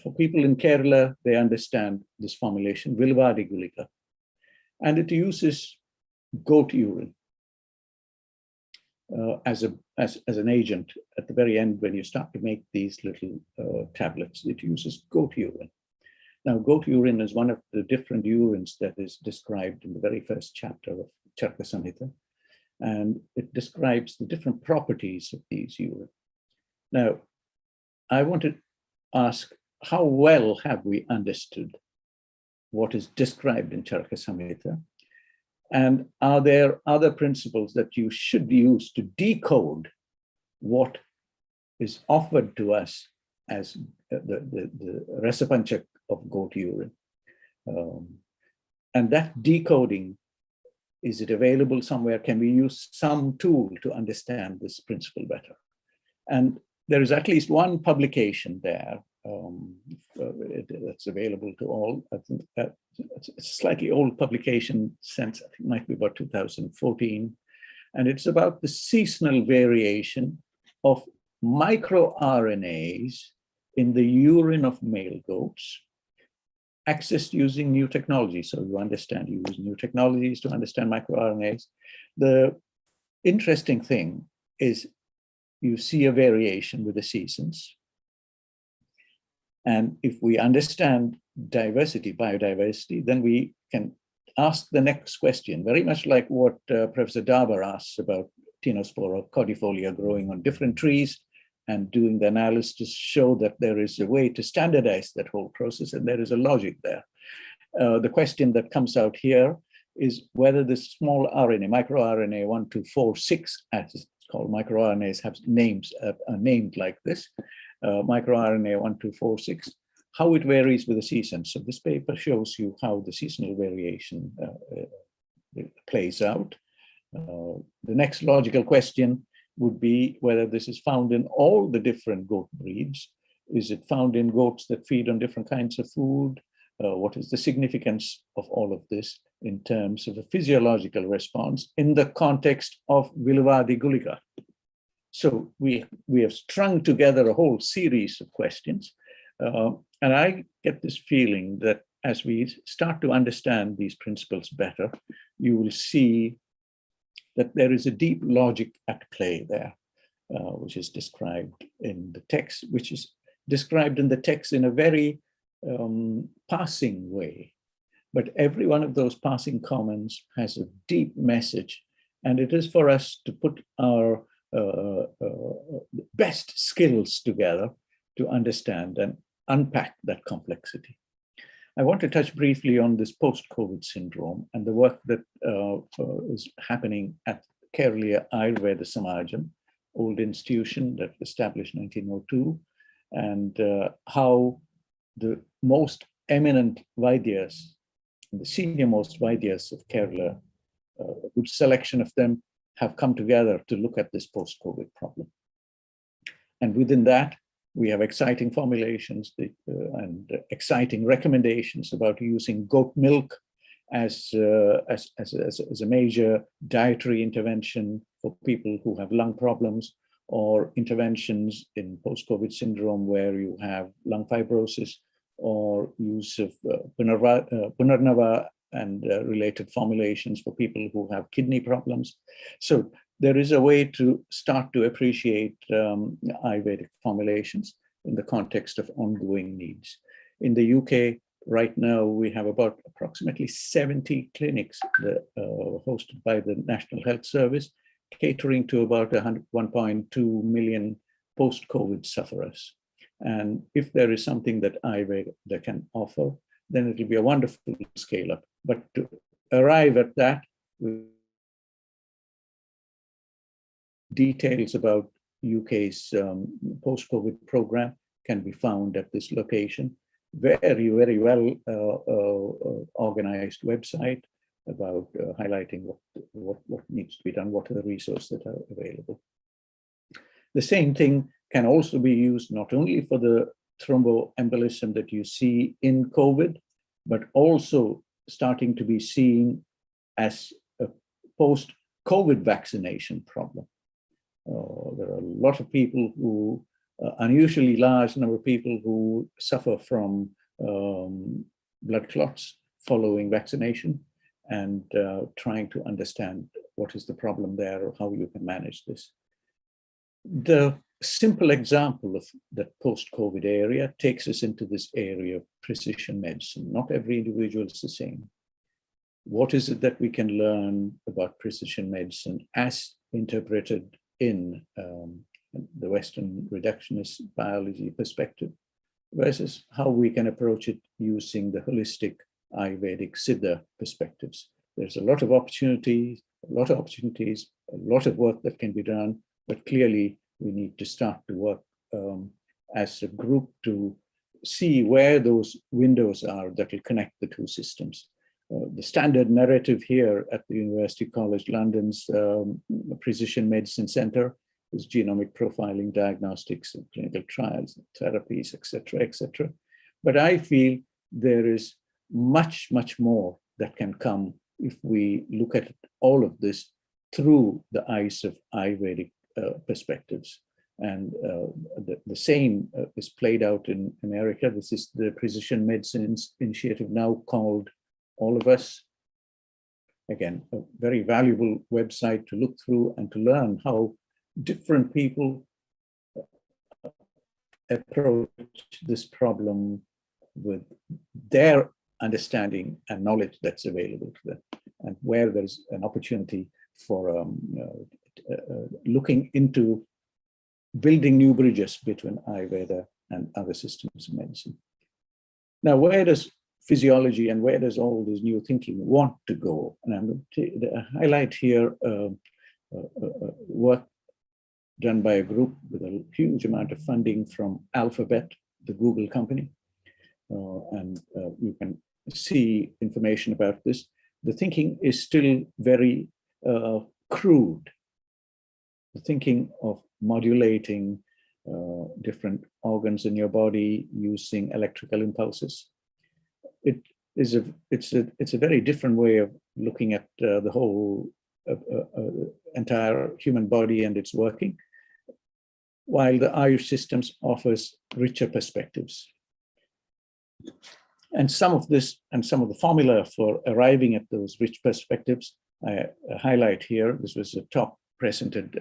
For people in Kerala, they understand this formulation, Vilvadi Gulika, and it uses goat urine as an agent. At the very end, when you start to make these little tablets, it uses goat urine. Now, goat urine is one of the different urines that is described in the very first chapter of Charaka Samhita, and it describes the different properties of these urine. Now, I want to ask, how well have we understood what is described in Charaka Samhita? And are there other principles that you should use to decode what is offered to us as the Rasapanchak of goat urine? And that decoding, is it available somewhere? Can we use some tool to understand this principle better? And there is at least one publication there that's available to all. I think it's a slightly old publication, since I think it might be about 2014. And it's about the seasonal variation of microRNAs in the urine of male goats, accessed using new technology. So you understand, you use new technologies to understand microRNAs. The interesting thing is you see a variation with the seasons. And if we understand diversity, biodiversity, then we can ask the next question, very much like what Professor Dabar asks about Tinospora cordifolia growing on different trees, and doing the analysis to show that there is a way to standardize that whole process, and there is a logic there. The question that comes out here is whether this small RNA, microRNA 1246, as it's called, microRNAs have names, are named like this, microRNA 1246, how it varies with the season. So this paper shows you how the seasonal variation plays out. The next logical question would be whether this is found in all the different goat breeds. Is it found in goats that feed on different kinds of food? What is the significance of all of this in terms of a physiological response in the context of Viluvadi Gulika? So we have strung together a whole series of questions. And I get this feeling that as we start to understand these principles better, you will see that there is a deep logic at play there, which is described in the text, which is described in the text in a very passing way. But every one of those passing comments has a deep message, and it is for us to put our best skills together to understand and unpack that complexity. I want to touch briefly on this post-COVID syndrome and the work that is happening at Kerala Ayurveda Samajam, old institution that was established in 1902, and how the most eminent Vaidyas, the senior most Vaidyas of Kerala, a good selection of them have come together to look at this post-COVID problem. And within that, we have exciting formulations and exciting recommendations about using goat milk as a major dietary intervention for people who have lung problems, or interventions in post-COVID syndrome where you have lung fibrosis, or use of Punarnava and related formulations for people who have kidney problems. So there is a way to start to appreciate Ayurvedic formulations in the context of ongoing needs. In the UK, right now, we have about approximately 70 clinics that, hosted by the National Health Service, catering to about 1.2 million post-COVID sufferers. And if there is something that Ayurveda can offer, then it will be a wonderful scale up. But to arrive at that, details about UK's post-COVID program can be found at this location. Very, very well organized website about highlighting what needs to be done, what are the resources that are available. The same thing can also be used not only for the thromboembolism that you see in COVID, but also starting to be seen as a post-COVID vaccination problem. There are a lot of people who, unusually large number of people who suffer from blood clots following vaccination, and trying to understand what is the problem there or how you can manage this. The simple example of the post-COVID area takes us into this area of precision medicine. Not every individual is the same. What is it that we can learn about precision medicine as interpreted in the Western reductionist biology perspective versus how we can approach it using the holistic Ayurvedic Siddha perspectives? There's a lot of opportunities, a lot of work that can be done, but clearly we need to start to work as a group to see where those windows are that will connect the two systems. The standard narrative here at the University College London's Precision Medicine Center is genomic profiling, diagnostics, and clinical trials, therapies, etc., etc. But I feel there is much, much more that can come if we look at all of this through the eyes of Ayurvedic perspectives. And the same is played out in America. This is the Precision Medicine Initiative, now called All of Us. Again, a very valuable website to look through and to learn how different people approach this problem with their understanding and knowledge that's available to them, and where there's an opportunity for looking into building new bridges between Ayurveda and other systems of medicine. Now, where does physiology and where does all this new thinking want to go. And I'm going to highlight here work done by a group with a huge amount of funding from Alphabet, the Google company. You can see information about this. The thinking is still very crude. The thinking of modulating different organs in your body using electrical impulses. It's a very different way of looking at the whole entire human body and its working, while the Ayush systems offers richer perspectives. And some of this and some of the formula for arriving at those rich perspectives, I highlight here. This was a talk presented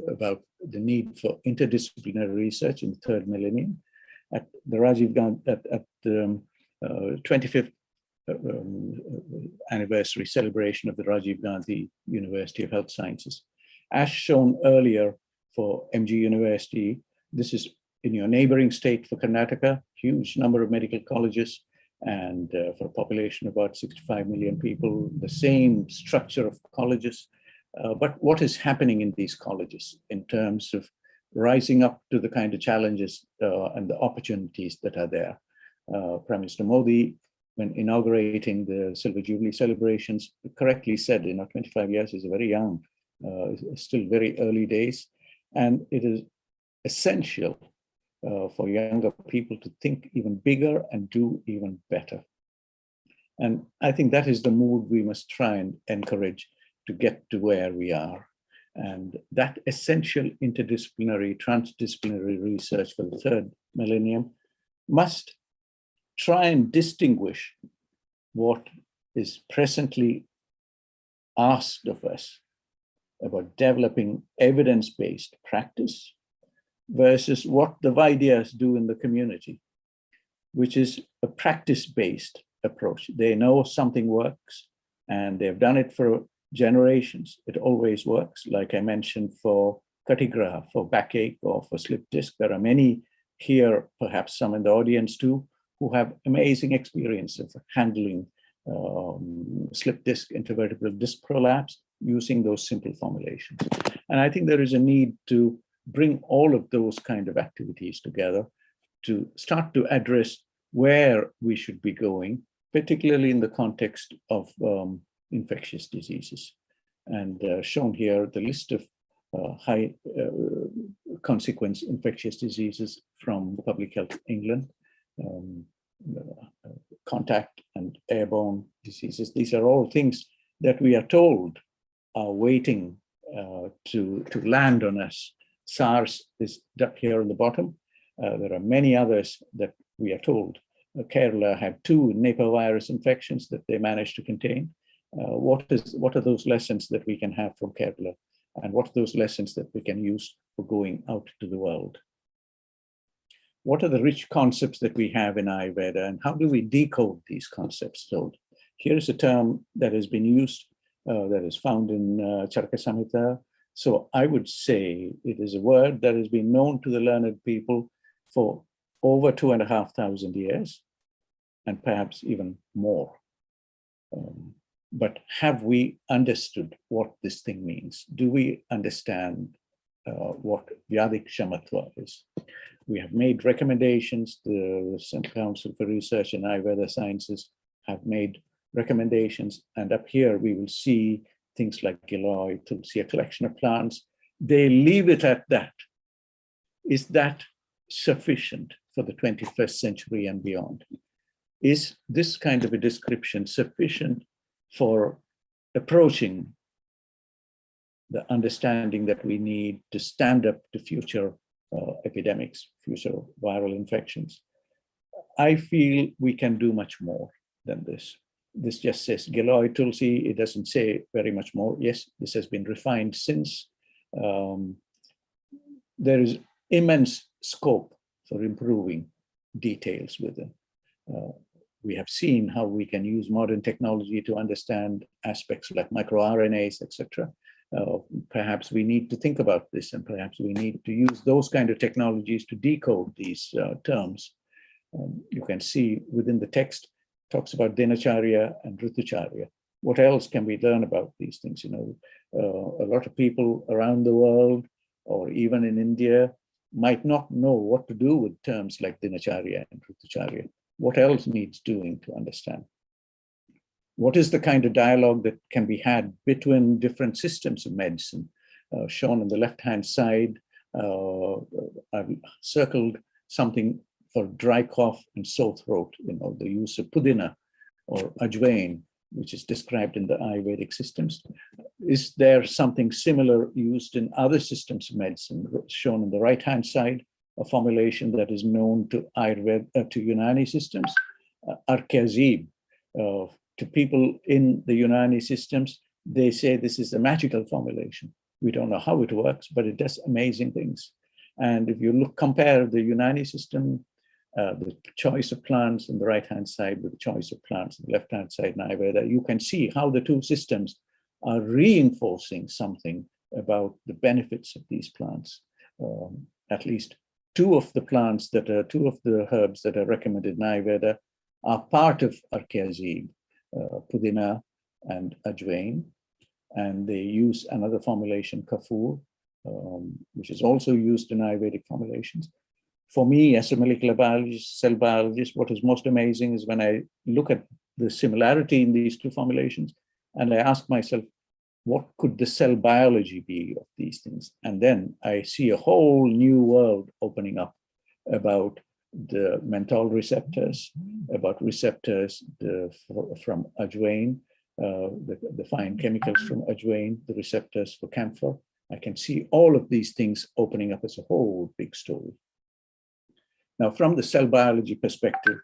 about the need for interdisciplinary research in the third millennium at the Rajiv Gandhi, at the 25th anniversary celebration of the Rajiv Gandhi University of Health Sciences. As shown earlier for MG University, this is in your neighboring state for Karnataka, huge number of medical colleges, and for a population of about 65 million people, the same structure of colleges. But what is happening in these colleges in terms of rising up to the kind of challenges and the opportunities that are there? Prime Minister Modi, when inaugurating the Silver Jubilee celebrations, correctly said, 25 years is very young, still very early days, and it is essential for younger people to think even bigger and do even better. And I think that is the mood we must try and encourage to get to where we are. And that essential interdisciplinary, transdisciplinary research for the third millennium must try and distinguish what is presently asked of us about developing evidence-based practice versus what the Vaidyas do in the community, which is a practice-based approach. They know something works and they've done it for generations. It always works. Like I mentioned for Katigraha, for backache or for slip disc, there are many here, perhaps some in the audience too, who have amazing experience of handling slip disc, intervertebral disc prolapse using those simple formulations. And I think there is a need to bring all of those kind of activities together to start to address where we should be going, particularly in the context of infectious diseases. And shown here, the list of high consequence infectious diseases from Public Health England, contact and airborne diseases. These are all things that we are told are waiting to land on us. SARS is here on the bottom. There are many others that we are told. Kerala had 2 Nipah virus infections that they managed to contain. What are those lessons that we can have from Kerala? And what are those lessons that we can use for going out to the world? What are the rich concepts that we have in Ayurveda, and how do we decode these concepts? So here is a term that has been used, that is found in Charaka Samhita. So I would say it is a word that has been known to the learned people for over 2,500 years, and perhaps even more. But have we understood what this thing means? Do we understand what Vyadikshamatva is? We have made recommendations. The Central Council for Research in Ayurveda Sciences have made recommendations. And up here, we will see things like Giloy, Tulsi, a collection of plants. They leave it at that. Is that sufficient for the 21st century and beyond? Is this kind of a description sufficient for approaching the understanding that we need to stand up to future epidemics, future viral infections? I feel we can do much more than this. This just says Giloy, Tulsi. It doesn't say very much more. Yes, this has been refined since. There is immense scope for improving details within. We have seen how we can use modern technology to understand aspects like microRNAs, etc. Perhaps we need to think about this, and perhaps we need to use those kind of technologies to decode these terms. You can see within the text, talks about dinacharya and ritucharya. What else can we learn about these things? You know, a lot of people around the world, or even in India, might not know what to do with terms like dinacharya and ritucharya. What else needs doing to understand? What is the kind of dialogue that can be had between different systems of medicine? Shown on the left-hand side, I've circled something for dry cough and sore throat, you know, the use of pudina or ajwain, which is described in the Ayurvedic systems. Is there something similar used in other systems of medicine? Shown on the right-hand side, a formulation that is known to Ayurveda, to Unani systems, arkezib. To people in the Unani systems, they say this is a magical formulation. We don't know how it works, but it does amazing things. And if you compare the Unani system, the choice of plants on the right-hand side with the choice of plants on the left-hand side in Ayurveda, you can see how the two systems are reinforcing something about the benefits of these plants. At least two of the herbs that are recommended in Ayurveda are part of arkezib, pudina and ajwain, and they use another formulation, kafur, which is also used in Ayurvedic formulations. For me, as a molecular biologist, cell biologist, what is most amazing is when I look at the similarity in these two formulations, and I ask myself, what could the cell biology be of these things? And then I see a whole new world opening up about the menthol receptors, about receptors from ajwain, the fine chemicals from ajwain, the receptors for camphor. I can see all of these things opening up as a whole big story. Now, from the cell biology perspective,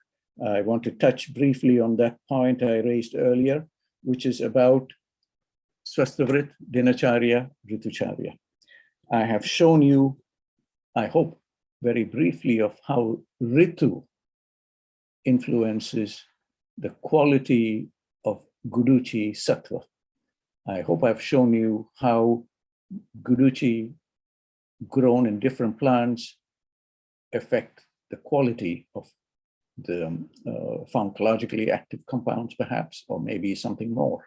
I want to touch briefly on that point I raised earlier, which is about Swastavrit, Dinacharya, Ritucharya. I have shown you, I hope, very briefly of how Ritu influences the quality of Guduchi Sattva. I hope I've shown you how Guduchi grown in different plants affect the quality of the pharmacologically active compounds, perhaps, or maybe something more.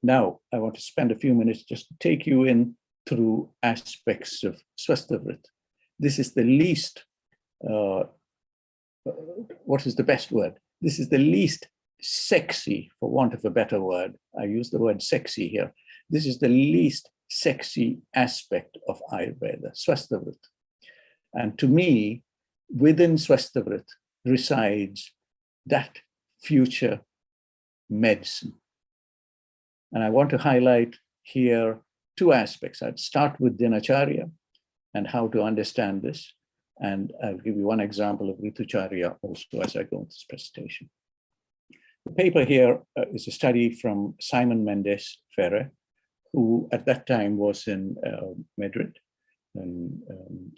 Now, I want to spend a few minutes just to take you in through aspects of Swastavrit. This is the least, what is the best word? This is the least sexy, for want of a better word. I use the word sexy here. This is the least sexy aspect of Ayurveda, Swastavrit. And to me, within Swastavrit resides that future medicine. And I want to highlight here two aspects. I'd start with Dinacharya and how to understand this. And I'll give you one example of Ritucharya also as I go into this presentation. The paper here is a study from Simon Mendes Ferre, who at that time was in Madrid and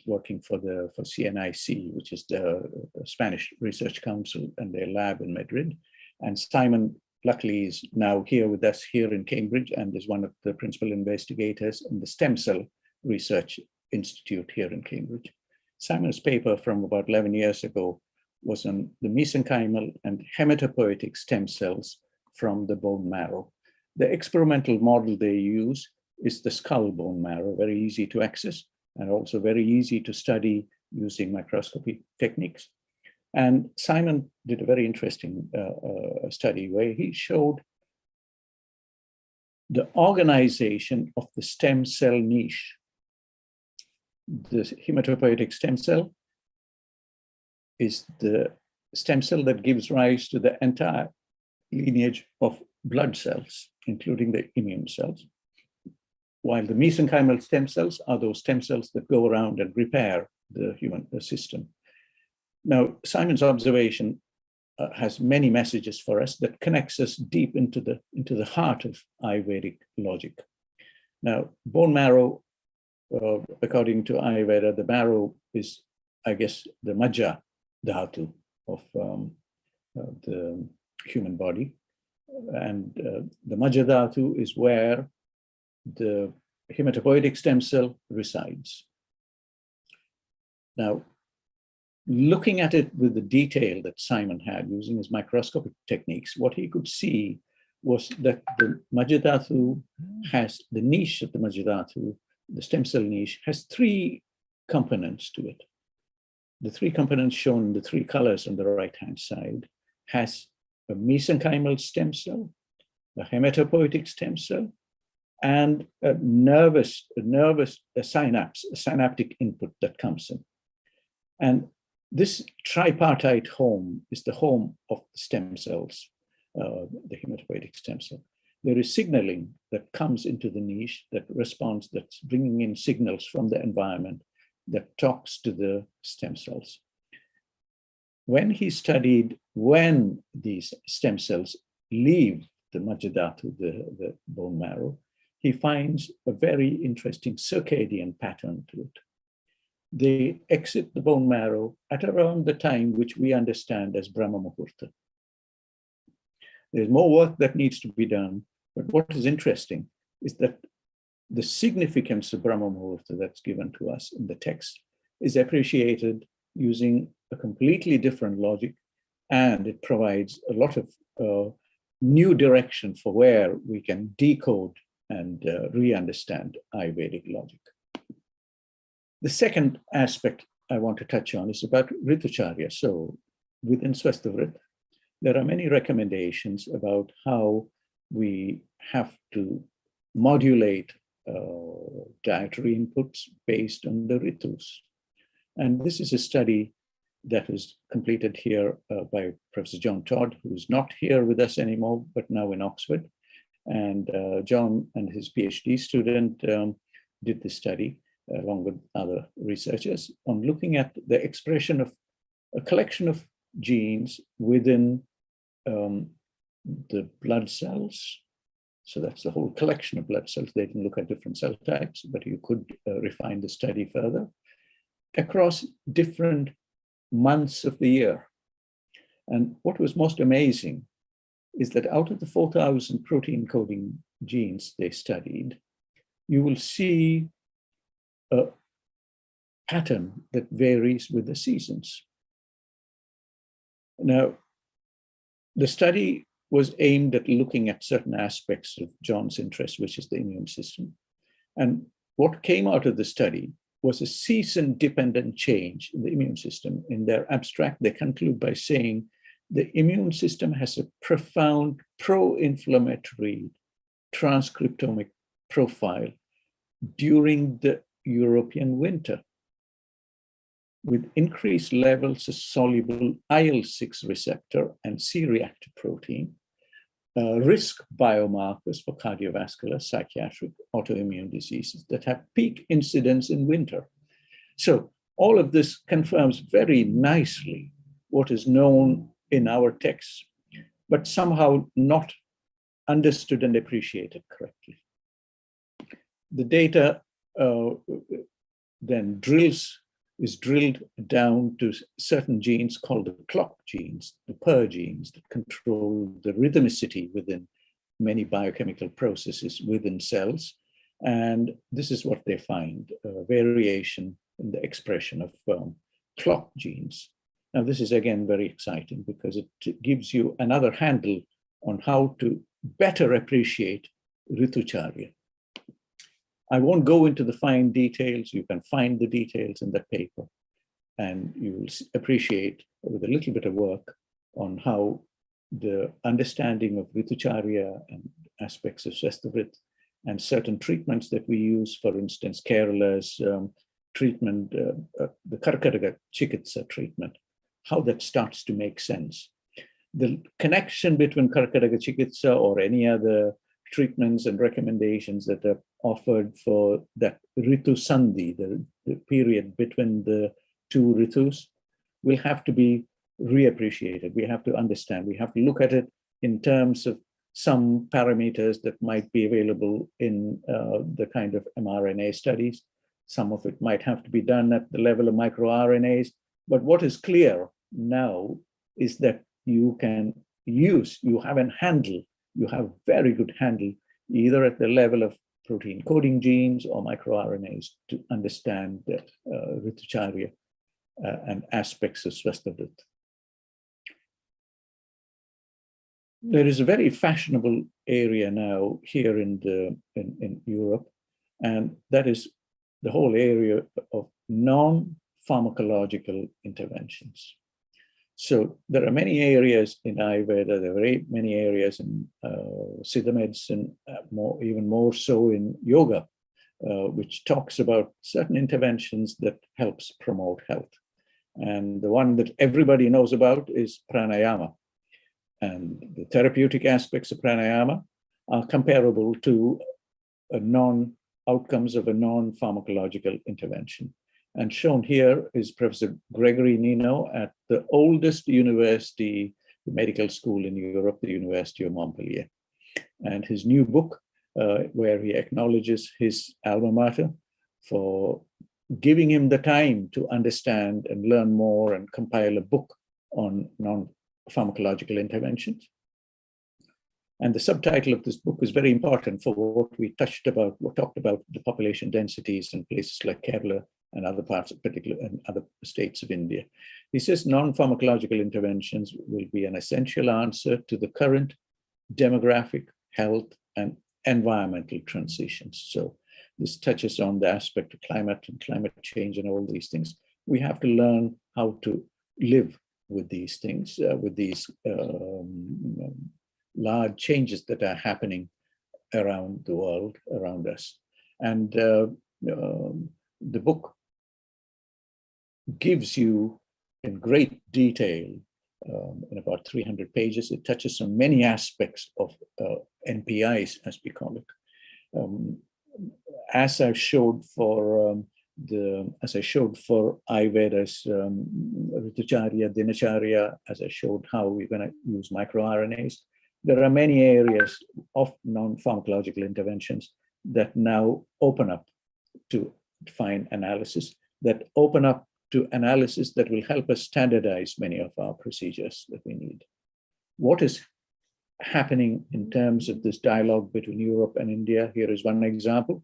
working for CNIC, which is the Spanish Research Council, and their lab in Madrid. And Simon, luckily, is now here with us here in Cambridge and is one of the principal investigators in the Stem Cell Research Institute here in Cambridge. Simon's paper from about 11 years ago was on the mesenchymal and hematopoietic stem cells from the bone marrow. The experimental model they use is the skull bone marrow, very easy to access and also very easy to study using microscopy techniques. And Simon did a very interesting study where he showed the organization of the stem cell niche. The hematopoietic stem cell is the stem cell that gives rise to the entire lineage of blood cells, including the immune cells. While the mesenchymal stem cells are those stem cells that go around and repair the human system. Now, Simon's observation has many messages for us that connects us deep into the heart of Ayurvedic logic. Now, bone marrow, according to Ayurveda, the marrow is, I guess, the majja dhatu of the human body. And the majja dhatu is where the hematopoietic stem cell resides. Now, looking at it with the detail that Simon had using his microscopic techniques, what he could see was that the Majjadhatu has, the niche of the Majjadhatu, the stem cell niche, has three components to it. The three components shown in the three colors on the right-hand side has a mesenchymal stem cell, a hematopoietic stem cell, and a synapse, a synaptic input that comes in. And this tripartite home is the home of the stem cells, the hematopoietic stem cell. There is signaling that comes into the niche that responds, that's bringing in signals from the environment that talks to the stem cells. When he studied when these stem cells leave the Majjadhatu, the bone marrow, he finds a very interesting circadian pattern to it. They exit the bone marrow at around the time which we understand as Brahma Muhurta. There's more work that needs to be done, but what is interesting is that the significance of Brahma Muhurta that's given to us in the text is appreciated using a completely different logic, and it provides a lot of new direction for where we can decode and re-understand Ayurvedic logic. The second aspect I want to touch on is about Ritucharya. So within Swasthavrit, there are many recommendations about how we have to modulate dietary inputs based on the ritus. And this is a study that was completed here by Professor John Todd, who is not here with us anymore, but now in Oxford. And John and his PhD student did this study along with other researchers on looking at the expression of a collection of genes within the blood cells. So that's the whole collection of blood cells. They didn't look at different cell types, but you could refine the study further across different months of the year. And what was most amazing is that out of the 4,000 protein coding genes they studied, you will see a pattern that varies with the seasons. Now, the study was aimed at looking at certain aspects of John's interest, which is the immune system. And what came out of the study was a season-dependent change in the immune system. In their abstract, they conclude by saying the immune system has a profound pro-inflammatory transcriptomic profile during the European winter, with increased levels of soluble IL-6 receptor and C-reactive protein, risk biomarkers for cardiovascular, psychiatric, autoimmune diseases that have peak incidence in winter. So all of this confirms very nicely what is known in our texts, but somehow not understood and appreciated correctly. The data then is drilled down to certain genes called the clock genes, the PER genes that control the rhythmicity within many biochemical processes within cells. And this is what they find, variation in the expression of clock genes. Now, this is again very exciting because it gives you another handle on how to better appreciate Ritucharya. I won't go into the fine details. You can find the details in that paper, and you will appreciate with a little bit of work on how the understanding of Ritucharya and aspects of Swasthavrit and certain treatments that we use, for instance, Kerala's treatment, the Karkadaga Chikitsa treatment, how that starts to make sense. The connection between Karkadaga Chikitsa or any other treatments and recommendations that are offered for that Ritu Sandhi, the period between the two Ritus, will have to be reappreciated. We have to understand, we have to look at it in terms of some parameters that might be available in the kind of mRNA studies. Some of it might have to be done at the level of microRNAs. But what is clear now is that you can use, you have a handle, you have very good handle, either at the level of protein coding genes or microRNAs to understand that Ritucharya and aspects of Swasthadut. There is a very fashionable area now here in Europe, and that is the whole area of non-pharmacological interventions. So there are many areas in Ayurveda, there are very many areas in Siddha medicine, even more so in yoga, which talks about certain interventions that helps promote health. And the one that everybody knows about is pranayama. And the therapeutic aspects of pranayama are comparable to outcomes of a non-pharmacological intervention. And shown here is Professor Gregory Nino at the oldest university, medical school in Europe, the University of Montpellier. And his new book, where he acknowledges his alma mater for giving him the time to understand and learn more and compile a book on non-pharmacological interventions. And the subtitle of this book is very important for what we talked about the population densities in places like Kerala and other parts, particularly in other states of India. He says non-pharmacological interventions will be an essential answer to the current demographic, health, and environmental transitions. So this touches on the aspect of climate and climate change and all these things. We have to learn how to live with these things, with these large changes that are happening around the world, around us. And the book gives you in great detail, in about 300 pages, it touches on many aspects of NPIs, as we call it. As I showed for Ayurveda's Ritucharya, Dinacharya, as I showed how we're going to use microRNAs, there are many areas of non-pharmacological interventions that now open up to fine analysis, that open up to analysis that will help us standardize many of our procedures that we need. What is happening in terms of this dialogue between Europe and India? Here is one example.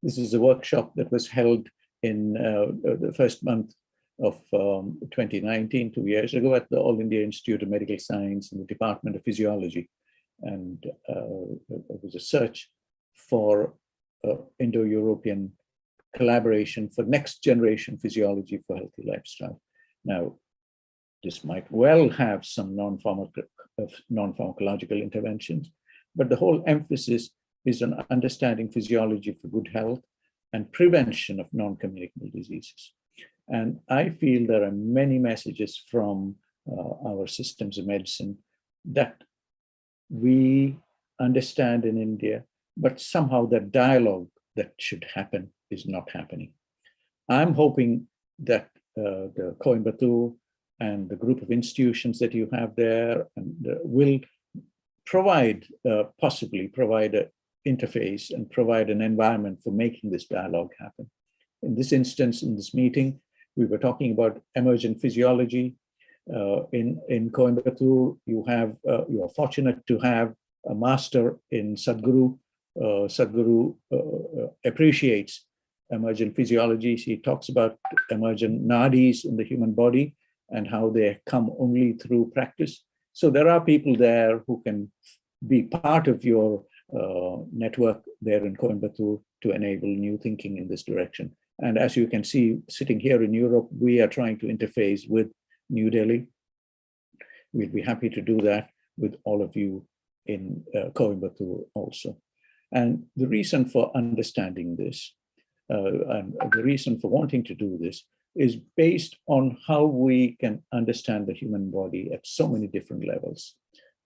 This is a workshop that was held in the first month of 2019, 2 years ago, at the All India Institute of Medical Science in the Department of Physiology. And it was a search for Indo-European collaboration for next generation physiology for healthy lifestyle. Now, this might well have some non-pharmacological interventions, but the whole emphasis is on understanding physiology for good health and prevention of non-communicable diseases. And I feel there are many messages from our systems of medicine that we understand in India, but somehow that dialogue that should happen is not happening. I'm hoping that the Coimbatore and the group of institutions that you have there will provide, possibly provide an interface and provide an environment for making this dialogue happen. In this instance, in this meeting, we were talking about emergent physiology. In Coimbatore, you are fortunate to have a master in Sadhguru. Sadhguru appreciates emergent physiology. He talks about emergent nadis in the human body and how they come only through practice. So there are people there who can be part of your network there in Coimbatore to enable new thinking in this direction. And as you can see, sitting here in Europe, we are trying to interface with New Delhi. We'll be happy to do that with all of you in Coimbatore also. And the reason for understanding this, and the reason for wanting to do this, is based on how we can understand the human body at so many different levels.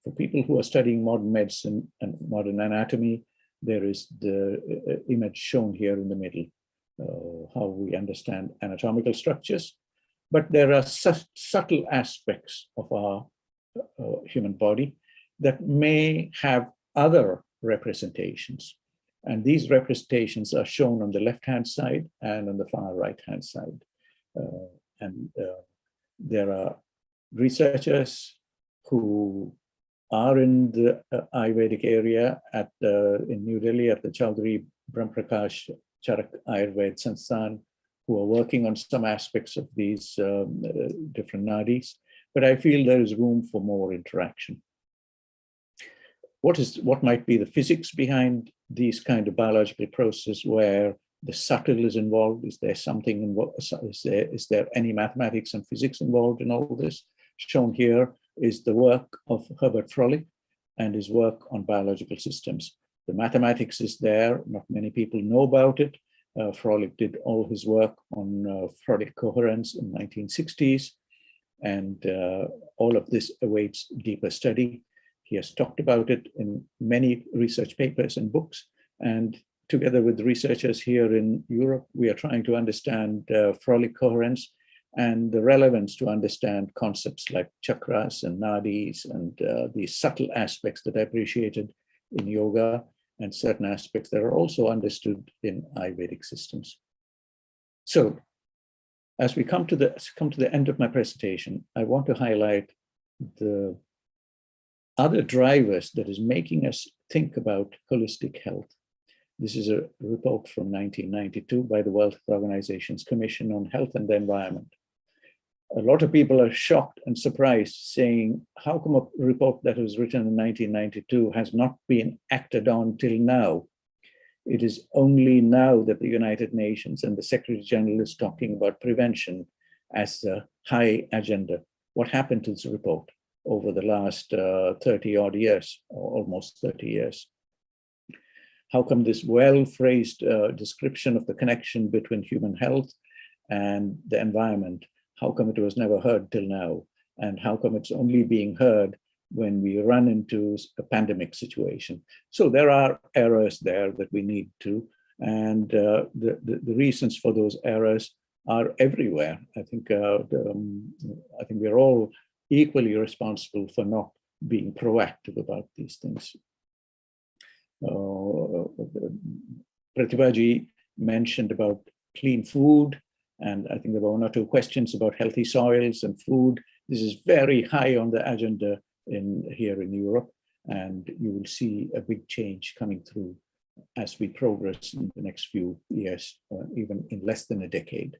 For people who are studying modern medicine and modern anatomy, there is the image shown here in the middle, how we understand anatomical structures. But there are such subtle aspects of our human body that may have other representations. And these representations are shown on the left-hand side and on the far right-hand side. There are researchers who are in the Ayurvedic area in New Delhi at the Chaudhary Brahmprakash Charak Ayurveda Sansthan, who are working on some aspects of these different nadis, but I feel there is room for more interaction. What might be the physics behind these kind of biological processes where the subtle is involved? Is there something involved? Is there any mathematics and physics involved in all this? Shown here is the work of Herbert Froelich and his work on biological systems. The mathematics is there. Not many people know about it. Froelich did all his work on Freudic coherence in the 1960s, and all of this awaits deeper study. He has talked about it in many research papers and books, and together with researchers here in Europe, we are trying to understand Freudic coherence and the relevance to understand concepts like chakras and nadis and these subtle aspects that are appreciated in yoga and certain aspects that are also understood in Ayurvedic systems. So as we come to the end of my presentation, I want to highlight the other drivers that is making us think about holistic health. This is a report from 1992 by the World Health Organization's Commission on Health and the Environment. A lot of people are shocked and surprised, saying, how come a report that was written in 1992 has not been acted on till now? It is only now that the United Nations and the Secretary General is talking about prevention as a high agenda. What happened to this report over the last 30 odd years, or almost 30 years? How come this well-phrased description of the connection between human health and the environment, how come it was never heard till now? And how come it's only being heard when we run into a pandemic situation? So there are errors there that we need to, and the reasons for those errors are everywhere. I think we're all equally responsible for not being proactive about these things. Pratibhaji mentioned about clean food, and I think there were one or two questions about healthy soils and food. This is very high on the agenda here in Europe, and you will see a big change coming through as we progress in the next few years, or even in less than a decade.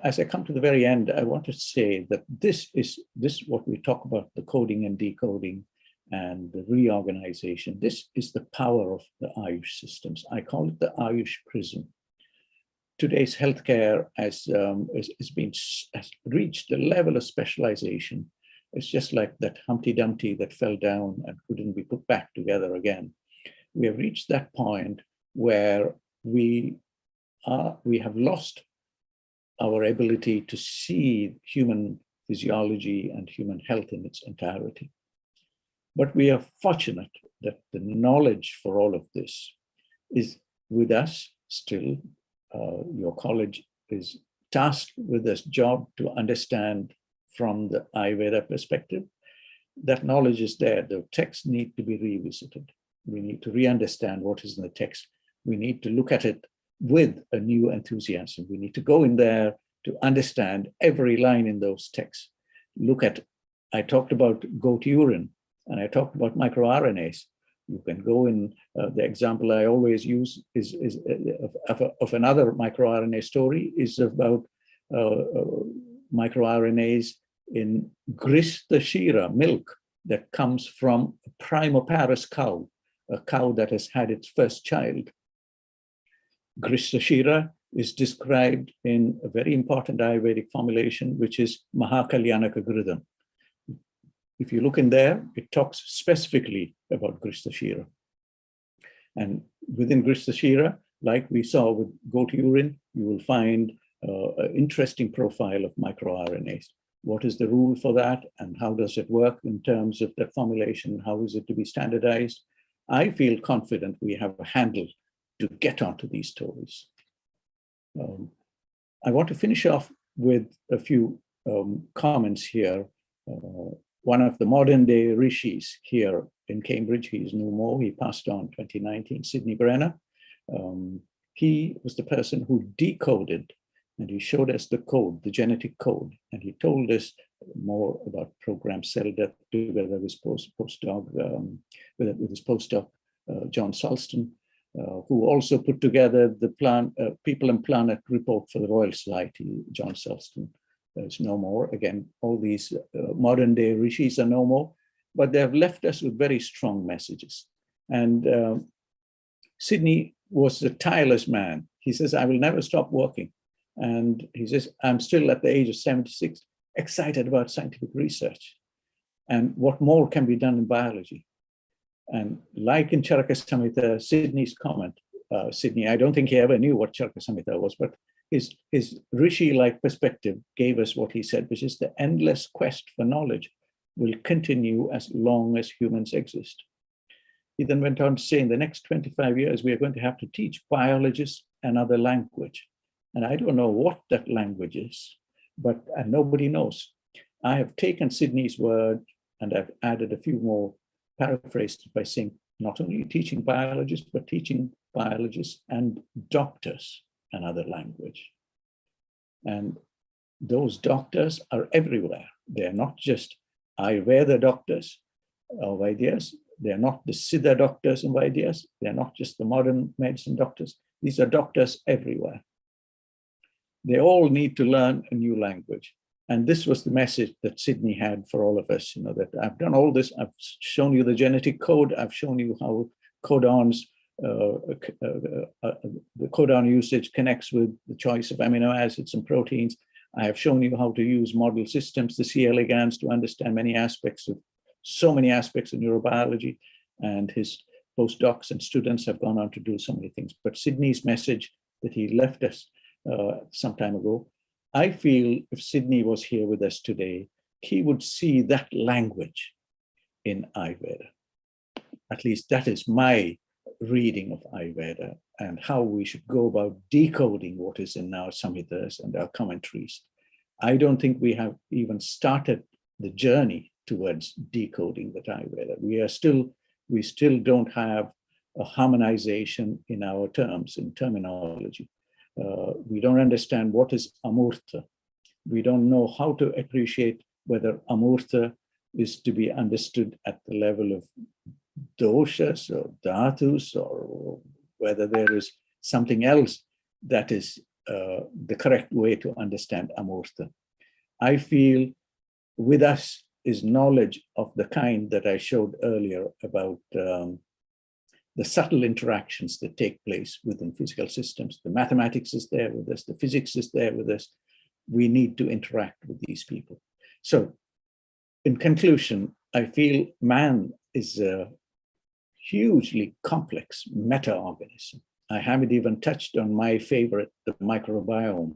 As I come to the very end, I want to say that this is what we talk about, the coding and decoding and the reorganization. This is the power of the Ayush systems. I call it the Ayush prism. Today's healthcare has reached the level of specialization. It's just like that Humpty Dumpty that fell down and couldn't be put back together again. We have reached that point where we have lost our ability to see human physiology and human health in its entirety. But we are fortunate that the knowledge for all of this is with us still. Your college is tasked with this job to understand from the Ayurveda perspective. That knowledge is there. The texts need to be revisited. We need to re-understand what is in the text. We need to look at it with a new enthusiasm. We need to go in there to understand every line in those texts. Look at, I talked about goat urine, and I talked about microRNAs. You can go in, the example I always use is of another microRNA story is about microRNAs in Grishthashira milk that comes from a primoparous cow, a cow that has had its first child. Grishthashira is described in a very important Ayurvedic formulation, which is Mahakalyanaka Gridam. If you look in there, it talks specifically about Grishthashira. And within Grishthashira, like we saw with goat urine, you will find an interesting profile of microRNAs. What is the rule for that, and how does it work in terms of that formulation? How is it to be standardized? I feel confident we have a handle to get onto these stories. I want to finish off with a few comments here. One of the modern day rishis here in Cambridge, he is no more, he passed on 2019, Sidney Brenner. He was the person who decoded, and he showed us the code, the genetic code, and he told us more about programmed cell death together with his postdoc, John Sulston. who also put together the People and Planet report for the Royal Society. John Sulston is no more. Again, all these modern day rishis are no more, but they have left us with very strong messages. And Sidney was a tireless man. He says, I will never stop working. And he says, I'm still at the age of 76, excited about scientific research and what more can be done in biology. And like in Charaka Samhita, Sidney's comment, Sidney, I don't think he ever knew what Charaka Samhita was, but his Rishi-like perspective gave us what he said, which is the endless quest for knowledge will continue as long as humans exist. He then went on to say, in the next 25 years, we are going to have to teach biologists another language. And I don't know what that language is, but nobody knows. I have taken Sidney's word and I've added a few more, paraphrased by saying, not only teaching biologists, but teaching biologists and doctors another language. And those doctors are everywhere. They're not just Ayurveda doctors or Vaidyas. They're not the Siddha doctors and Vaidyas. They're not just the modern medicine doctors. These are doctors everywhere. They all need to learn a new language. And this was the message that Sidney had for all of us, you know, that I've done all this. I've shown you the genetic code. I've shown you how codons, the codon usage connects with the choice of amino acids and proteins. I have shown you how to use model systems, the C. elegans, to understand so many aspects of neurobiology. And his postdocs and students have gone on to do so many things. But Sidney's message that he left us some time ago, I feel if Sidney was here with us today, he would see that language in Ayurveda. At least that is my reading of Ayurveda and how we should go about decoding what is in our Samhitas and our commentaries. I don't think we have even started the journey towards decoding that Ayurveda. We still don't have a harmonization in our terms, in terminology. We don't understand what is amurtha. We don't know how to appreciate whether amurtha is to be understood at the level of doshas or dhatus, or whether there is something else that is the correct way to understand amurtha. I feel with us is knowledge of the kind that I showed earlier about the subtle interactions that take place within physical systems. The mathematics is there with us, the physics is there with us. We need to interact with these people. So in conclusion, I feel man is a hugely complex meta-organism. I haven't even touched on my favorite, the microbiome,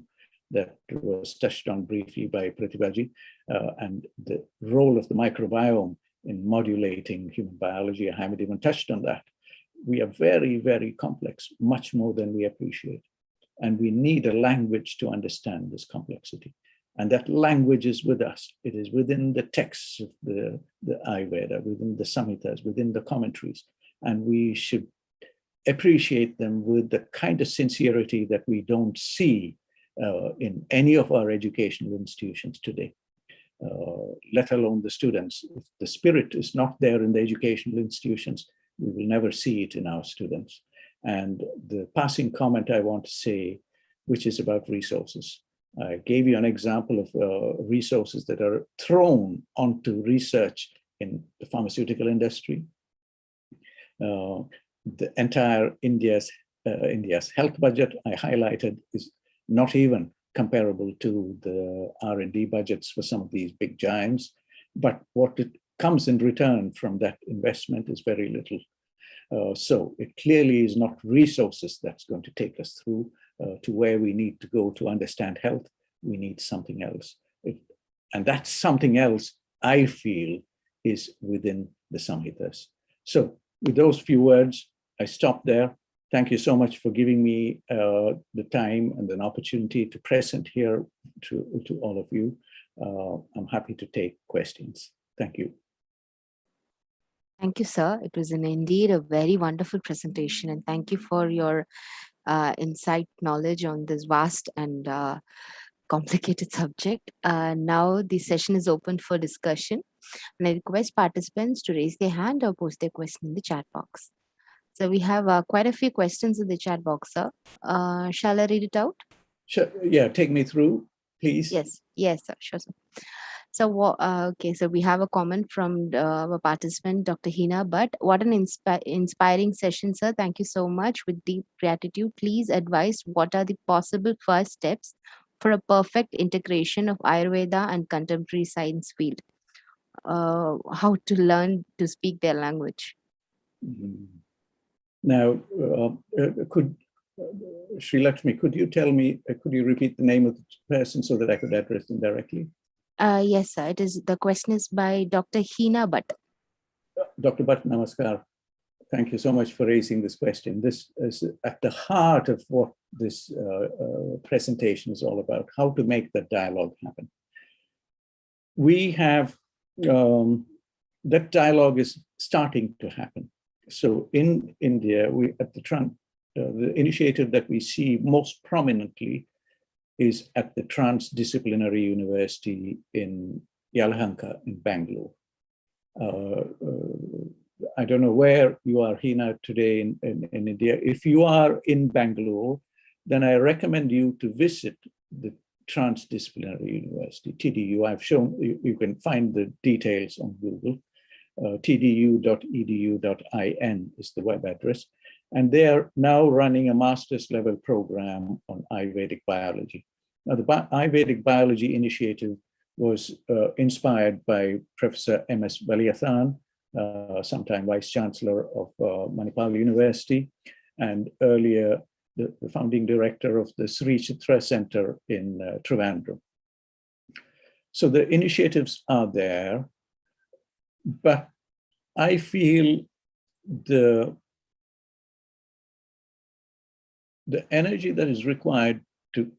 that was touched on briefly by Pratibhaji, and the role of the microbiome in modulating human biology. I haven't even touched on that. We are very, very complex, much more than we appreciate. And we need a language to understand this complexity. And that language is with us. It is within the texts of the Ayurveda, within the Samhitas, within the commentaries. And we should appreciate them with the kind of sincerity that we don't see in any of our educational institutions today, let alone the students. If the spirit is not there in the educational institutions, we will never see it in our students. And the passing comment I want to say, which is about resources. I gave you an example of resources that are thrown onto research in the pharmaceutical industry. The entire India's health budget I highlighted is not even comparable to the R&D budgets for some of these big giants, but what it comes in return from that investment is very little. So it clearly is not resources that's going to take us through to where we need to go to understand health. We need something else. And that something else, I feel, is within the Samhitas. So with those few words, I stop there. Thank you so much for giving me the time and an opportunity to present here to all of you. I'm happy to take questions. Thank you. Thank you, sir. It was indeed a very wonderful presentation, and thank you for your insight, knowledge on this vast and complicated subject. Now the session is open for discussion, and I request participants to raise their hand or post their question in the chat box. So we have quite a few questions in the chat box, sir. Shall I read it out? Sure. Yeah, take me through, please. Yes, sir. Sure, sir. So, okay, so we have a comment from our participant, Dr. Hina, but what an inspiring session, sir. Thank you so much. With deep gratitude, please advise what are the possible first steps for a perfect integration of Ayurveda and contemporary science field. How to learn to speak their language. Now, Sri Lakshmi, could you tell me, could you repeat the name of the person so that I could address them directly? Yes, sir. The question is by Dr. Hina Bhatt. Dr. Bhatt, namaskar. Thank you so much for raising this question. This is at the heart of what this presentation is all about, how to make that dialogue happen. We have, that dialogue is starting to happen. So in India, we at the initiative that we see most prominently is at the Transdisciplinary University in Yelahanka in Bangalore. I don't know where you are, Hina, today in India. If you are in Bangalore, then I recommend you to visit the Transdisciplinary University, TDU. I've shown, you can find the details on Google. tdu.edu.in is the web address. And they are now running a master's level program on Ayurvedic biology. Now, the Ayurvedic biology initiative was inspired by Professor M.S. Valiathan, sometime Vice Chancellor of Manipal University, and earlier the founding director of the Sri Chitra Center in Trivandrum. So the initiatives are there, but I feel the energy that is required to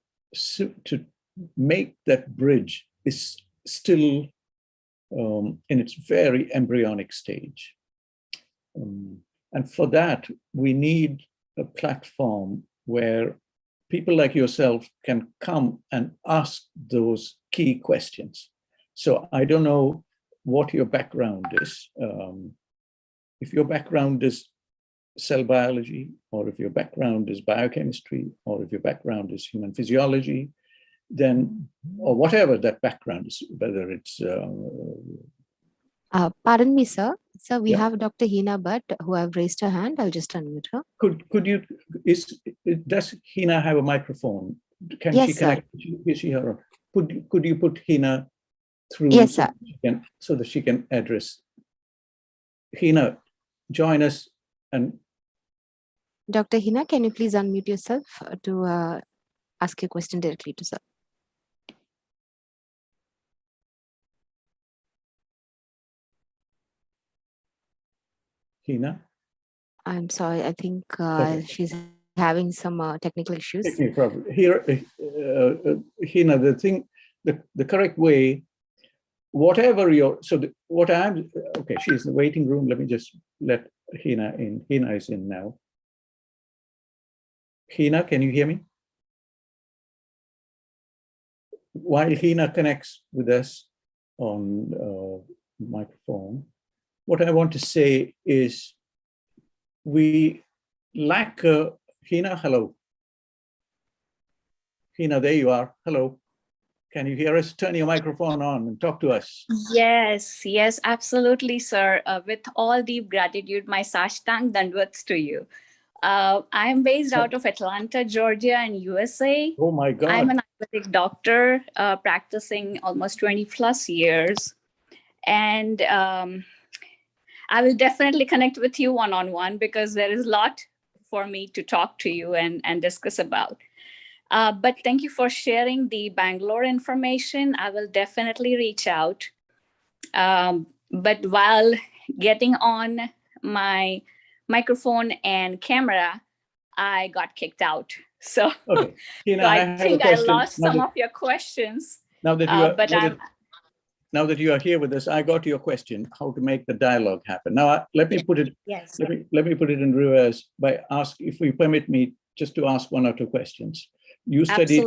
make that bridge is still in its very embryonic stage. And for that, we need a platform where people like yourself can come and ask those key questions. So I don't know what your background is. If your background is cell biology, or if your background is biochemistry, or if your background is human physiology, then, or whatever that background is, whether it's... Pardon me, sir. So we have Dr. Hina Bhatt who have raised her hand. I'll just unmute her. Could you, does Hina have a microphone? Can yes, she connect? Sir. Is she her? Could you put Hina through yes, sir. So that she can address? Hina, join us. And Dr. Hina, can you please unmute yourself to ask your question directly to sir? Hina? I'm sorry, I think she's having some technical issues. Technical problem. Here, Hina, the correct way, whatever your, okay, she's in the waiting room. Let me just let Hina in. Hina is in now. Hina, can you hear me? While Hina connects with us on microphone, what I want to say is we lack Hina, hello. Hina, there you are. Hello. Can you hear us? Turn your microphone on and talk to us. Yes, absolutely, sir. With all deep gratitude, my Sashtang Dandavats to you. I am based out of Atlanta, Georgia in USA. Oh my God. I'm an Ayurvedic doctor practicing almost 20 plus years. And I will definitely connect with you one-on-one because there is a lot for me to talk to you and discuss about. But thank you for sharing the Bangalore information. I will definitely reach out. But while getting on my microphone and camera, I got kicked out. So, okay. Hina, so I think I lost some of your questions. Now that you are here with us, I got your question, how to make the dialogue happen. Now, let me put it. Yes. Let me put it in reverse by if you permit me, just to ask one or two questions. You studied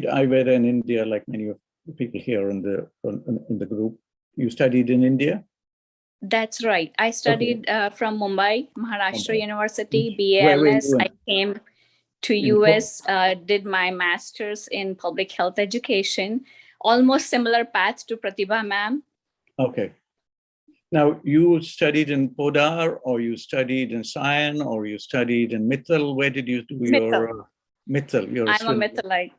Ayurveda in India, like many of the people here in the group. You studied in India? That's right. I studied from Mumbai, Maharashtra Mumbai. University, Where were BAMS. you I in? came to In US, did my master's in public health education, almost similar path to Pratibha ma'am. Okay. Now, you studied in Podar, or you studied in Sion, or you studied in Mithil? Where did you do your Mithil? You're I'm a swimmer. Mithilite.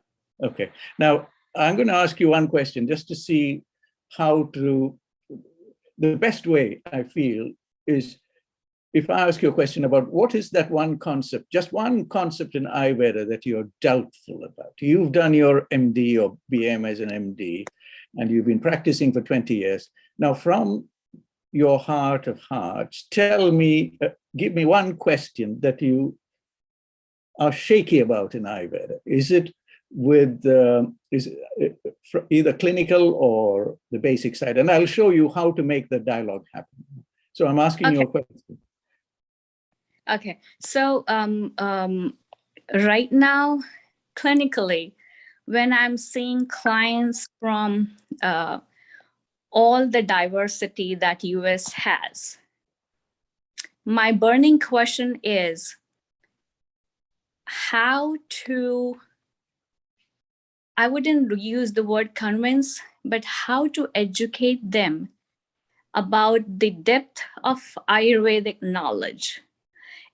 Okay. Now, I'm going to ask you one question just to see how to, the best way I feel is if I ask you a question about what is that one concept, just one concept in Ayurveda that you're doubtful about. You've done your MD or BM as an MD, and you've been practicing for 20 years. Now, from your heart of hearts, tell me, give me one question that you are shaky about in Ayurveda. Is it with either clinical or the basic side? And I'll show you how to make the dialogue happen. So I'm asking you a question. Okay. So right now, clinically, when I'm seeing clients from all the diversity that US has, my burning question is how to, I wouldn't use the word convince, but how to educate them about the depth of Ayurvedic knowledge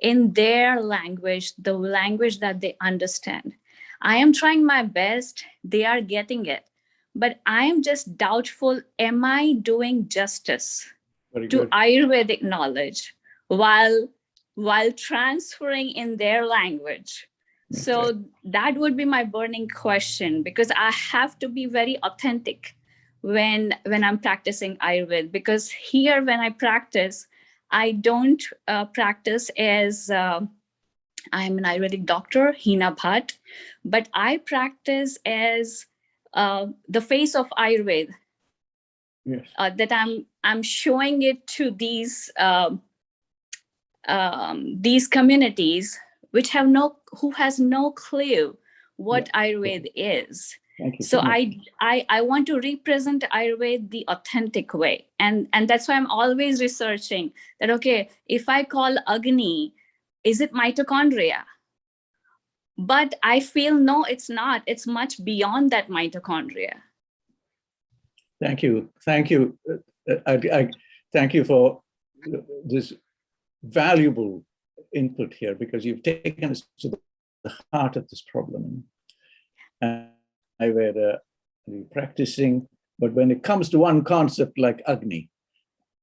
in their language, the language that they understand. I am trying my best, they are getting it, but I am just doubtful, am I doing justice to Ayurvedic knowledge while transferring in their language? Okay. So that would be my burning question, because I have to be very authentic when I'm practicing Ayurveda, because here when I practice, I don't practice as I'm an Ayurvedic doctor, Hina Bhatt, but I practice as the face of Ayurveda. Yes. That I'm showing it to these communities who has no clue what Ayurveda is. Thank you so I want to represent Ayurveda the authentic way. And that's why I'm always researching that, okay, if I call Agni, is it mitochondria? But I feel, no, it's not. It's much beyond that mitochondria. Thank you. Thank you. I thank you for this valuable input here, because you've taken us to the heart of this problem. And Ayurveda, practicing, but when it comes to one concept like Agni,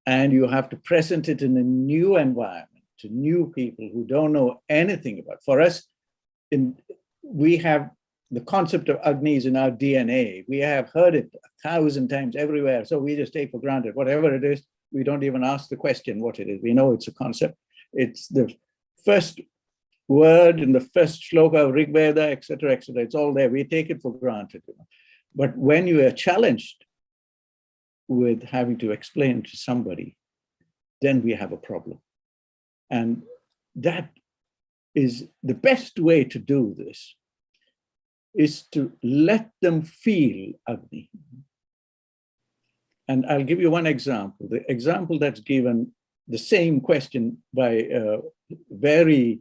and you have to present it in a new environment to new people who don't know anything about it. For us, we have the concept of Agni is in our DNA. We have heard it 1,000 times everywhere, so we just take for granted whatever it is. We don't even ask the question what it is. We know it's a concept. It's the first word in the first shloka of Rig Veda, etc., etc. It's all there. We take it for granted. But when you are challenged with having to explain to somebody, then we have a problem. And that is the best way to do this, is to let them feel Agni. And I'll give you one example. The example that's given, the same question by a very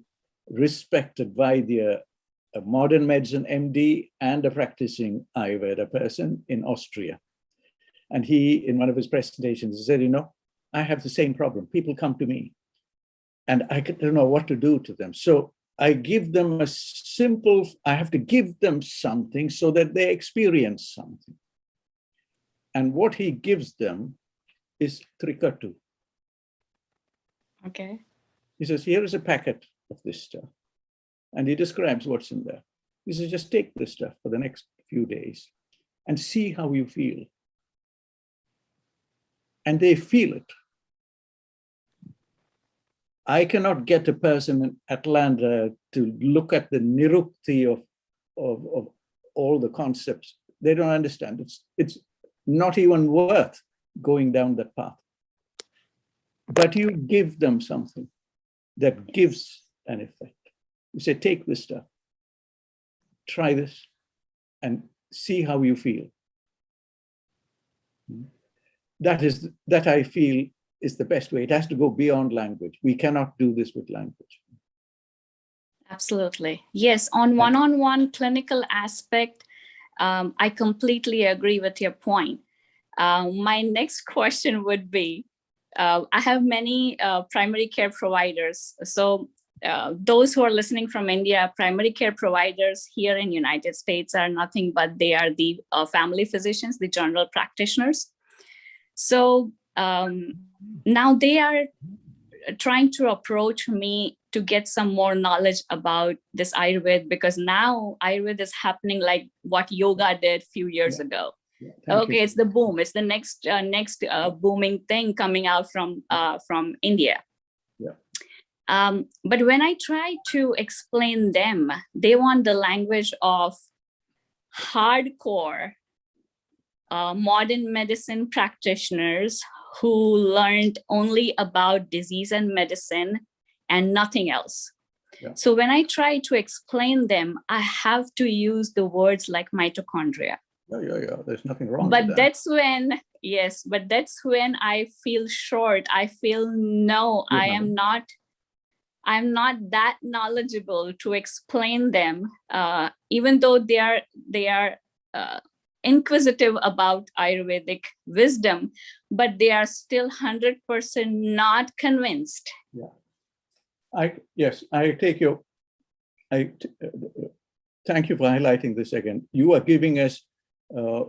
respected Vaidya, a modern medicine MD and a practicing Ayurveda person in Austria. And he, in one of his presentations, he said, I have the same problem. People come to me and I don't know what to do to them. So I give them I have to give them something so that they experience something. And what he gives them is Trikatu. Okay. He says, here is a packet of this stuff. And he describes what's in there. He says, just take this stuff for the next few days and see how you feel. And they feel it. I cannot get a person in Atlanta to look at the nirukti of all the concepts. They don't understand. It's not even worth going down that path. But you give them something that gives an effect. You say, take this stuff, try this, and see how you feel. That I feel is the best way. It has to go beyond language. We cannot do this with language. Absolutely. Yes, on one-on-one clinical aspect, I completely agree with your point. My next question would be, I have many primary care providers. So those who are listening from India, primary care providers here in United States are nothing but they are the family physicians, the general practitioners. So now they are trying to approach me to get some more knowledge about this Ayurveda, because now Ayurveda is happening like what yoga did a few years ago. Okay, it's the boom. It's the next booming thing coming out from India. But when I try to explain them, they want the language of hardcore modern medicine practitioners who learned only about disease and medicine and nothing else. So when I try to explain them, I have to use the words like mitochondria. There's nothing wrong but with that. That's when, yes, but that's when I feel short. I feel no, I'm not that knowledgeable to explain them, even though they are inquisitive about Ayurvedic wisdom, but they are still 100% not convinced. Yes, I take your, thank you for highlighting this again. You are giving us a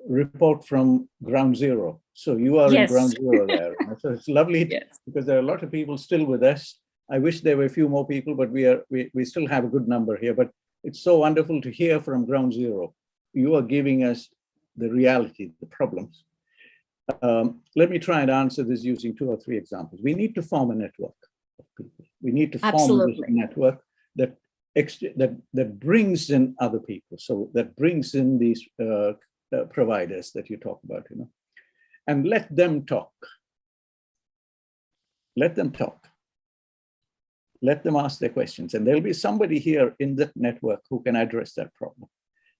report from ground zero. So you are in ground zero there. So it's lovely because there are a lot of people still with us. I wish there were a few more people, but we still have a good number here. But it's so wonderful to hear from ground zero. You are giving us the reality, the problems. Let me try and answer this using 2 or 3 examples. We need to form a network of people. We need to form this network that brings in other people. So that brings in these providers that you talk about, and let them talk. Let them talk. Let them ask their questions, and there'll be somebody here in that network who can address that problem.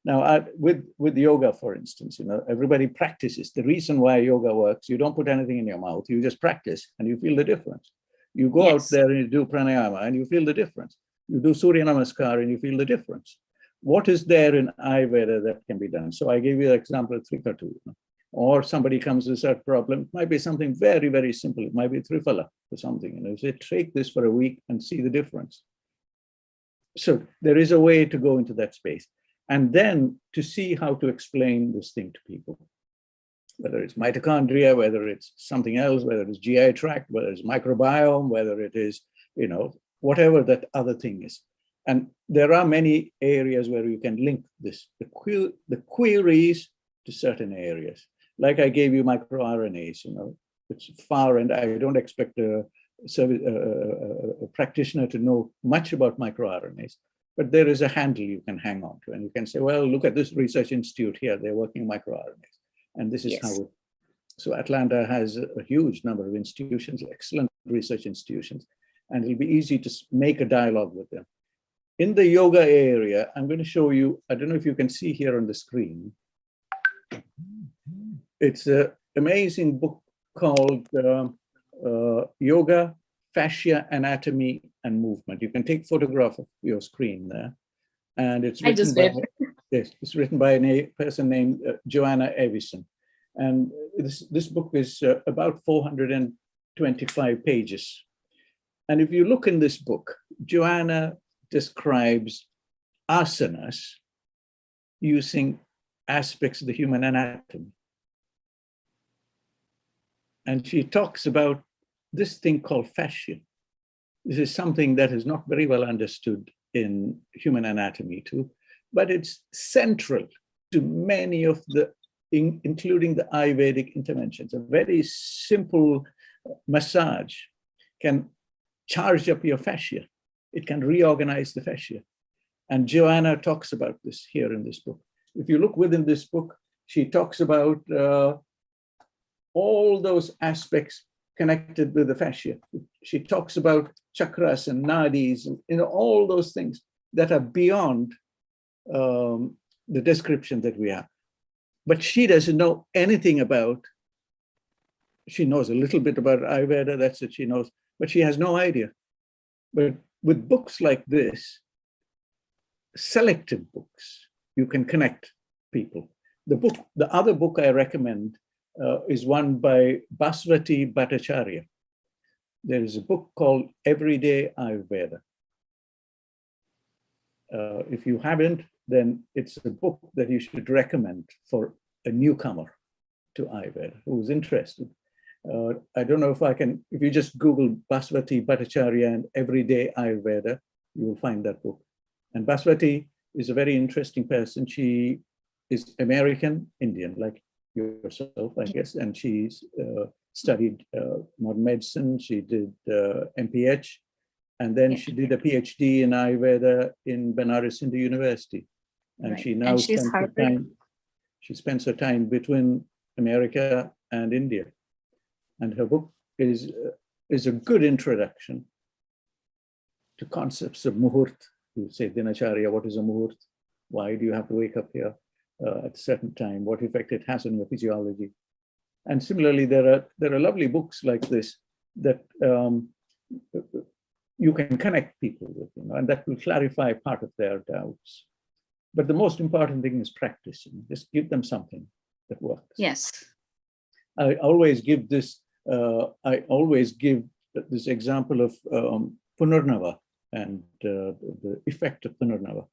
Now, with yoga, for instance, everybody practices. The reason why yoga works, you don't put anything in your mouth, you just practice and you feel the difference. You go out there and you do pranayama and you feel the difference. You do Surya Namaskar and you feel the difference. What is there in Ayurveda that can be done? So I gave you the example of Trikatu. Or somebody comes with a problem, it might be something very, very simple. It might be Triphala or something. You say, take this for a week and see the difference. So there is a way to go into that space. And then to see how to explain this thing to people, whether it's mitochondria, whether it's something else, whether it's GI tract, whether it's microbiome, whether it is, whatever that other thing is. And there are many areas where you can link this, the queries to certain areas. Like I gave you microRNAs, it's far, and I don't expect a practitioner to know much about microRNAs. But there is a handle you can hang on to, and you can say, well, look at this research institute here, they're working microRNAs. And this is how so Atlanta has a huge number of institutions, excellent research institutions, and it'll be easy to make a dialogue with them. In the yoga area, I'm going to show you, I don't know if you can see here on the screen. It's an amazing book called Yoga, Fascia, Anatomy, and Movement. You can take photograph of your screen there. And it's written by a person named Joanna Evison. And this book is about 425 pages. And if you look in this book, Joanna describes asanas using aspects of the human anatomy. And she talks about this thing called fascia. This is something that is not very well understood in human anatomy too, but it's central to many of the, including the Ayurvedic interventions. A very simple massage can charge up your fascia. It can reorganize the fascia. And Joanna talks about this here in this book. If you look within this book, she talks about all those aspects connected with the fascia. She talks about chakras and nadis and all those things that are beyond the description that we have. But she doesn't know anything about she knows a little bit about Ayurveda, that's it, she knows, but she has no idea. But with books like this, selected books, you can connect people. The other book I recommend is one by Baswati Bhattacharya. There is a book called Everyday Ayurveda. If you haven't, then it's a book that you should recommend for a newcomer to Ayurveda who's interested. I don't know if you just Google Baswati Bhattacharya and Everyday Ayurveda, you will find that book. And Baswati is a very interesting person. She is American Indian, like yourself, I guess, and she's studied modern medicine. She did MPH, and then she did a PhD in Ayurveda in Benares Hindu University. And she now spends her time between America and India. And her book is a good introduction to concepts of muhurt. You say dinacharya, what is a muhurt? Why do you have to wake up here at a certain time? What effect it has on your physiology? And similarly, there are lovely books like this that you can connect people with, and that will clarify part of their doubts. But the most important thing is practice. Just give them something that works. Yes. I always give this example of Punarnava and the effect of Punarnava.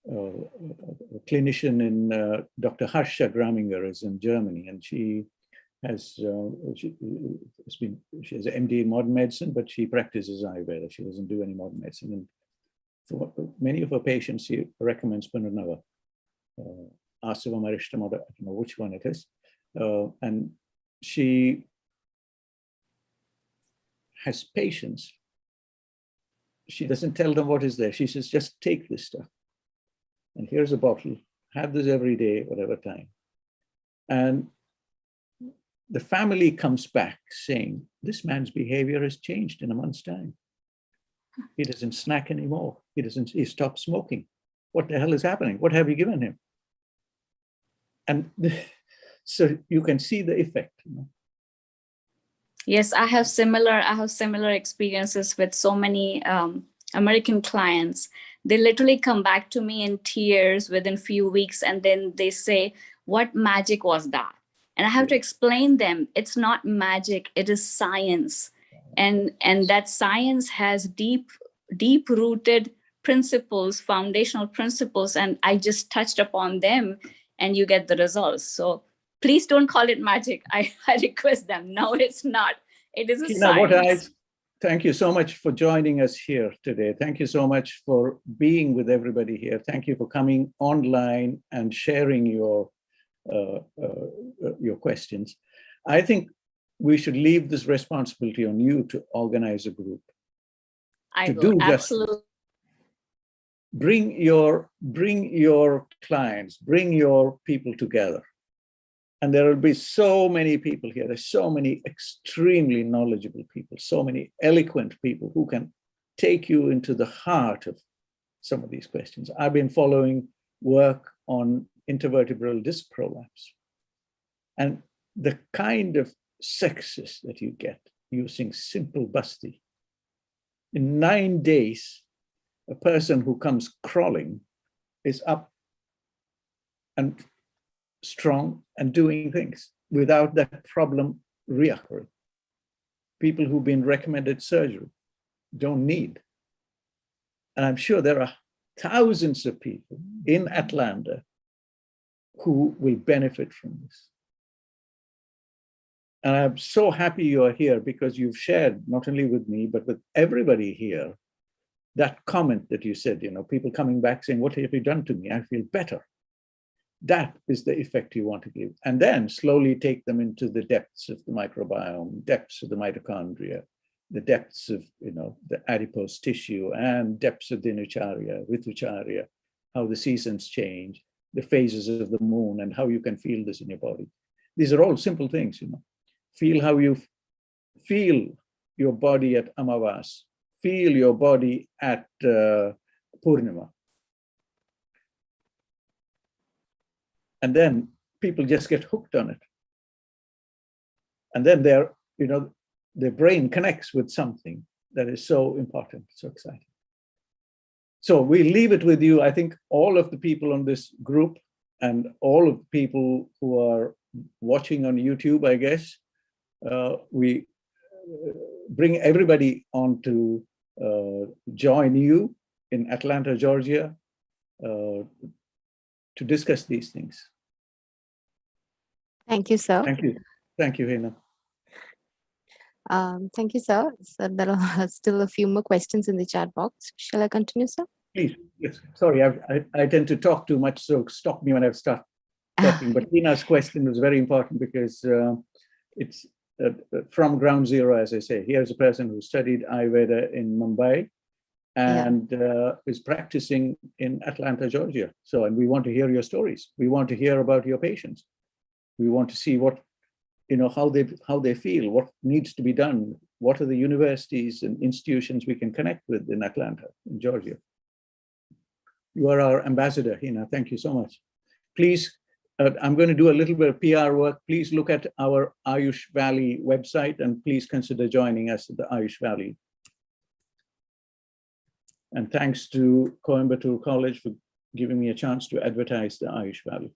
A clinician in Dr. Harsha Graminger is in Germany, and she has she has an MD in modern medicine, but she practices Ayurveda. She doesn't do any modern medicine. And for many of her patients, she recommends Punarnava, Asava Marishtamada, I don't know which one it is. And she has patients. She doesn't tell them what is there. She says, just take this stuff. And here's a bottle. Have this every day, whatever time. And the family comes back saying, this man's behavior has changed in a month's time. He doesn't snack anymore. He stopped smoking. What the hell is happening? What have you given him? And so you can see the effect. Yes, I have similar experiences with so many American clients. They literally come back to me in tears within few weeks, and then they say, what magic was that? And I have to explain them, it's not magic, it is science. And that science has deep rooted principles, foundational principles, and I just touched upon them and you get the results. So please don't call it magic. I request them. No, it's not. It is a science. Thank you so much for joining us here today. Thank you so much for being with everybody here. Thank you for coming online and sharing your questions. I think we should leave this responsibility on you to organize a group. I will, absolutely. Bring your clients, bring your people together. And there will be so many people here. There's so many extremely knowledgeable people, so many eloquent people who can take you into the heart of some of these questions. I've been following work on intervertebral disc prolapse. And the kind of success that you get using simple basti. In 9 days, a person who comes crawling is up and strong and doing things without that problem reoccurring. People who've been recommended surgery don't need. And I'm sure there are thousands of people in Atlanta who will benefit from this. And I'm so happy you are here because you've shared, not only with me, but with everybody here, that comment that you said, people coming back saying, what have you done to me? I feel better. That is the effect you want to give. And then slowly take them into the depths of the microbiome, depths of the mitochondria, the depths of the adipose tissue, and depths of dinacharya, ritucharya, how the seasons change, the phases of the moon, and how you can feel this in your body. These are all simple things, Feel how you feel your body at Amavas, feel your body at Purnima. And then people just get hooked on it. and then their brain connects with something that is so important, so exciting. So we leave it with you. I think all of the people on this group and all of the people who are watching on YouTube, I guess, we bring everybody on to join you in Atlanta, Georgia, to discuss these things. Thank you, sir. Thank you. Thank you, Hina. Thank you, sir. So there are still a few more questions in the chat box. Shall I continue, sir? Please, yes. Sorry, I tend to talk too much, so stop me when I start talking. But Hina's question was very important because it's from ground zero, as I say. Here's a person who studied Ayurveda in Mumbai and is practicing in Atlanta, Georgia. So, and we want to hear your stories. We want to hear about your patients. We want to see what, how they feel, what needs to be done, what are the universities and institutions we can connect with in Atlanta, in Georgia. You are our ambassador, Hina. Thank you so much. Please, I'm going to do a little bit of PR work. Please look at our Ayush Valley website and please consider joining us at the Ayush Valley. And thanks to Coimbatore College for giving me a chance to advertise the Ayush Valley.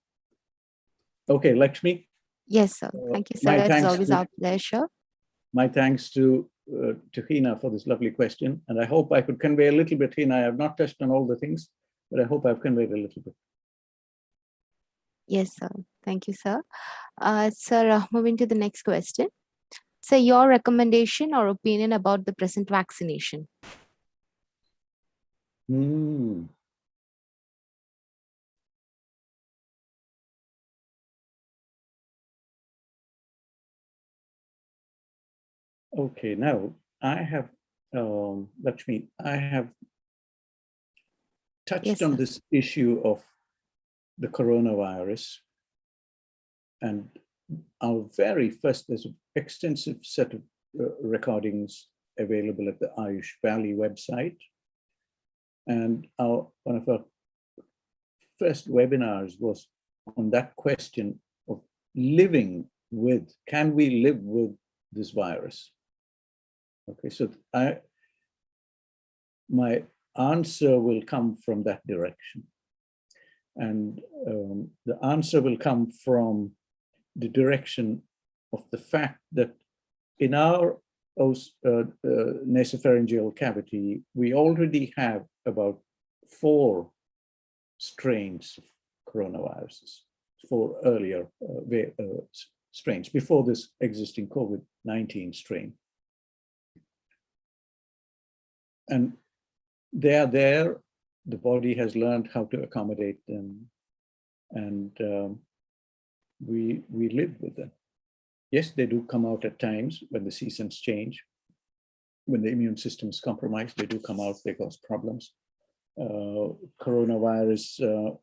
Okay, Lakshmi. Yes, sir. Thank you, sir. It's always our pleasure. My thanks to Hina for this lovely question. And I hope I could convey a little bit, Hina. I have not touched on all the things, but I hope I've conveyed a little bit. Yes, sir. Thank you, sir. Sir, moving to the next question. So your recommendation or opinion about the present vaccination? Okay, now I have, Lakshmi, I have touched on this issue of the coronavirus, and our very first, there's an extensive set of recordings available at the Ayush Valley website. And one of our first webinars was on that question of living with, can we live with this virus? Okay, so my answer will come from that direction. And the answer will come from the direction of the fact that in our nasopharyngeal cavity, we already have about 4 strains of coronaviruses, 4 earlier strains before this existing COVID-19 strain. And they are there. The body has learned how to accommodate them, and we live with them. Yes, they do come out at times when the seasons change, when the immune system is compromised. They do come out, they cause problems. Coronavirus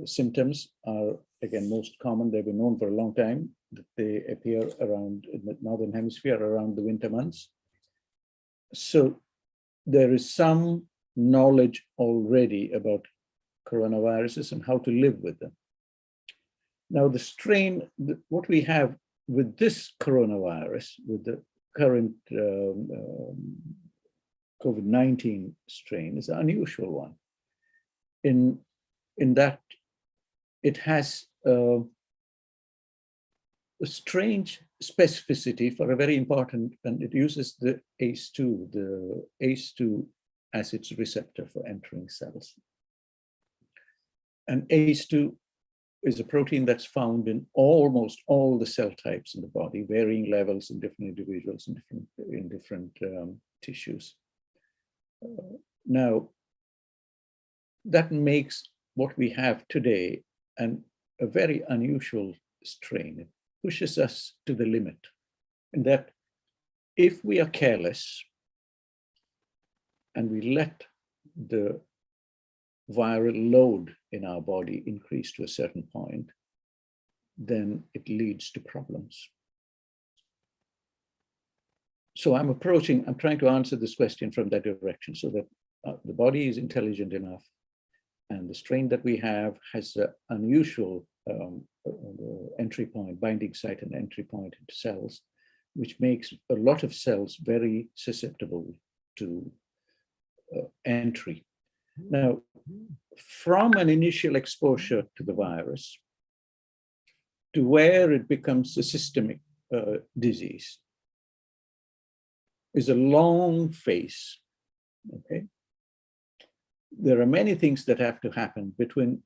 symptoms are, again, most common. They've been known for a long time, that they appear around in the Northern Hemisphere around the winter months. So there is some knowledge already about coronaviruses and how to live with them. Now, the strain, what we have with this coronavirus, with the current COVID-19 strain, is an unusual one in that it has a strange specificity for a very important, and it uses the ACE2 acids receptor for entering cells. And ACE2 is a protein that's found in almost all the cell types in the body, varying levels in different individuals in different tissues. Now, that makes what we have today a very unusual strain. It pushes us to the limit, in that if we are careless and we let the viral load in our body increase to a certain point, then it leads to problems. So I'm trying to answer this question from that direction, so that the body is intelligent enough, and the strain that we have has an unusual the entry point, binding site and entry point into cells, which makes a lot of cells very susceptible to entry. Now, from an initial exposure to the virus to where it becomes a systemic disease is a long phase, okay? There are many things that have to happen between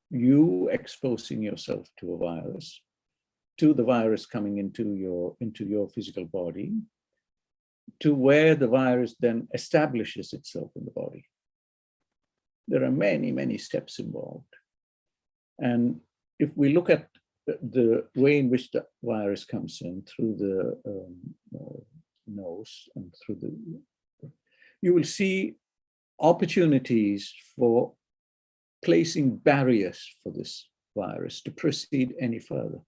you exposing yourself to a virus, to the virus coming into your physical body, to where the virus then establishes itself in the body. There are many, many steps involved. And if we look at the way in which the virus comes in through the nose and through the, you will see opportunities for placing barriers for this virus to proceed any further.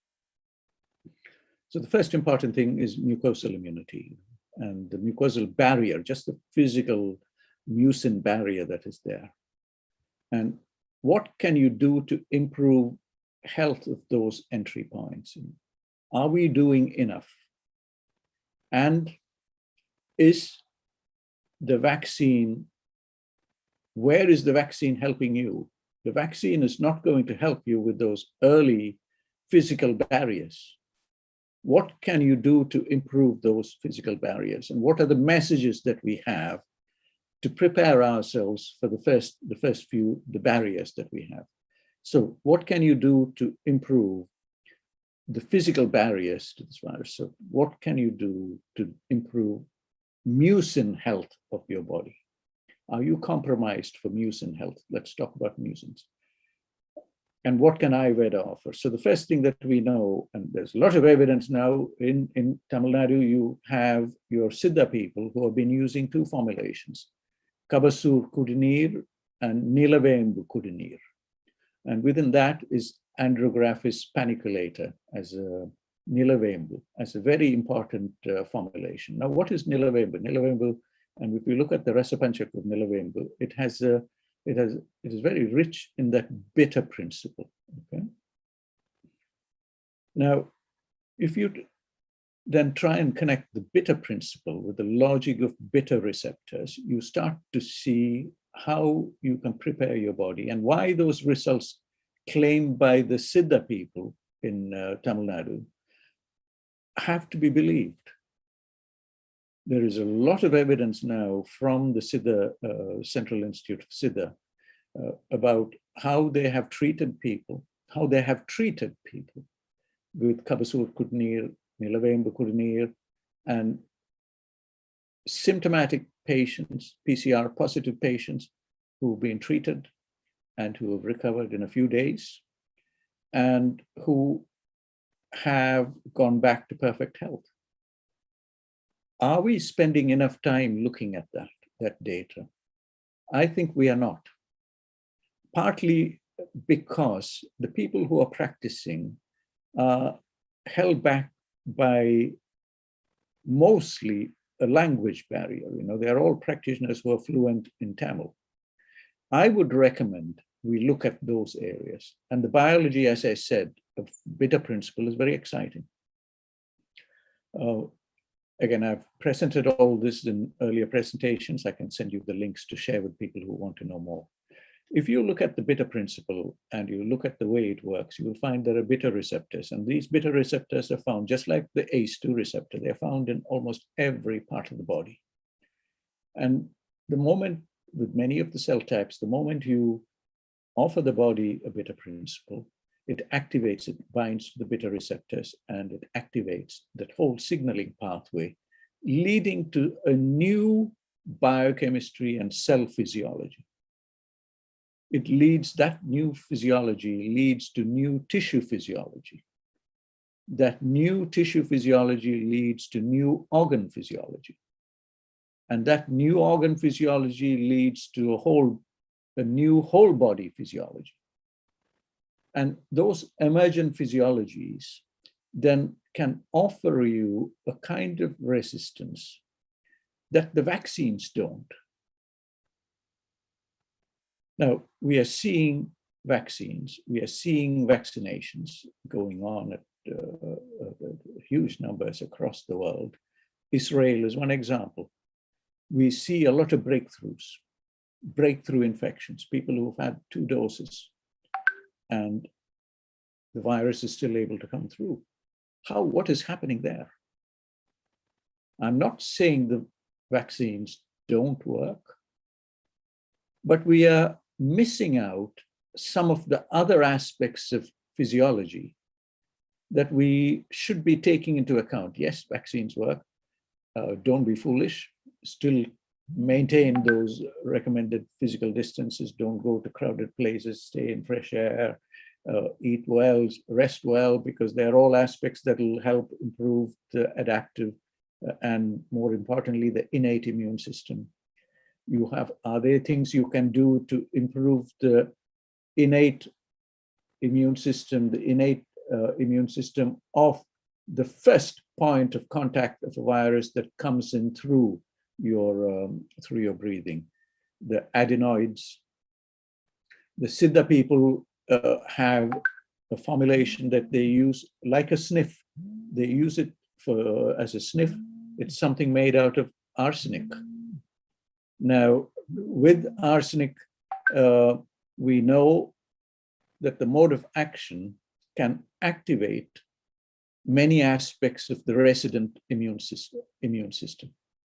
So the first important thing is mucosal immunity, and the mucosal barrier, just the physical mucin barrier that is there. And what can you do to improve health of those entry points? Are we doing enough? And is the vaccine, where is the vaccine helping you? The vaccine is not going to help you with those early physical barriers. What can you do to improve those physical barriers? And what are the messages that we have to prepare ourselves for the first few, the barriers that we have? So what can you do to improve the physical barriers to this virus? So what can you do to improve mucin health of your body? Are you compromised for mucin health? Let's talk about mucins. And what can Ayurveda offer? So the first thing that we know, and there's a lot of evidence now in Tamil Nadu, you have your Siddha people who have been using two formulations, Kabasur Kudineer and Nilavembu Kudineer. And within that is Andrographis paniculator as a Nilavembu, as a very important formulation. Now, what is Nilavembu? Nilavembu, and if you look at the Rasapanchak of Nilavembu, it is very rich in that bitter principle. Okay. Now, if you then try and connect the bitter principle with the logic of bitter receptors, you start to see how you can prepare your body and why those results claimed by the Siddha people in Tamil Nadu have to be believed. There is a lot of evidence now from the Siddha, Central Institute of Siddha, about how they have treated people, with Kabasur Kudineer, Nilavembu Kudineer, and symptomatic patients, PCR positive patients who've been treated and who have recovered in a few days and who have gone back to perfect health. Are we spending enough time looking at that data? I think we are not. Partly because the people who are practicing are held back by mostly a language barrier. You know, they're all practitioners who are fluent in Tamil. I would recommend we look at those areas. And the biology, as I said, of bitter principle is very exciting. Again, I've presented all this in earlier presentations. I can send you the links to share with people who want to know more. If you look at the bitter principle and you look at the way it works, you will find there are bitter receptors. And these bitter receptors are found, just like the ACE2 receptor, they're found in almost every part of the body. And the moment, with many of the cell types, the moment you offer the body a bitter principle, it activates, it binds to the bitter receptors, and it activates that whole signaling pathway, leading to a new biochemistry and cell physiology. It leads, that new physiology leads to new tissue physiology. That new tissue physiology leads to new organ physiology. And that new organ physiology leads to a new whole body physiology. And those emergent physiologies then can offer you a kind of resistance that the vaccines don't. Now, we are seeing vaccines. We are seeing vaccinations going on at huge numbers across the world. Israel is one example. We see a lot of breakthrough infections, people who've had 2 doses, and the virus is still able to come through. What is happening there? I'm not saying the vaccines don't work, but we are missing out some of the other aspects of physiology that we should be taking into account. Yes, vaccines work. Don't be foolish. Still maintain those recommended physical distances. Don't go to crowded places. Stay in fresh air. Eat well, rest well, because they're all aspects that will help improve the adaptive and, more importantly, the innate immune system. Are there things you can do to improve the innate immune system, of the first point of contact of a virus that comes in through your breathing? The adenoids. The Siddha people have a formulation that they use like a sniff. They use it as a sniff. It's something made out of arsenic. Now, with arsenic, we know that the mode of action can activate many aspects of the resident immune system.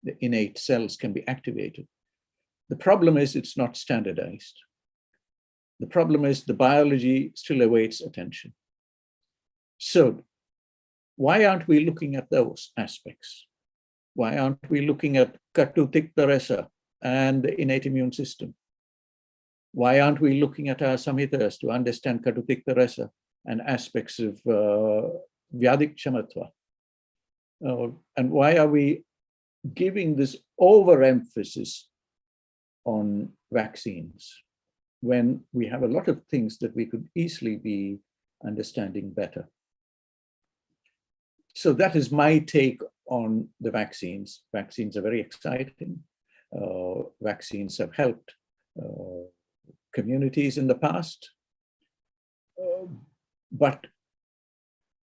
The innate cells can be activated. The problem is it's not standardized. The problem is the biology still awaits attention. So why aren't we looking at those aspects? Why aren't we looking at Katu Tikta Rasa and the innate immune system? Why aren't we looking at our samhitas to understand Katu Tikta Rasa and aspects of Vyadik Chamatva? And why are we giving this overemphasis on vaccines when we have a lot of things that we could easily be understanding better? So that is my take on the vaccines. Vaccines are very exciting. Vaccines have helped communities in the past. But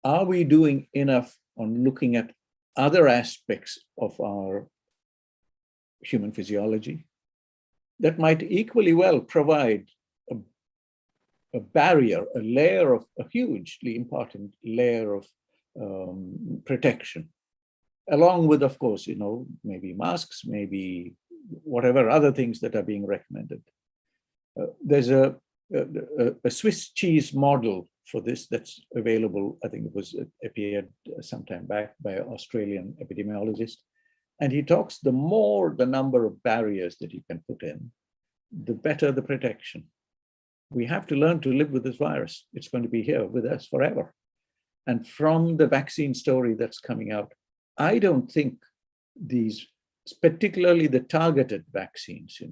are we doing enough on looking at other aspects of our human physiology that might equally well provide a barrier, a hugely important layer of protection, along with, of course, maybe masks, maybe whatever other things that are being recommended. There's a Swiss cheese model for this that's available. I think it appeared some time back by an Australian epidemiologist. And he talks, the more the number of barriers that you can put in, the better the protection. We have to learn to live with this virus. It's going to be here with us forever. And from the vaccine story that's coming out, I don't think these, particularly the targeted vaccines,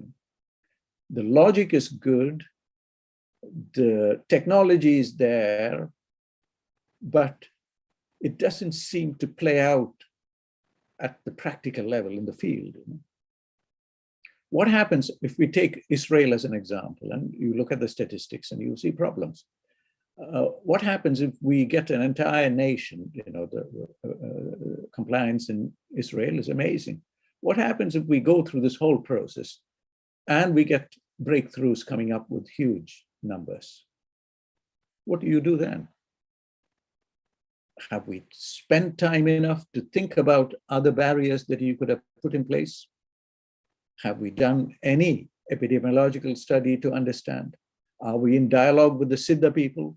the logic is good, the technology is there, but it doesn't seem to play out at the practical level in the field. What happens if we take Israel as an example, and you look at the statistics and you see problems? What happens if we get an entire nation, the compliance in Israel is amazing. What happens if we go through this whole process and we get breakthroughs coming up with huge numbers? What do you do then? Have we spent time enough to think about other barriers that you could have put in place? Have we done any epidemiological study to understand? Are we in dialogue with the Siddha people?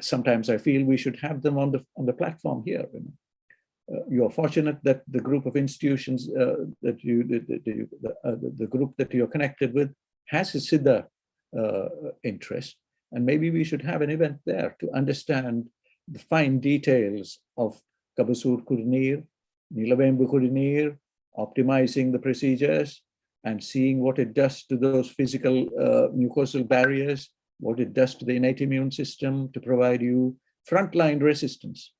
Sometimes I feel we should have them on the platform here. You're fortunate that the group of institutions the group that you're connected with has a Siddha interest, and maybe we should have an event there to understand the fine details of Kabasur Kurinir, Nilavembu Kurinir, optimizing the procedures and seeing what it does to those physical mucosal barriers, what it does to the innate immune system to provide you frontline resistance.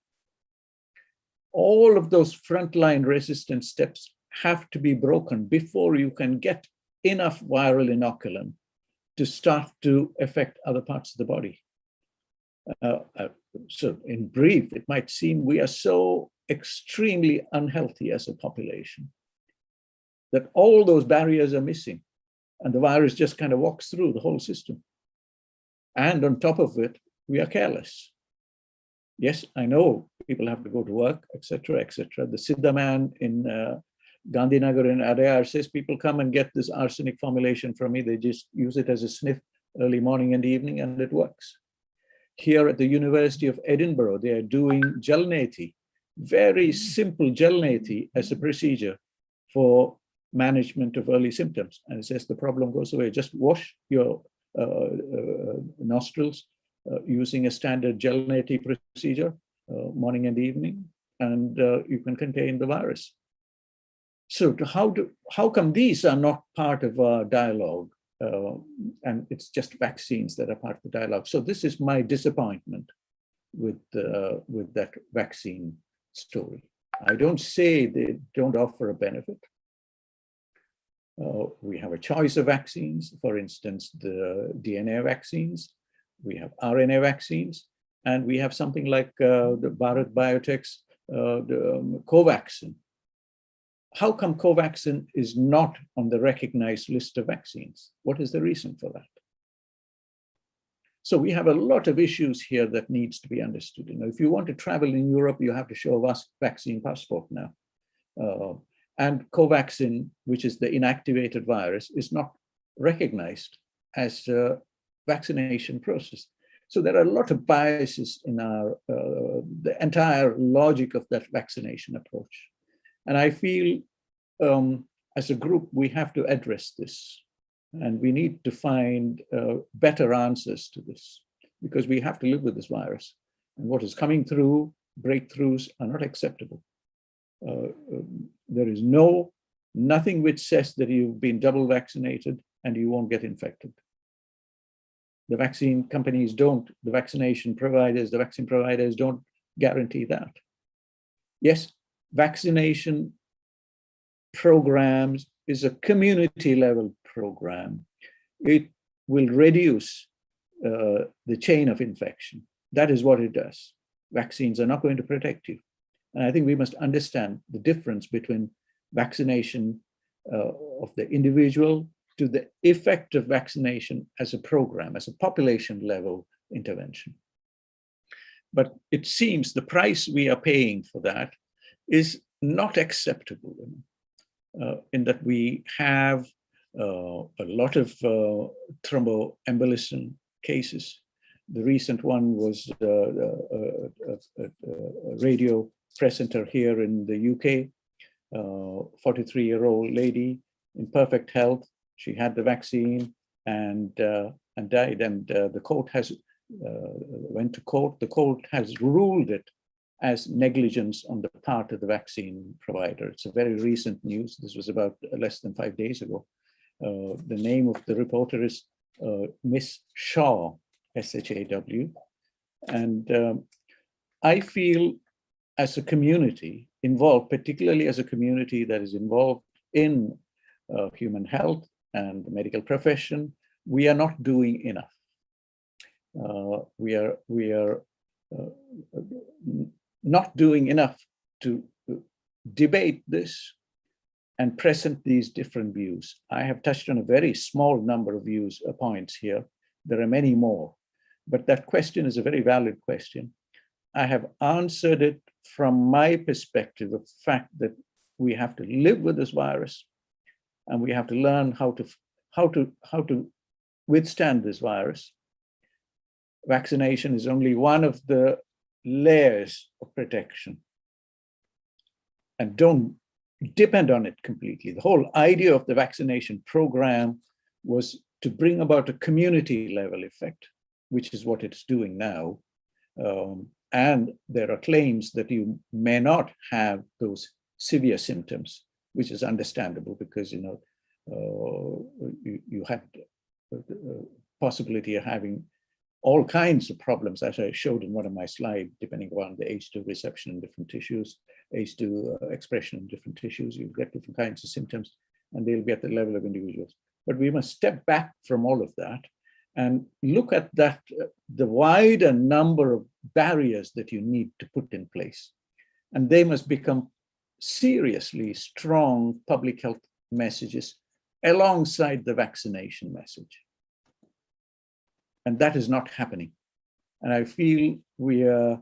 All of those frontline resistance steps have to be broken before you can get enough viral inoculum to start to affect other parts of the body. So in brief, it might seem we are so extremely unhealthy as a population that all those barriers are missing, and the virus just kind of walks through the whole system. And on top of it, we are careless. Yes, I know people have to go to work, etc., etc. The Siddha man in Gandhinagar in Adyar says people come and get this arsenic formulation from me. They just use it as a sniff early morning and evening, and it works. Here at the University of Edinburgh, they are doing Jalneti, very simple Jalneti as a procedure for management of early symptoms. And it says the problem goes away. Just wash your nostrils using a standard Jalneti procedure, morning and evening, and you can contain the virus. So how come these are not part of our dialogue? And it's just vaccines that are part of the dialogue. So this is my disappointment with that vaccine story. I don't say they don't offer a benefit. We have a choice of vaccines, for instance, the DNA vaccines, we have RNA vaccines, and we have something like the Bharat Biotech's the Covaxin. How come Covaxin is not on the recognized list of vaccines? What is the reason for that? So we have a lot of issues here that needs to be understood. You know, if you want to travel in Europe, you have to show a vaccine passport now. And Covaxin, which is the inactivated virus, is not recognized as a vaccination process. So there are a lot of biases in our the entire logic of that vaccination approach. And I feel as a group, we have to address this. And we need to find better answers to this, because we have to live with this virus. And what is coming through, breakthroughs are not acceptable. There is nothing which says that you've been double vaccinated and you won't get infected. The vaccine companies don't, the vaccine providers don't guarantee that. Yes, vaccination programs is a community level program. It will reduce the chain of infection. That is what it does. Vaccines are not going to protect you. And I think we must understand the difference between vaccination of the individual to the effect of vaccination as a program, as a population level intervention. But it seems the price we are paying for that is not acceptable, in that we have a lot of thromboembolism cases. The recent one was a radio presenter here in the UK, 43-year-old lady in perfect health. She had the vaccine and died. And the court has went to court. The court has ruled it as negligence on the part of the vaccine provider. It's a very recent news. This was about less than 5 days ago. The name of the reporter is Miss Shaw, S-H-A-W. And I feel as a community involved, particularly as a community that is involved in human health and the medical profession, we are not doing enough. We are not doing enough to debate this and present these different views. I have touched on a very small number of views, points here. There are many more, but that question is a very valid question. I have answered it from my perspective of the fact that we have to live with this virus, and we have to learn how to withstand this virus. Vaccination is only one of the layers of protection, and don't depend on it completely. The whole idea of the vaccination program was to bring about a community level effect, which is what it's doing now. And there are claims that you may not have those severe symptoms, which is understandable because you had the possibility of having all kinds of problems, as I showed in one of my slides, depending on the H2 reception in different tissues, H2 expression in different tissues. You get different kinds of symptoms, and they'll be at the level of individuals. But we must step back from all of that and look at that, the wider number of barriers that you need to put in place. And they must become seriously strong public health messages alongside the vaccination message. And that is not happening. And I feel we are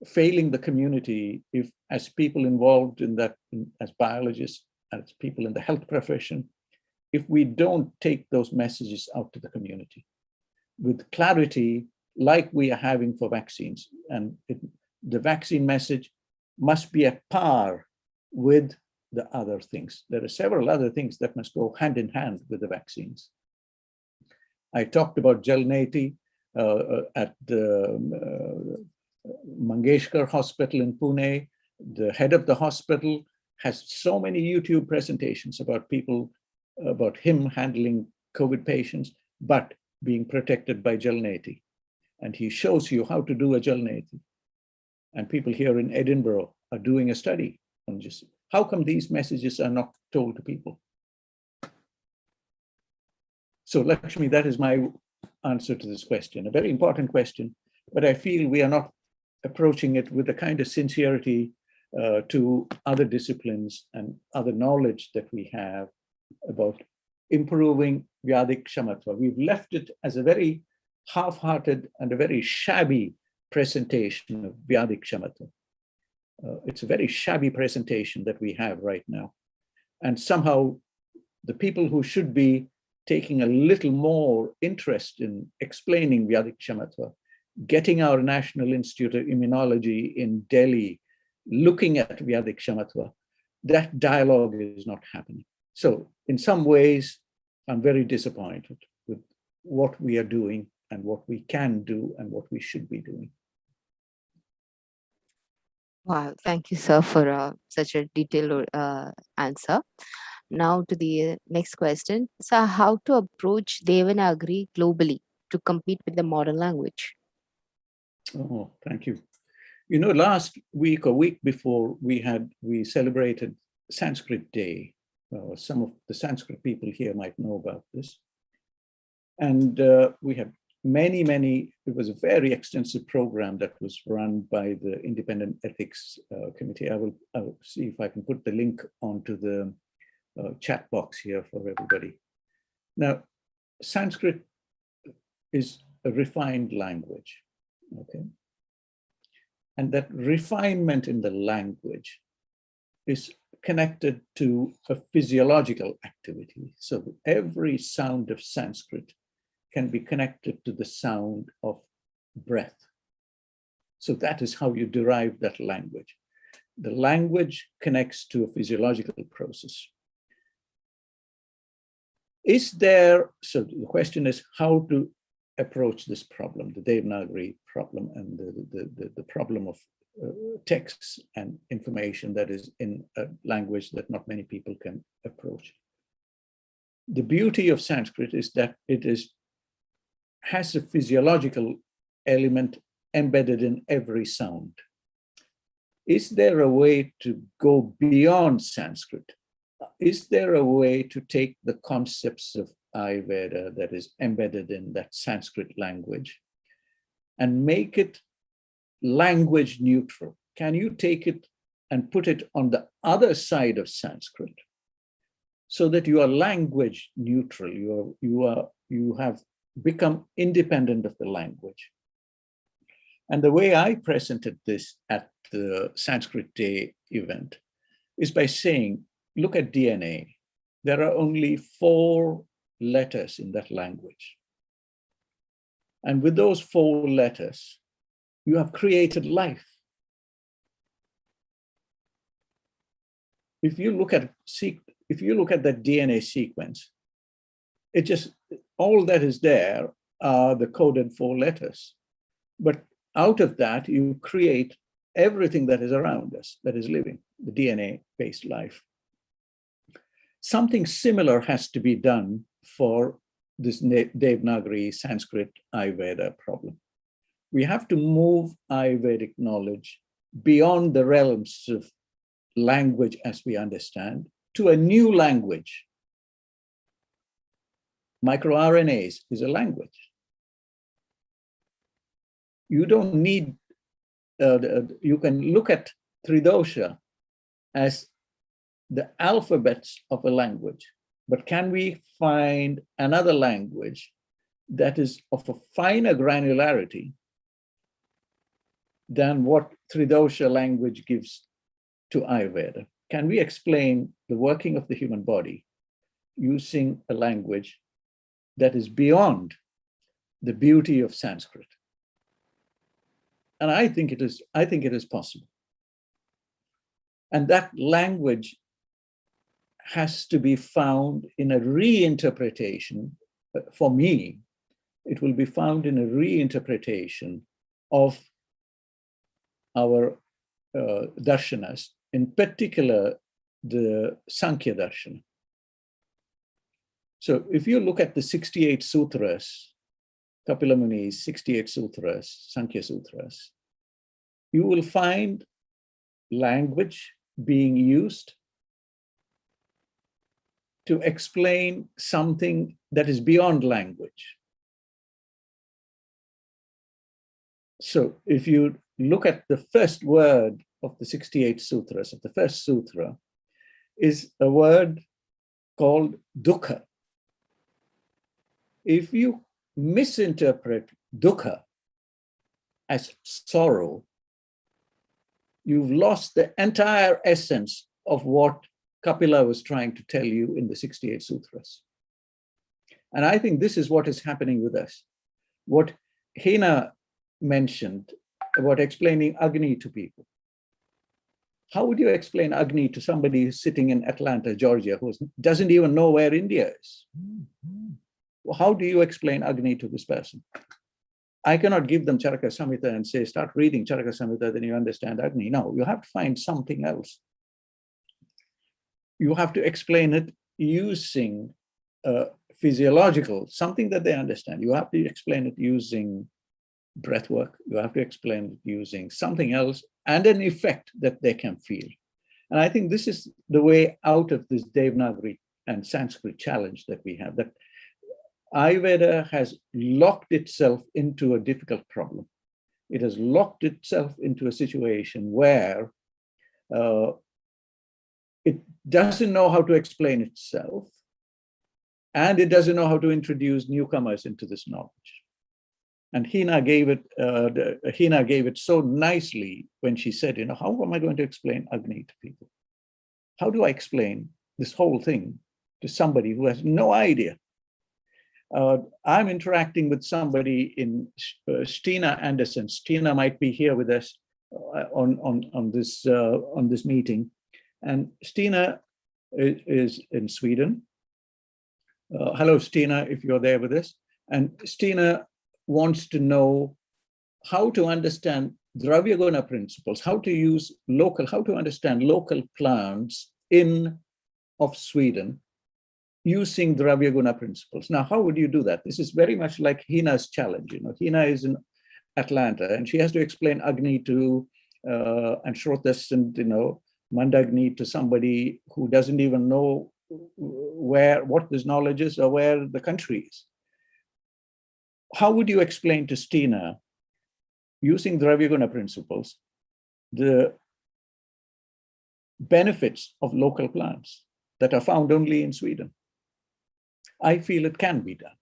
failing the community if, as people involved in that, as biologists, as people in the health profession, if we don't take those messages out to the community with clarity, like we are having for vaccines. And the vaccine message must be at par with the other things. There are several other things that must go hand in hand with the vaccines. I talked about Jalneti at the Mangeshkar Hospital in Pune. The head of the hospital has so many YouTube presentations about people, about him handling COVID patients, but being protected by Jalneti. And he shows you how to do a Jalneti. And people here in Edinburgh are doing a study on just how come these messages are not told to people. So Lakshmi, that is my answer to this question, a very important question, but I feel we are not approaching it with the kind of sincerity to other disciplines and other knowledge that we have about improving Vyadik Kshamatva. We've left it as a very half-hearted and a very shabby presentation of Vyadik Kshamatva. It's a very shabby presentation that we have right now. And somehow the people who should be taking a little more interest in explaining Vyadik Kshamatva, getting our National Institute of Immunology in Delhi, looking at Vyadik Kshamatva, that dialogue is not happening. So in some ways, I'm very disappointed with what we are doing and what we can do and what we should be doing. Wow, thank you, sir, for such a detailed answer. Now to the next question. So how to approach Devanagari globally to compete with the modern language? Oh, thank you. You know, last week or week before, we celebrated Sanskrit Day. Some of the Sanskrit people here might know about this. And we had many, it was a very extensive program that was run by the Independent Ethics Committee. I will see if I can put the link onto the chat box here for everybody. Now, Sanskrit is a refined language, okay? And that refinement in the language is connected to a physiological activity. So every sound of Sanskrit can be connected to the sound of breath. So that is how you derive that language. The language connects to a physiological process. Is there, so the question is how to approach this problem, the Devanagari problem and the problem of texts and information that is in a language that not many people can approach. The beauty of Sanskrit is that it has a physiological element embedded in every sound. Is there a way to go beyond Sanskrit? Is there a way to take the concepts of Ayurveda that is embedded in that Sanskrit language and make it language neutral? Can you take it and put it on the other side of Sanskrit so that you are language neutral? You have become independent of the language. And the way I presented this at the Sanskrit Day event is by saying, look at DNA. There are only 4 letters in that language. And with those 4 letters, you have created life. If you look at that DNA sequence, it just, all that is there are the coded 4 letters. But out of that, you create everything that is around us, that is living, the DNA-based life. Something similar has to be done for this Devanagari Sanskrit Ayurveda problem. We have to move Ayurvedic knowledge beyond the realms of language as we understand to a new language. microRNAs is a language. You don't need, you can look at Tridosha as the alphabets of a language, but can we find another language that is of a finer granularity than what Tridosha language gives to Ayurveda? Can we explain the working of the human body using a language that is beyond the beauty of Sanskrit? And I think it is possible. And that language has to be found in a reinterpretation. For me, it will be found in a reinterpretation of our darshanas, in particular the Sankhya Darshana. So if you look at the 68 sutras, Kapila Muni's 68 sutras, Sankhya sutras, you will find language being used to explain something that is beyond language. So if you look at the first word of the 68 sutras, of the first sutra, is a word called dukkha. If you misinterpret dukkha as sorrow, you've lost the entire essence of what Kapila was trying to tell you in the 68 sutras. And I think this is what is happening with us. What Hina mentioned about explaining Agni to people. How would you explain Agni to somebody who's sitting in Atlanta, Georgia, who doesn't even know where India is? How do you explain Agni to this person? I cannot give them Charaka Samhita and say, start reading Charaka Samhita, then you understand Agni. No, you have to find something else. You have to explain it using physiological, something that they understand. You have to explain it using breath work. You have to explain it using something else and an effect that they can feel. And I think this is the way out of this Devanagari and Sanskrit challenge that we have, that Ayurveda has locked itself into a difficult problem. It has locked itself into a situation where it doesn't know how to explain itself, and it doesn't know how to introduce newcomers into this knowledge. And Hina gave it so nicely when she said, you know, how am I going to explain Agni to people? How do I explain this whole thing to somebody who has no idea? I'm interacting with somebody in Stina Anderson. Stina might be here with us on this meeting, and Stina is in Sweden. Hello, Stina, if you're there with us. And Stina wants to know how to understand Dravya Guna principles, how to understand local plants of Sweden using Dravya Guna principles. Now, how would you do that? This is very much like Hina's challenge. You know, Hina is in Atlanta, and she has to explain Agni to and Shrotas and Mandagni to somebody who doesn't even know what this knowledge is or where the country is. How would you explain to Stina, using Dravya Guna principles, the benefits of local plants that are found only in Sweden? I feel it can be done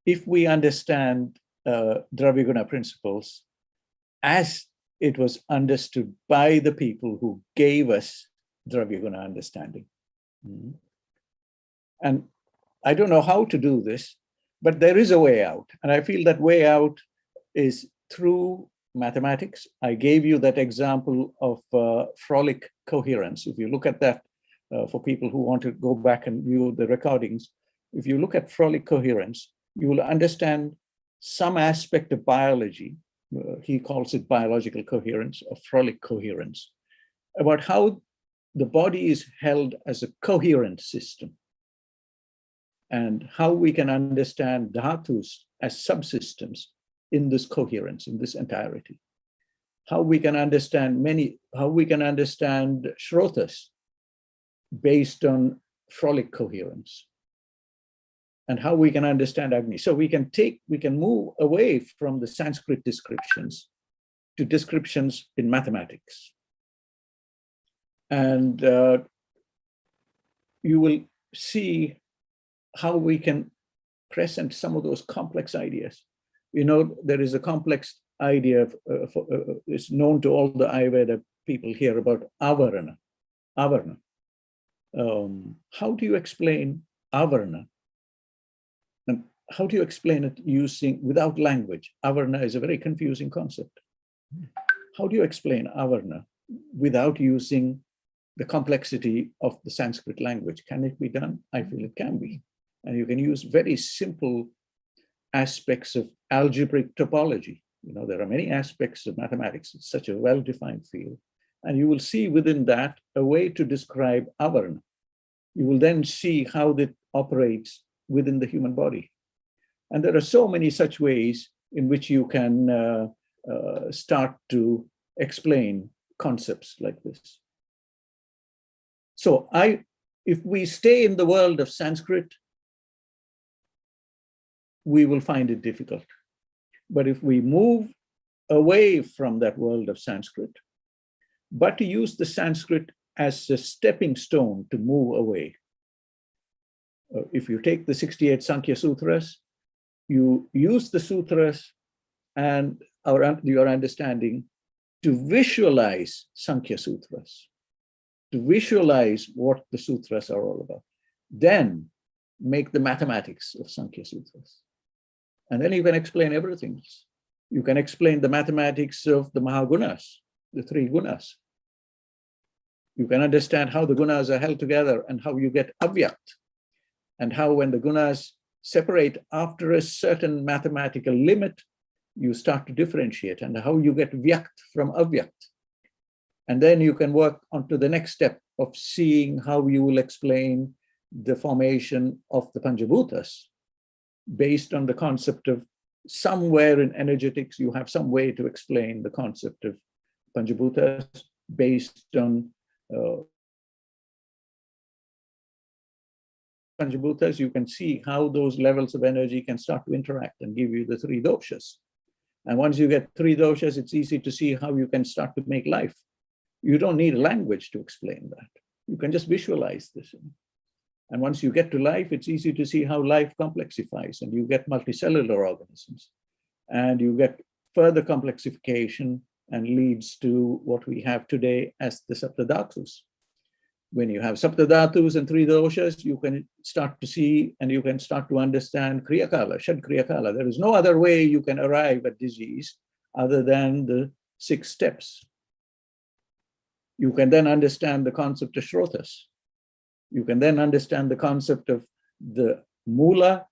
if we understand Dravya Guna principles as it was understood by the people who gave us Dravya Guna understanding. And I don't know how to do this, but there is a way out. And I feel that way out is through mathematics. I gave you that example of frolic coherence. If you look at that, for people who want to go back and view the recordings, if you look at frolic coherence, you will understand some aspect of biology. He calls it biological coherence or frolic coherence, about how the body is held as a coherent system, and how we can understand dhatus as subsystems in this coherence, in this entirety. How we can understand shrotas based on frolic coherence. and how we can understand Agni. So we can move away from the Sanskrit descriptions to descriptions in mathematics. And you will see how we can present some of those complex ideas. You know, there is a complex idea, it's known to all the Ayurveda people here about avarana. Avarana. How do you explain avarana? And how do you explain it without language? Avarana is a very confusing concept. How do you explain avarana without using the complexity of the Sanskrit language? Can it be done? I feel it can be. And you can use very simple aspects of algebraic topology. You know, there are many aspects of mathematics. It's such a well-defined field. And you will see within that a way to describe avarana. You will then see how that operates within the human body. And there are so many such ways in which you can start to explain concepts like this. So if we stay in the world of Sanskrit, we will find it difficult. But if we move away from that world of Sanskrit, but to use the Sanskrit as a stepping stone to move away. If you take the 68 Sankhya Sutras, you use the sutras and your understanding to visualize Sankhya Sutras, to visualize what the sutras are all about. Then make the mathematics of Sankhya Sutras. And then you can explain everything. You can explain the mathematics of the Mahagunas, the 3 gunas. You can understand how the gunas are held together and how you get avyakt, and how when the gunas separate after a certain mathematical limit, you start to differentiate, and how you get vyakt from avyakt. And then you can work on to the next step of seeing how you will explain the formation of the Panchabhutas based on the concept of somewhere in energetics, you have some way to explain the concept of Panchabhutas based on Panchabhutas. You can see how those levels of energy can start to interact and give you the 3 doshas. And once you get 3 doshas, it's easy to see how you can start to make life. You don't need a language to explain that. You can just visualize this. And once you get to life, it's easy to see how life complexifies, and you get multicellular organisms, and you get further complexification and leads to what we have today as the Saptadhatus. When you have Saptadhatus and 3 doshas, you can start to see and you can start to understand Kriyakala, Shad Kriyakala. There is no other way you can arrive at disease other than the 6 steps. You can then understand the concept of Shrotas. You can then understand the concept of the Mula,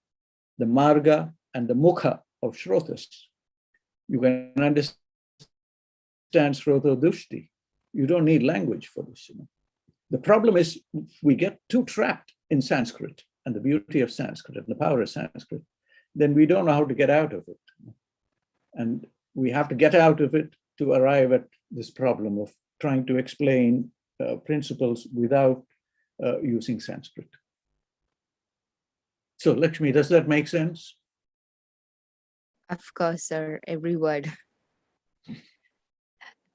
the Marga, and the Mukha of Shrotas. You can understand Shrota Dushti. You don't need language for this. The problem is we get too trapped in Sanskrit and the beauty of Sanskrit and the power of Sanskrit, then we don't know how to get out of it. And we have to get out of it to arrive at this problem of trying to explain principles without using Sanskrit. So Lakshmi, does that make sense? Of course, sir, every word.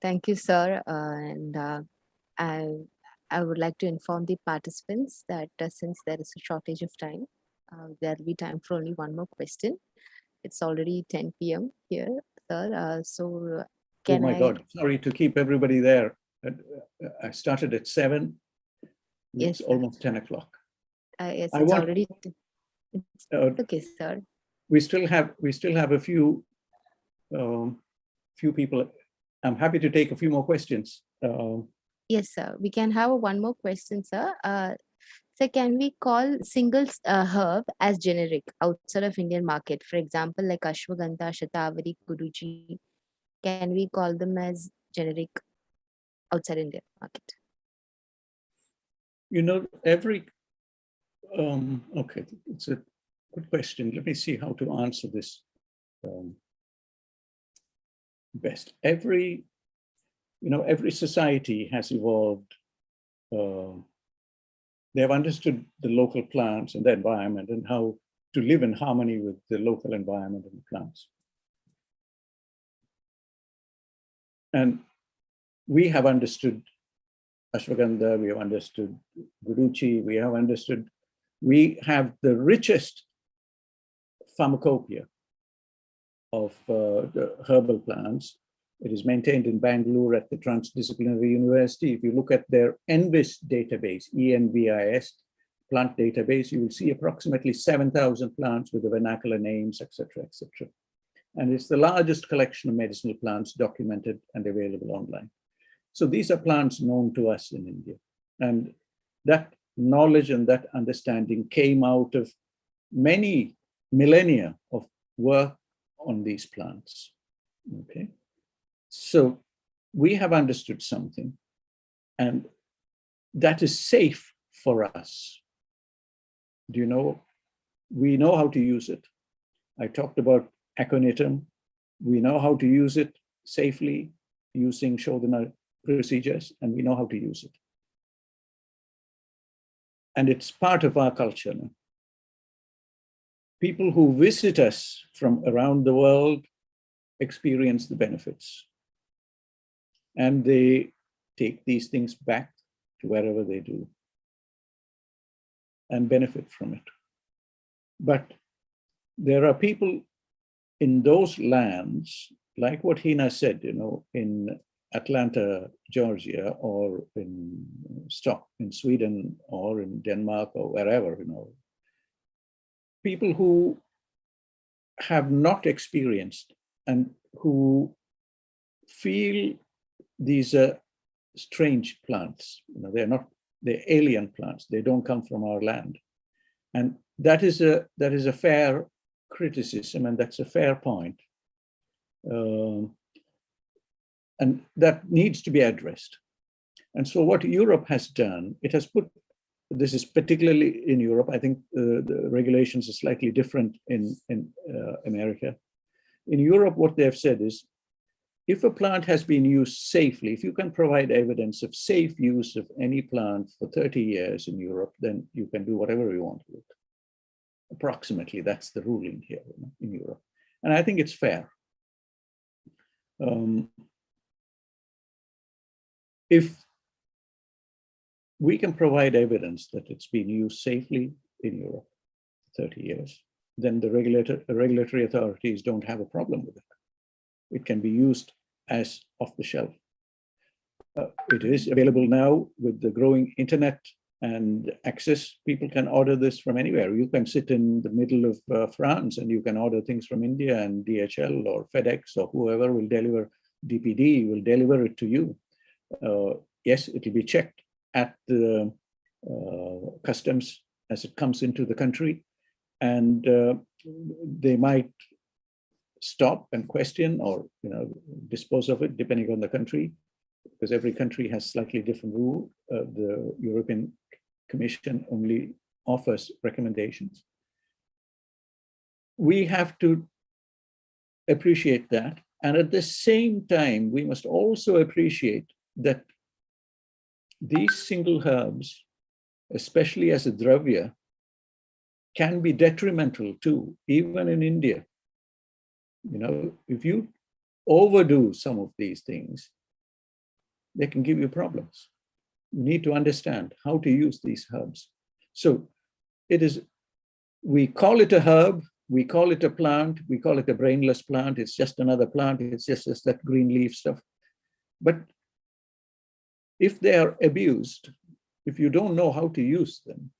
Thank you, sir. I would like to inform the participants that since there is a shortage of time, there will be time for only one more question. It's already 10 p.m. here, sir. So can Oh my God, sorry to keep everybody there. I started at 7. It's Yes, almost 10 o'clock. Yes, I it's want- already. Okay, sir. We still have a few people. I'm happy to take a few more questions. Yes, sir. We can have one more question, sir. So can we call single herb as generic outside of Indian market? For example, like Ashwagandha, Shatavari, Guruji. Can we call them as generic outside Indian market? You know, okay, it's a good question. Let me see how to answer this best. Every society has evolved. They have understood the local plants and the environment and how to live in harmony with the local environment and the plants. And we have understood ashwagandha, we have understood guduchi, we have the richest pharmacopoeia of the herbal plants. It is maintained in Bangalore at the Transdisciplinary University. If you look at their ENVIS database, ENVIS plant database, you will see approximately 7,000 plants with the vernacular names, etc., etc. And it's the largest collection of medicinal plants documented and available online. So these are plants known to us in India. And that knowledge and that understanding came out of many millennia of work on these plants. Okay. So we have understood something, and that is safe for us. Do you know? We know how to use it. I talked about aconitum. We know how to use it safely using Shodhana procedures, and we know how to use it. And it's part of our culture now. People who visit us from around the world experience the benefits. And they take these things back to wherever they do and benefit from it. But there are people in those lands, like what Hina said, you know, in Atlanta, Georgia, or in Sweden, or in Denmark, or wherever, you know, people who have not experienced and who feel these are strange plants. You know, they're alien plants. They don't come from our land. And that is a fair criticism, and that's a fair point. And that needs to be addressed. And so what Europe has done, it has put, this is particularly in Europe, I think the regulations are slightly different in America. In Europe, what they have said is, if a plant has been used safely, if you can provide evidence of safe use of any plant for 30 years in Europe, then you can do whatever you want with it. Approximately, that's the ruling here in Europe. And I think it's fair. If we can provide evidence that it's been used safely in Europe 30 years, then the regulatory authorities don't have a problem with it. It can be used as off the shelf. It is available now with the growing internet and access. People can order this from anywhere. You can sit in the middle of France and you can order things from India, and DHL or FedEx or whoever will deliver, DPD will deliver it to you. Yes, it will be checked at the customs as it comes into the country, and they might stop and question or dispose of it depending on the country, because every country has slightly different rule. The European Commission only offers recommendations. We have to appreciate that, and at the same time we must also appreciate that these single herbs, especially as a dravya, can be detrimental too, even in India. If you overdo some of these things, they can give you problems. You need to understand how to use these herbs. So we call it a herb, we call it a plant, we call it a brainless plant. It's just another plant. It's just that green leaf stuff. But if they are abused, if you don't know how to use them,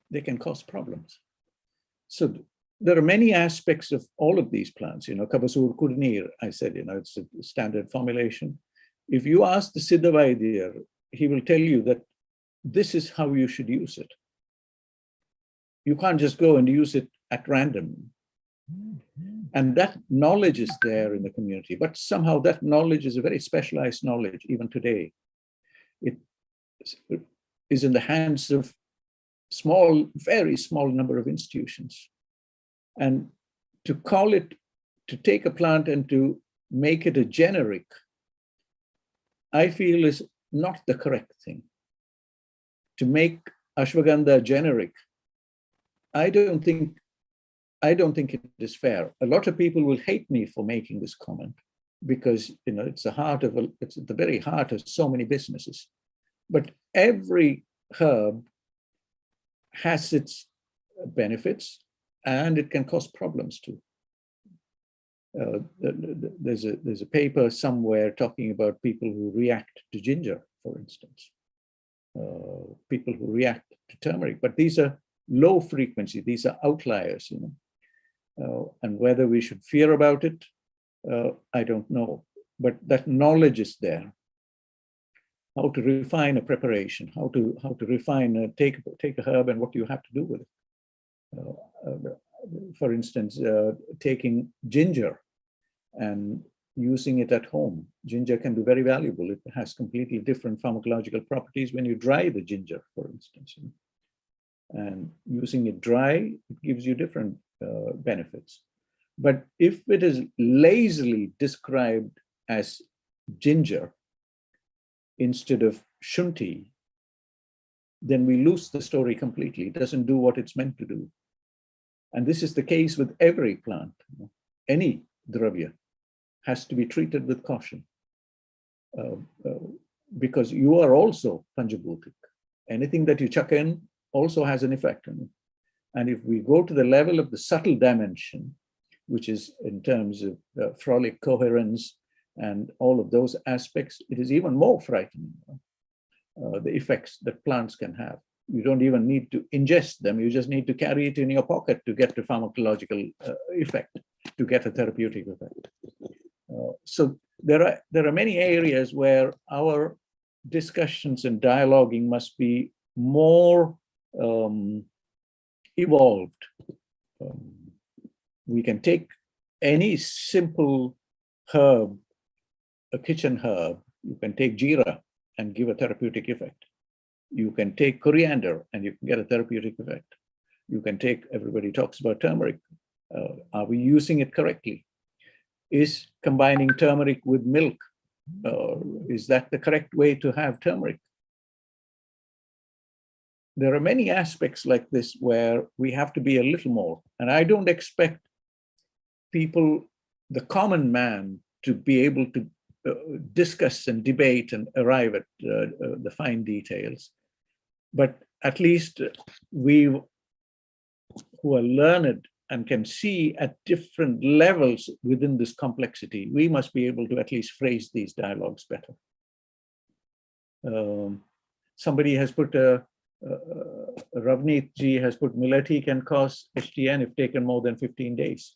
they can cause problems. So there are many aspects of all of these plants. Kabasur Kurnir, I said, it's a standard formulation. If you ask the Siddha Vaidya, he will tell you that this is how you should use it. You can't just go and use it at random. And that knowledge is there in the community, but somehow that knowledge is a very specialized knowledge even today. It is in the hands of very small number of institutions. And to take a plant and to make it a generic, I feel is not the correct thing. To make ashwagandha generic, I don't think I don't think it is fair. A lot of people will hate me for making this comment because, you know, it's it's at the very heart of so many businesses. But every herb has its benefits and it can cause problems too. There's a paper somewhere talking about people who react to ginger, for instance, people who react to turmeric, but these are low frequency, these are outliers, you know, and whether we should fear about it, I don't know, but that knowledge is there. How to refine a preparation, how to refine, take a herb and what you have to do with it. For instance, taking ginger and using it at home. Ginger can be very valuable. It has completely different pharmacological properties when you dry the ginger, for instance. And using it dry, it gives you different benefits. But if it is lazily described as ginger instead of shunti, then we lose the story completely. It doesn't do what it's meant to do. And this is the case with every plant. Any dravya has to be treated with caution because you are also panjabhutik. Anything that you chuck in also has an effect on it. And if we go to the level of the subtle dimension, which is in terms of frolic coherence and all of those aspects, it is even more frightening, the effects that plants can have. You don't even need to ingest them. You just need to carry it in your pocket to get the pharmacological effect, to get a therapeutic effect. So there are many areas where our discussions and dialoguing must be more evolved. We can take any simple herb, a kitchen herb, you can take jeera and give a therapeutic effect. You can take coriander and you can get a therapeutic effect. You can take, everybody talks about turmeric. Are we using it correctly? Is combining turmeric with milk, is that the correct way to have turmeric? There are many aspects like this where we have to be a little more, and I don't expect people, the common man, to be able to discuss and debate and arrive at the fine details. But at least we who are learned and can see at different levels within this complexity, we must be able to at least phrase these dialogues better. Somebody has put Ravneet ji has put millet can cause HTN if taken more than 15 days.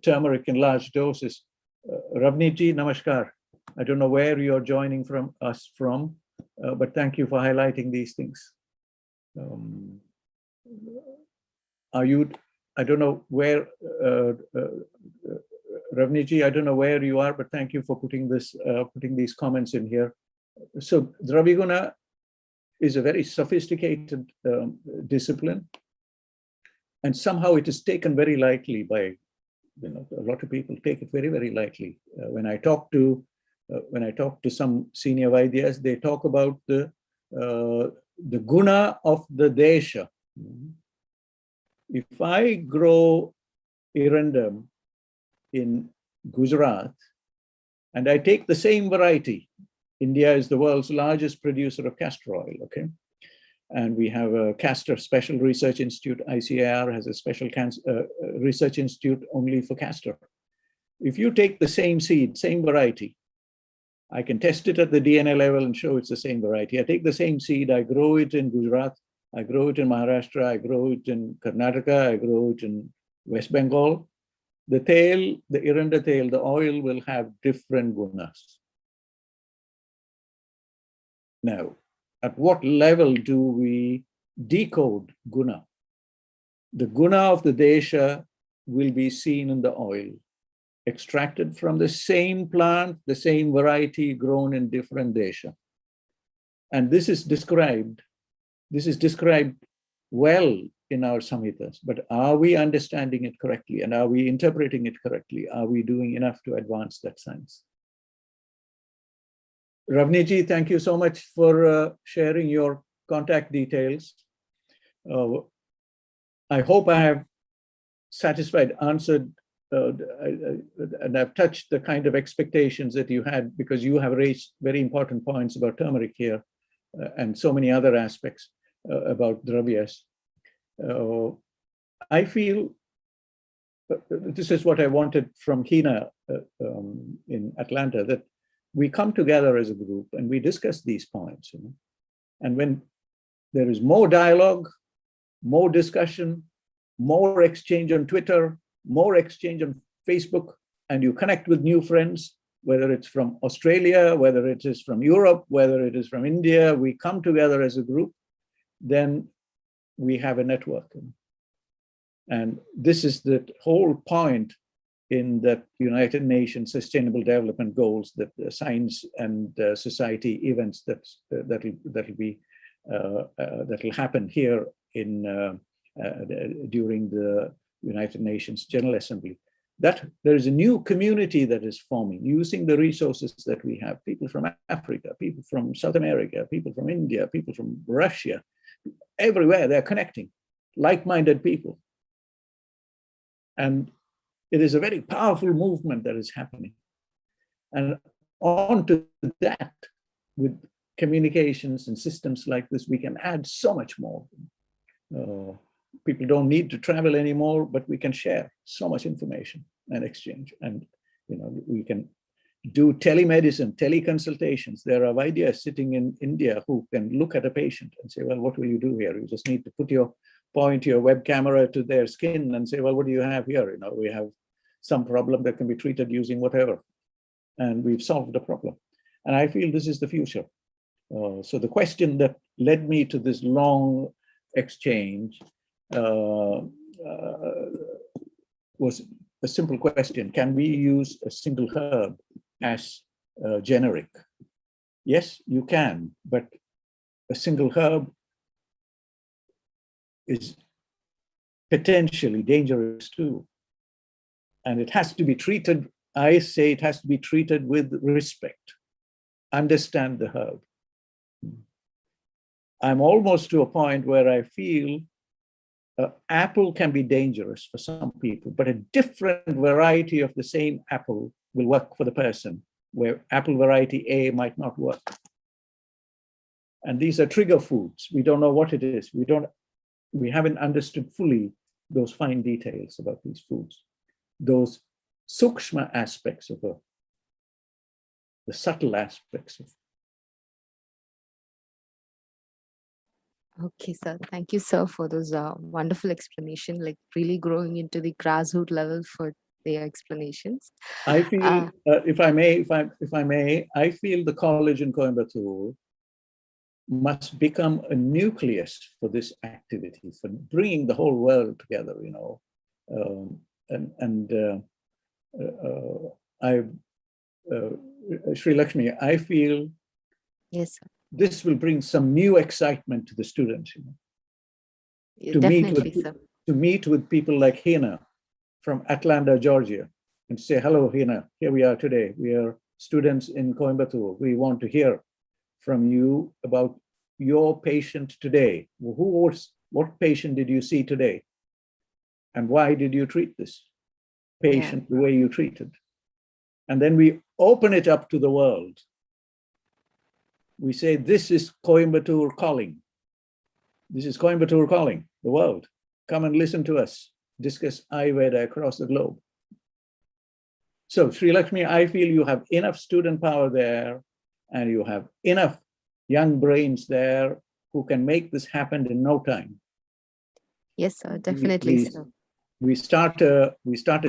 Turmeric in large doses. Ravneet ji, namaskar. I don't know where you're joining us from, but thank you for highlighting these things. I don't know where, Ravneet ji, I don't know where you are, but thank you for putting these comments in here. So Draviguna is a very sophisticated discipline, and somehow it is taken very lightly by, a lot of people take it very, very lightly. When I talk to some senior Vaidyas, they talk about the guna of the desha. If I grow erindum in Gujarat and I take the same variety, India is the world's largest producer of castor oil, okay? And we have a castor special research institute. ICAR has a special research institute only for castor. If you take the same seed, same variety, I can test it at the DNA level and show it's the same variety. I take the same seed, I grow it in Gujarat, I grow it in Maharashtra, I grow it in Karnataka, I grow it in West Bengal. The tail, the erinda tail, the oil will have different gunas. Now, at what level do we decode guna? The guna of the desha will be seen in the oil, extracted from the same plant, the same variety grown in different desha. And this is described well in our samhitas, but are we understanding it correctly? And are we interpreting it correctly? Are we doing enough to advance that science? Ravneet, thank you so much for sharing your contact details. I hope I have satisfied, answered, and I've touched the kind of expectations that you had, because you have raised very important points about turmeric here and so many other aspects about dravyas. I feel this is what I wanted from Hina in Atlanta, that we come together as a group and we discuss these points. And when there is more dialogue, more discussion, more exchange on Twitter, more exchange on Facebook, and you connect with new friends, whether it's from Australia, whether it is from Europe, whether it is from India, we come together as a group, then we have a network. And this is the whole point in the United Nations Sustainable Development Goals, that science and society events that'll happen here in during the United Nations General Assembly. That there is a new community that is forming using the resources that we have. People from Africa, people from South America, people from India, people from Russia, everywhere they're connecting, like-minded people. And it is a very powerful movement that is happening. And on to that, with communications and systems like this, we can add so much more. People don't need to travel anymore, but we can share so much information and exchange. And we can do telemedicine, teleconsultations. There are ideas sitting in India who can look at a patient and say, well, what will you do here? You just need to point your web camera to their skin and say, well, what do you have here? We have some problem that can be treated using whatever. And we've solved the problem. And I feel this is the future. So the question that led me to this long exchange was a simple question. Can we use a single herb as generic? Yes, you can, but a single herb is potentially dangerous too. And it has to be treated, I say it has to be treated with respect. Understand the herb. I'm almost to a point where I feel apple can be dangerous for some people, but a different variety of the same apple will work for the person, where apple variety A might not work. And these are trigger foods. We don't know what it is. We haven't understood fully those fine details about these foods, those sukshma aspects of the subtle aspects of. Okay, sir. Thank you, sir, for those wonderful explanation, like really growing into the grassroots level for their explanations. I feel, if I may, I feel the college in Coimbatore must become a nucleus for this activity, for bringing the whole world together, Sri Lakshmi, I feel yes, sir. This will bring some new excitement to the students, Definitely, to meet with people like Hina from Atlanta, Georgia, and say, hello, Hina, here we are today. We are students in Coimbatore. We want to hear from you about your patient today. What patient did you see today? And why did you treat this patient the way you treated? And then we open it up to the world. We say, this is Coimbatore calling. This is Coimbatore calling the world. Come and listen to us discuss Ayurveda across the globe. So Sri Lakshmi, I feel you have enough student power there, and you have enough young brains there who can make this happen in no time. Yes, sir, definitely, sir. We start a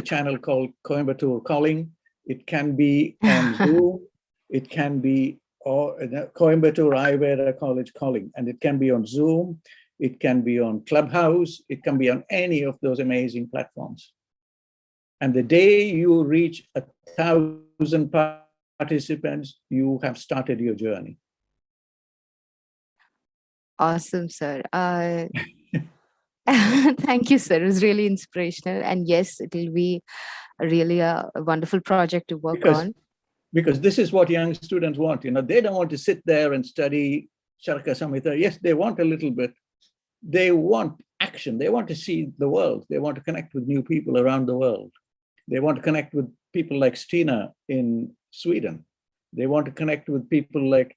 channel called Coimbatore Calling. It can be on Zoom. It can be Coimbatore Ayurveda College Calling, and it can be on Zoom. It can be on Clubhouse. It can be on any of those amazing platforms. And the day you reach 1,000 participants, you have started your journey. Awesome, sir. Thank you, sir. It was really inspirational. And yes, it will be really a wonderful project to work on. Because this is what young students want. They don't want to sit there and study Charaka Samhita. Yes, they want a little bit. They want action. They want to see the world. They want to connect with new people around the world. They want to connect with people like Stina in Sweden. They want to connect with people like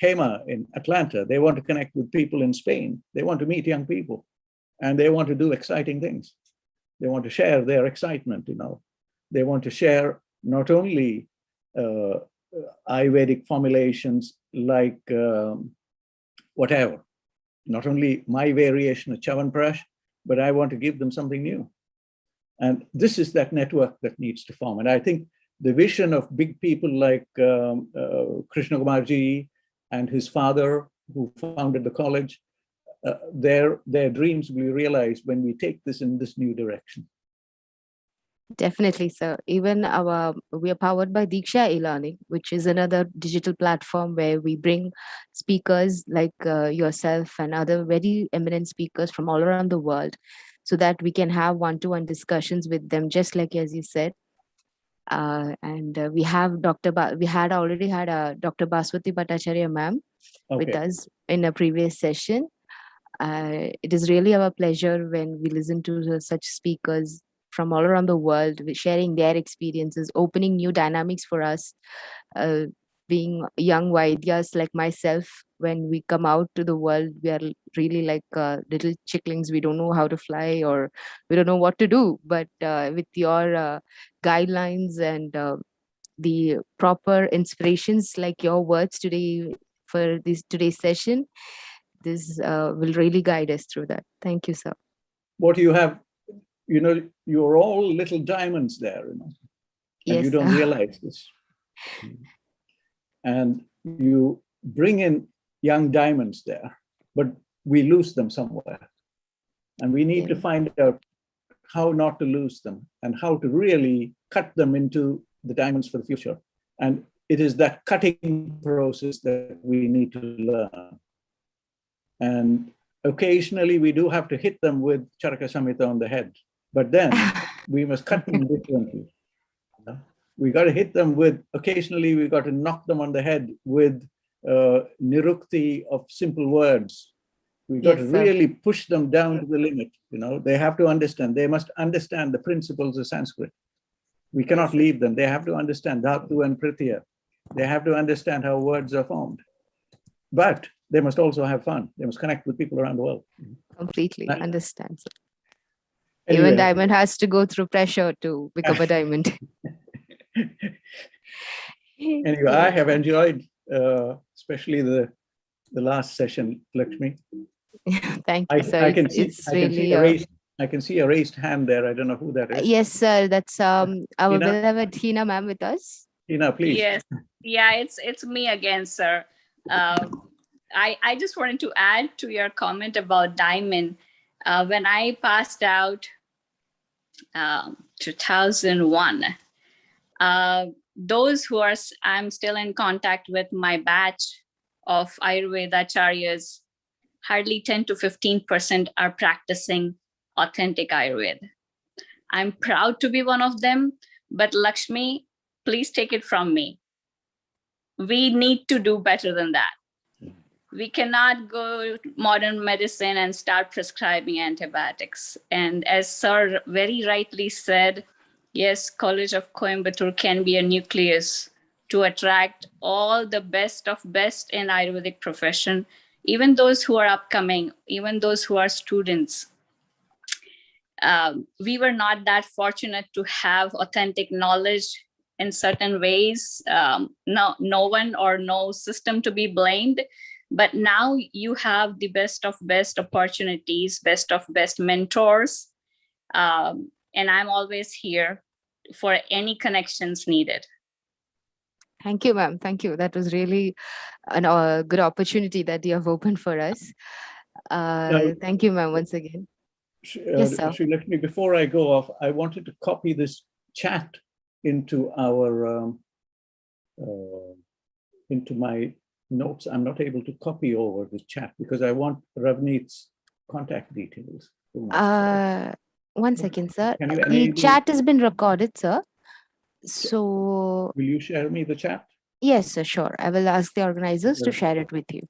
Hema in Atlanta. They want to connect with people in Spain. They want to meet young people, and they want to do exciting things. They want to share their excitement, They want to share not only Ayurvedic formulations like whatever, not only my variation of Chavanprash, but I want to give them something new. And this is that network that needs to form. And I think the vision of big people like Krishna Kumarji and his father, who founded the college, their dreams will be realized when we take this in this new direction. Definitely, sir. Even we are powered by DIKSHA E-Learning, which is another digital platform where we bring speakers like yourself and other very eminent speakers from all around the world, so that we can have one-to-one discussions with them, just like as you said. We have we had already had Dr. Baswati Bhattacharya ma'am with us in a previous session. It is really our pleasure when we listen to such speakers from all around the world, sharing their experiences, opening new dynamics for us. Being young Vaidyas like myself, when we come out to the world, we are really like little chicklings. We don't know how to fly, or we don't know what to do. But with your guidelines and the proper inspirations, like your words today for today's session, this will really guide us through that. Thank you, sir. What you have, you're all little diamonds there, and yes, you don't realize this. And you bring in young diamonds there, but we lose them somewhere. And we need to find out how not to lose them and how to really cut them into the diamonds for the future. And it is that cutting process that we need to learn. And occasionally we do have to hit them with Charaka Samhita on the head, but then we must cut them differently. We got to hit them with, occasionally we got to knock them on the head with nirukti of simple words. We got to really push them down to the limit. They have to understand, they must understand the principles of Sanskrit. We cannot leave them. They have to understand Dhatu and Pritya. They have to understand how words are formed. But they must also have fun. They must connect with people around the world. Completely understand. Anyway. Even diamond has to go through pressure to become a diamond. Anyway, I have enjoyed, especially the last session, Lakshmi. Thank you, sir. I can see a raised hand there. I don't know who that is. Yes, sir. That's our beloved Hina ma'am with us. Hina, please. Yes. Yeah, it's me again, sir. I just wanted to add to your comment about diamond. When I passed out 2001, those who are, I'm still in contact with my batch of Ayurveda Acharyas, hardly 10 to 15% are practicing authentic Ayurveda. I'm proud to be one of them, but Lakshmi, please take it from me. We need to do better than that. We cannot go modern medicine and start prescribing antibiotics. And as sir very rightly said, yes, College of Coimbatore can be a nucleus to attract all the best of best in Ayurvedic profession, even those who are upcoming, even those who are students. We were not that fortunate to have authentic knowledge in certain ways. No one or no system to be blamed. But now you have the best of best opportunities, best of best mentors. And I'm always here for any connections needed. Thank you, ma'am. Thank you. That was really a good opportunity that you have opened for us. Thank you, ma'am, once again. Yes, sir. Lakshmi, before I go off, I wanted to copy this chat into our into my notes. I'm not able to copy over the chat because I want Ravneet's contact details. One second, sir. The chat has been recorded, sir. So will you share me the chat? Yes, sir, sure. I will ask the organizers to share it with you.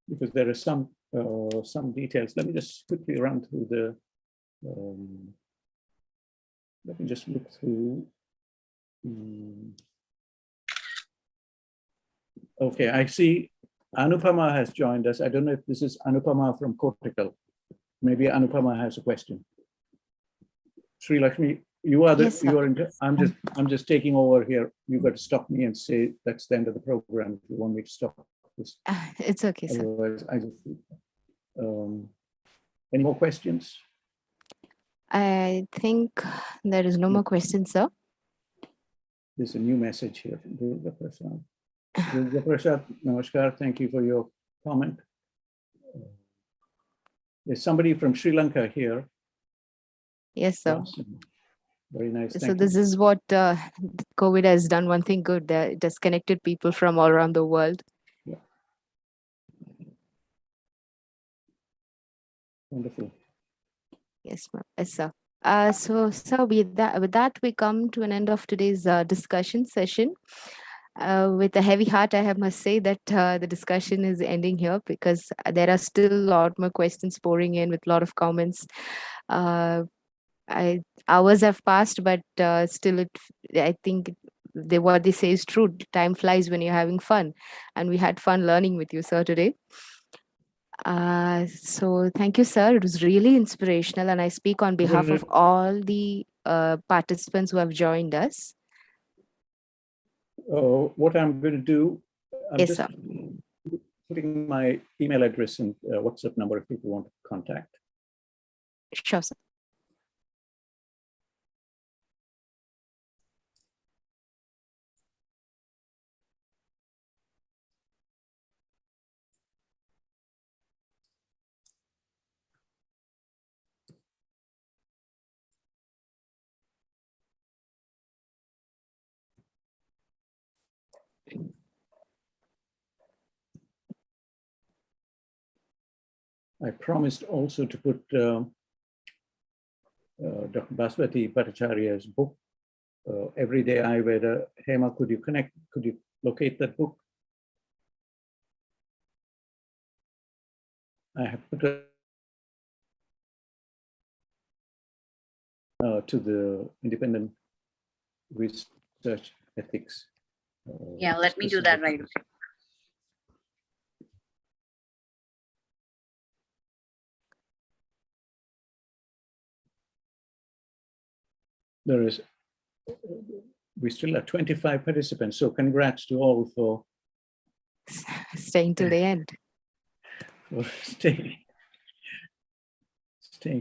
Because there is some some details. Let me just quickly run through the, let me just look through. Okay, I see Anupama has joined us. I don't know if this is Anupama from Cortical. Maybe Anupama has a question. Sri Lakshmi, you are the, Yes, you are in, I'm just taking over here. You got to stop me and say that's the end of the program if you want me to stop this. It's okay, sir. Otherwise, I just, any more questions? I think there is no more questions, sir. There's a new message here from Durga Prasad. Durga Prasad, namaskar. Thank you for your comment. There's somebody from Sri Lanka here. Yes, sir. Awesome. Very nice. So Thank this you. is what COVID has done. One thing good, that it has connected people from all around the world. Yeah. Wonderful. Yes, ma'am. Yes, sir. So with that, we come to an end of today's discussion session. With a heavy heart, I must say that the discussion is ending here because there are still a lot more questions pouring in with a lot of comments. Hours have passed, but still, I think what they say is true. Time flies when you're having fun, and we had fun learning with you, sir, today. So thank you, sir. It was really inspirational, and I speak on behalf of all the participants who have joined us. What I'm going to do, I'm Yes, just sir. putting my email address and WhatsApp number if people want to contact. Sure, sir. I promised also to put Dr. Baswati Bhattacharya's book, Everyday Ayurveda. Hema, could you locate that book? I have put it to the independent research ethics. Yeah, let me do that right away. There is, we still have 25 participants, so congrats to all for Staying till the end. for staying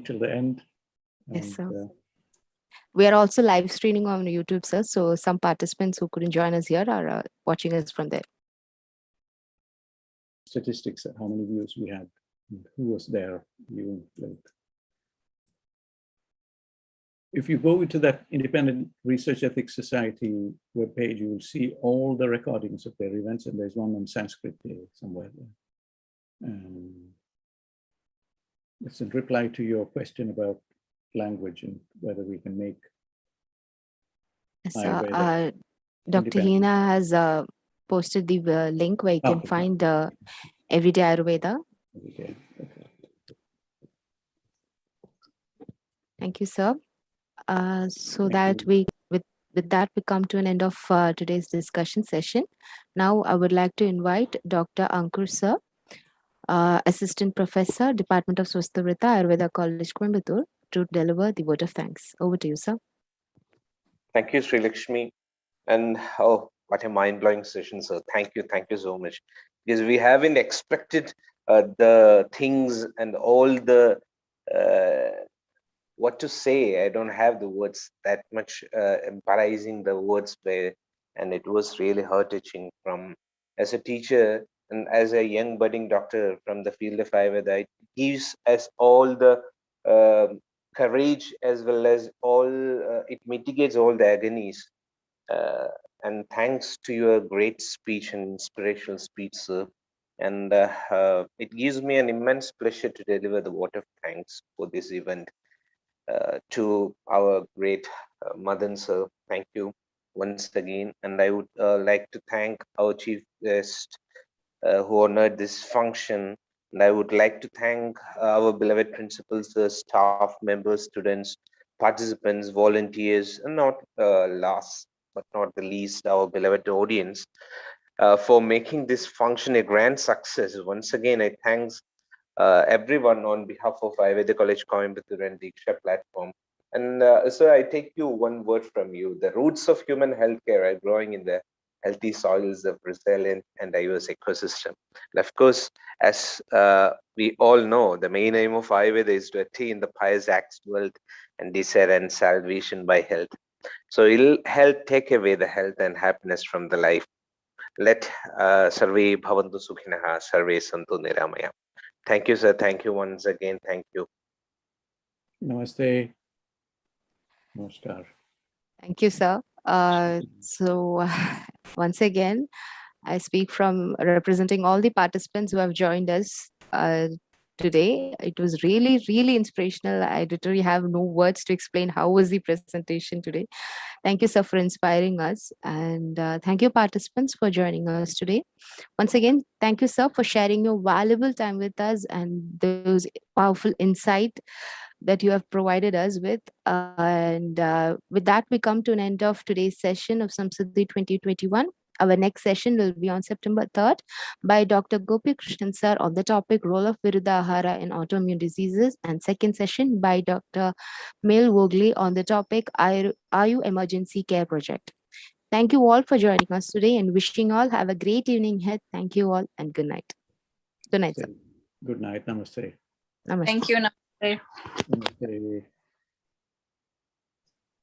till the end. Yes, sir. And, We are also live streaming on YouTube, sir. So some participants who couldn't join us here are watching us from there. statistics of how many views we had, and who was there viewing late. If you go to that Independent Research Ethics Society webpage, you will see all the recordings of their events, and there's one on Sanskrit somewhere there. It's in reply to your question about language and whether we can make Yes, sir. Ayurveda Dr. independent. Hina has posted the link where you can Okay. find Everyday Ayurveda. Okay. Okay. Thank you, sir. So Thank that you. with that, we come to an end of today's discussion session. Now, I would like to invite Dr. Ankur, sir, Assistant Professor, Department of Swasthavrita, Ayurveda College, Coimbatore, to deliver the vote of thanks. Over to you, sir. Thank you, Sri Lakshmi. And oh, what a mind-blowing session, sir. Thank you so much. Because we haven't expected the things and all the what to say. I don't have the words that much emphasizing the words there, and it was really heart-touching. From as a teacher and as a young budding doctor from the field of Ayurveda, it gives us all the courage as well as all it mitigates all the agonies. And thanks to your great speech and inspirational speech, sir. And it gives me an immense pleasure to deliver the vote of thanks for this event. To our great Madan sir, thank you once again. And I would like to thank our chief guest who honored this function, And I would like to thank our beloved principals, staff members, students, participants, volunteers, and not last but not the least, our beloved audience for making this function a grand success. Once again, I thanks everyone on behalf of Ayurveda College Coimbatore and DIKSHA platform. And so I take you one word from you. The roots of human healthcare are growing in the healthy soils of resilient and diverse ecosystem. And of course, as we all know, the main aim of Ayurveda is to attain the pious acts, wealth, and desire and salvation by health. So ill health take away the health and happiness from the life. Let sarve bhavantu sukhinaha, sarve santu niramaya. Thank you, sir. Thank you once again. Thank you. Namaste. Namaskar. Thank you, sir. Once again, I speak from representing all the participants who have joined us today. It was really, really inspirational. I literally have no words to explain how was the presentation today. Thank you, sir, for inspiring us. And thank you, participants, for joining us today. Once again, thank you, sir, for sharing your valuable time with us and those powerful insight that you have provided us with. With that, we come to an end of today's session of SAMSIDDHI 2021. Our next session will be on September 3rd by Dr. Gopi Krishnan sir on the topic role of Viruddha Ahara in autoimmune diseases, and second session by Dr. Mel Wogley on the topic Ayu Emergency Care Project. Thank you all for joining us today and wishing all have a great evening ahead. Thank you all and good night. Good night, sir. Good night. Namaste. Namaste. Thank you. Namaste. Namaste.